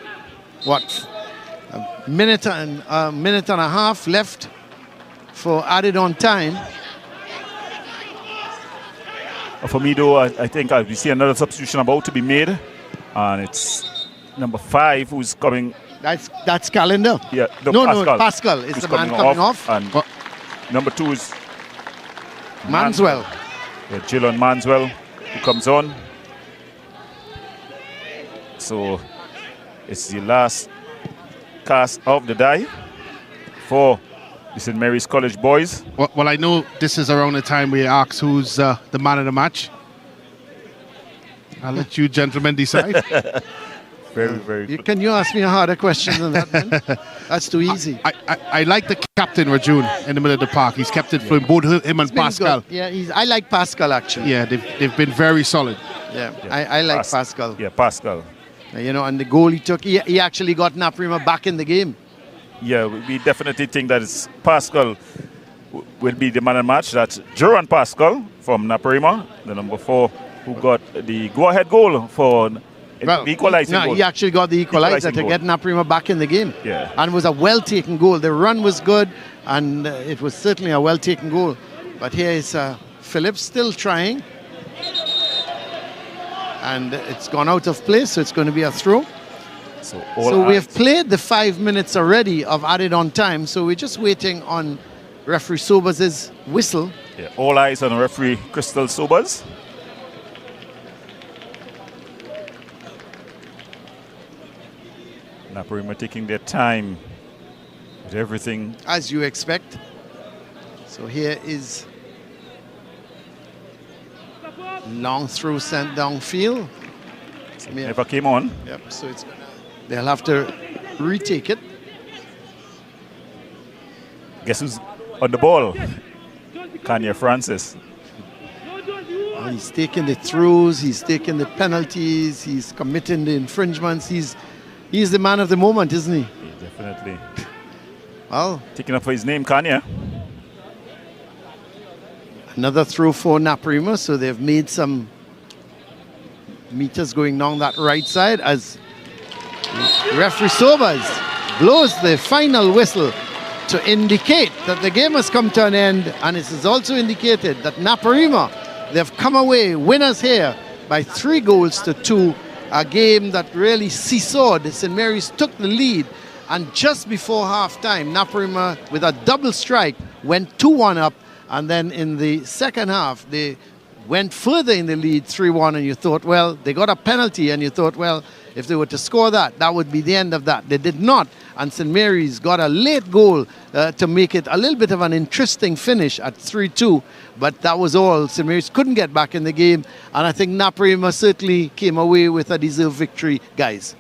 a minute and a half left for added on time. For me though, I think we see another substitution about to be made, and it's number 5 who's coming. That's Calendar. Yeah, no, Pascal is the man coming off. And number 2 is Manswell. Yeah, Jillian Manswell, who comes on. So it's the last cast of the die for the St. Mary's College boys. Well, I know this is around the time we ask who's the man of the match. I'll let you gentlemen decide. Very good. Can you ask me a harder question than that, man? That's too easy. I like the captain, Rajun, in the middle of the park. He's kept it flowing, both him and Pascal. Good. Yeah, I like Pascal, actually. Yeah, they've been very solid. Yeah. I like Pascal. Yeah, Pascal. You know, and the goal he took, he actually got Naparima back in the game. Yeah, we definitely think that it's Pascal will be the man of the match. That's Joran Pascal from Naparima, the number 4, who got the go-ahead goal for the equalizing goal. He actually got the equalizer to get Naparima back in the game. Yeah. And it was a well-taken goal. The run was good, and it was certainly a well-taken goal. But here is Phillips still trying. And it's gone out of place, so it's going to be a throw. So we have played the 5 minutes already of added on time, so we're just waiting on referee Sobers' whistle. Yeah, all eyes on referee Crystal Sobers. Naparima taking their time with everything. As you expect. So here is long throw sent downfield. Never came on. Yep, so they'll have to retake it. Guess who's on the ball? Kanye Francis. He's taking the throws, he's taking the penalties, he's committing the infringements. He's the man of the moment, isn't he? Yeah, definitely. Well, taking up for his name, Kanye. Another throw for Naparima, so they've made some meters going down that right side as referee Sobers blows the final whistle to indicate that the game has come to an end, and it is also indicated that Naparima, they've come away winners here by 3 goals to 2, a game that really seesawed. St. Mary's took the lead, and just before half-time, Naparima, with a double strike, went 2-1 up. And then in the second half, they went further in the lead, 3-1, and you thought, well, they got a penalty, and you thought, well, if they were to score that would be the end of that. They did not, and St. Mary's got a late goal to make it a little bit of an interesting finish at 3-2, but that was all. St. Mary's couldn't get back in the game, and I think Naparima certainly came away with a deserved victory, guys.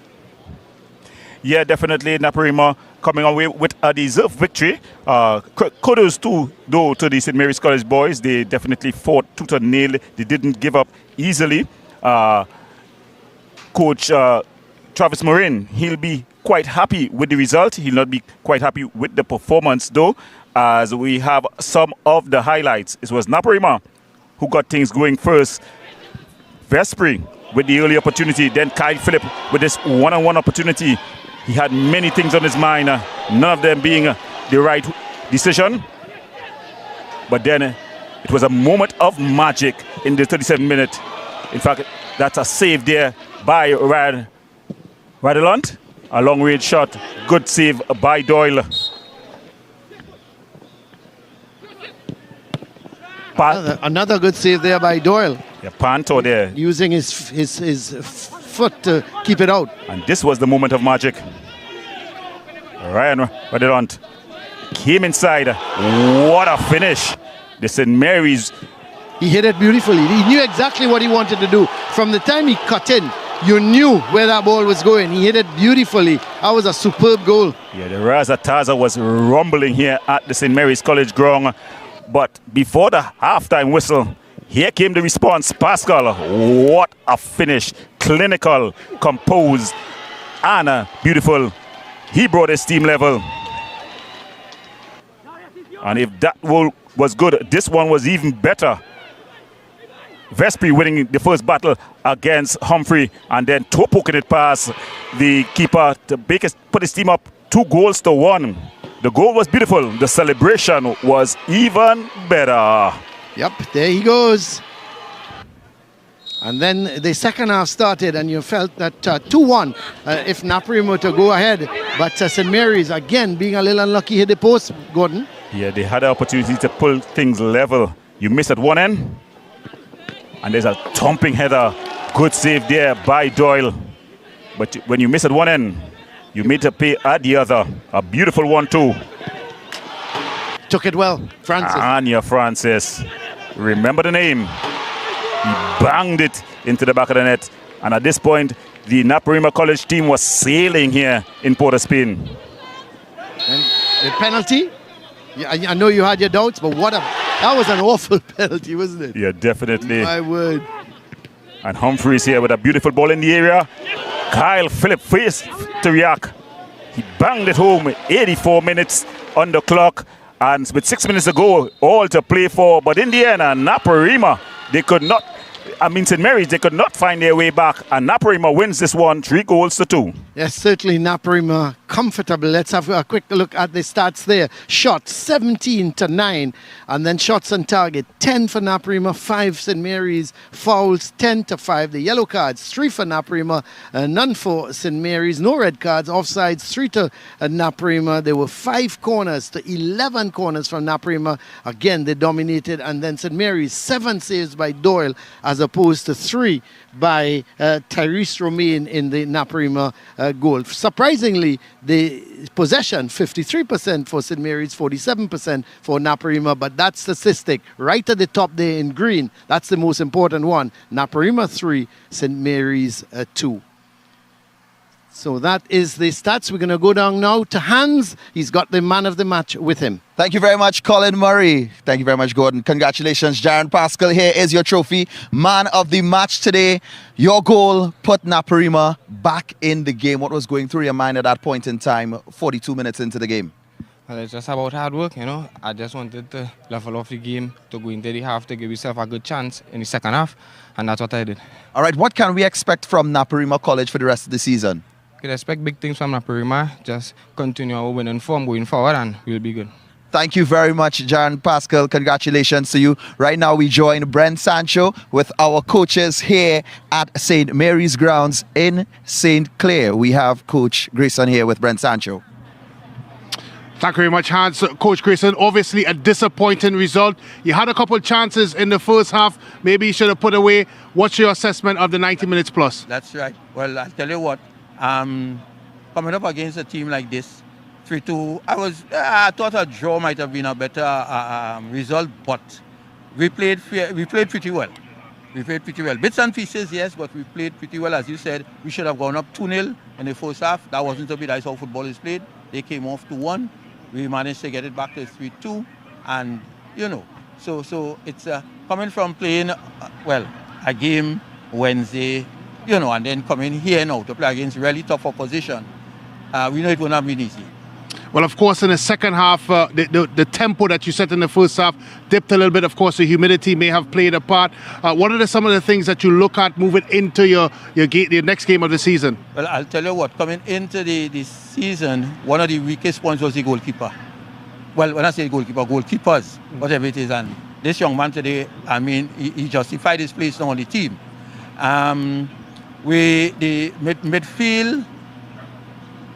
Yeah, definitely. Naparima coming away with a deserved victory. Kudos to the St. Mary's College boys. They definitely fought tooth and nail. They didn't give up easily. Coach Travis Morin, he'll be quite happy with the result. He'll not be quite happy with the performance though, as we have some of the highlights. It was Naparima who got things going first. Vespri with the early opportunity, then Kyle Phillip with this one-on-one opportunity. He had many things on his mind, none of them being the right decision. But then it was a moment of magic in the 37th minute. In fact, that's a save there by Radelant. A long-range shot, good save by Doyle. Another good save there by Doyle. Yeah, Panto there. Using his foot to keep it out. And this was the moment of magic. Ryan Radelant came inside. What a finish. The St. Mary's. He hit it beautifully. He knew exactly what he wanted to do. From the time he cut in, you knew where that ball was going. He hit it beautifully. That was a superb goal. Yeah, the Razzataza was rumbling here at the St. Mary's College ground. But before the halftime whistle, here came the response. Pascal, what a finish. Clinical, composed, and beautiful. He brought his team level. And if that was good, this one was even better. Vespri winning the first battle against Humphrey, and then toe poking it past the keeper to put his team up 2-1. The goal was beautiful. The celebration was even better. Yep, there he goes. And then the second half started, and you felt that 2-1 if Naparima to go ahead. But St. Mary's, again, being a little unlucky, hit the post, Gordon. Yeah, they had the opportunity to pull things level. You miss at one end, and there's a thumping header. Good save there by Doyle. But when you miss at one end, you made to pay at the other. A beautiful one too. Took it well, Francis. Anya Francis. Remember the name. He banged it into the back of the net. And at this point, the Naparima College team was sailing here in Port of Spain. And the penalty? Yeah, I know you had your doubts, but that was an awful penalty, wasn't it? Yeah, definitely. My word. And Humphreys here with a beautiful ball in the area. Kyle Phillip faced to react. He banged it home. 84 minutes on the clock. And with 6 minutes to go, all to play for. But in the end, Naparima, they could not, St. Mary's, they could not find their way back. And Naparima wins this one 3-2. Yes, certainly Naparima comfortable. Let's have a quick look at the stats there. Shots 17-9, and then shots on target 10 for Naparima, 5 St. Mary's. Fouls 10-5. The yellow cards 3 for Naparima, none for St. Mary's. No red cards. Offsides 3 to Naparima. There were 5 corners to 11 corners from Naparima. Again, they dominated. And then St. Mary's 7 saves by Doyle as opposed to 3 by Tyrese Romain in the Naparima goal. Surprisingly, the possession 53% for St. Mary's, 47% for Naparima, but that statistic right at the top there in green, that's the most important one. Naparima 3, St. Mary's 2. So that is the stats. We're going to go down now to Hans. He's got the man of the match with him. Thank you very much, Colin Murray. Thank you very much, Gordon. Congratulations, Jaron Pascal. Here is your trophy. Man of the match today. Your goal put Naparima back in the game. What was going through your mind at that point in time, 42 minutes into the game? Well, it's just about hard work, you know. I just wanted to level off the game, to go into the half, to give yourself a good chance in the second half, and that's what I did. All right, what can we expect from Naparima College for the rest of the season? Could expect big things from Naparima. Just continue our winning form going forward, and we'll be good. Thank you very much, Jaron Pascal. Congratulations to you. Right now, we join Brent Sancho with our coaches here at St. Mary's Grounds in St. Clair. We have Coach Grayson here with Brent Sancho. Thank you very much, Hans. Coach Grayson, obviously a disappointing result. You had a couple of chances in the first half. Maybe you should have put away. What's your assessment of the 90 minutes plus? That's right. Well, I'll tell you what. Coming up against a team like this, 3-2, I thought a draw might have been a better result, but we played pretty well. We played pretty well. Bits and pieces, yes, but we played pretty well. As you said, we should have gone up 2-0 in the first half. That wasn't to be. That's how football is played. They came off 2-1. We managed to get it back to 3-2. And, so it's coming from playing, a game Wednesday, and then coming here now to play against really tough opposition. We know it will not be easy. Well, of course, in the second half, the tempo that you set in the first half dipped a little bit. Of course, the humidity may have played a part. What are some of the things that you look at moving into your next game of the season? Well, I'll tell you what, coming into the season, one of the weakest points was the goalkeeper. Well, when I say goalkeeper, goalkeepers, whatever it is. And this young man today, he justified his place now on the team. The midfield,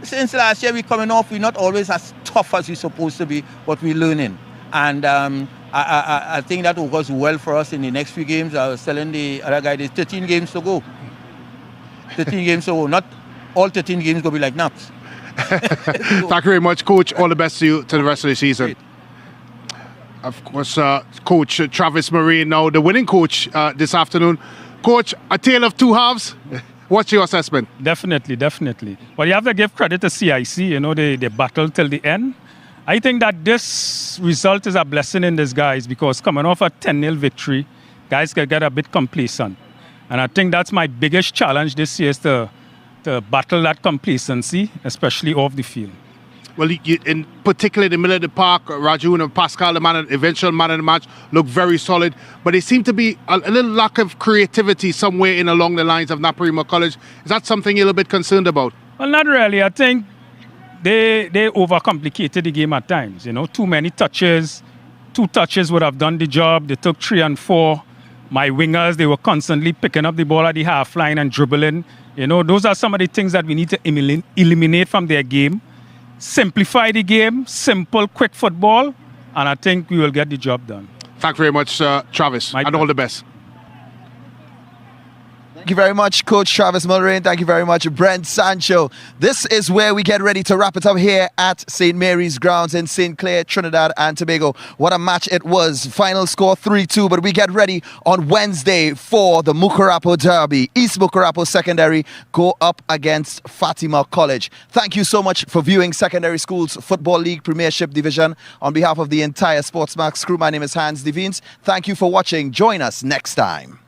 since last year we're coming off, we're not always as tough as we're supposed to be, but we're learning. And I think that will go well for us in the next few games. I was telling the other guy, there's 13 games to go. 13 games to go. Not all 13 games going to be like naps. Thank you very much, Coach. All the best to you to the rest of the season. Great. Of course, Coach Travis Marine, now the winning coach this afternoon. Coach, a tale of two halves. What's your assessment? Definitely. But you have to give credit to CIC. They battled till the end. I think that this result is a blessing in disguise because coming off a 10-0 victory, guys can get a bit complacent. And I think that's my biggest challenge this year is to battle that complacency, especially off the field. Well, in particular, the middle of the park, Raju and Pascal, the eventual man of the match, looked very solid. But there seemed to be a little lack of creativity somewhere in along the lines of Naparima College. Is that something you're a little bit concerned about? Well, not really. I think they overcomplicated the game at times. Too many touches. 2 touches would have done the job. They took 3 and 4. My wingers, they were constantly picking up the ball at the half line and dribbling. Those are some of the things that we need to eliminate from their game. Simplify the game, simple, quick football, and I think we will get the job done. Thank you very much, Travis, and all the best. Thank you very much, Coach Travis Mulrain. Thank you very much, Brent Sancho. This is where we get ready to wrap it up here at St. Mary's Grounds in St. Clair, Trinidad and Tobago. What a match it was. Final score 3-2, but we get ready on Wednesday for the Mukarapo Derby. East Mukarapo Secondary go up against Fatima College. Thank you so much for viewing Secondary Schools Football League Premiership Division. On behalf of the entire SportsMax crew, my name is Hans Devines. Thank you for watching. Join us next time.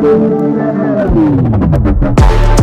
Thank you.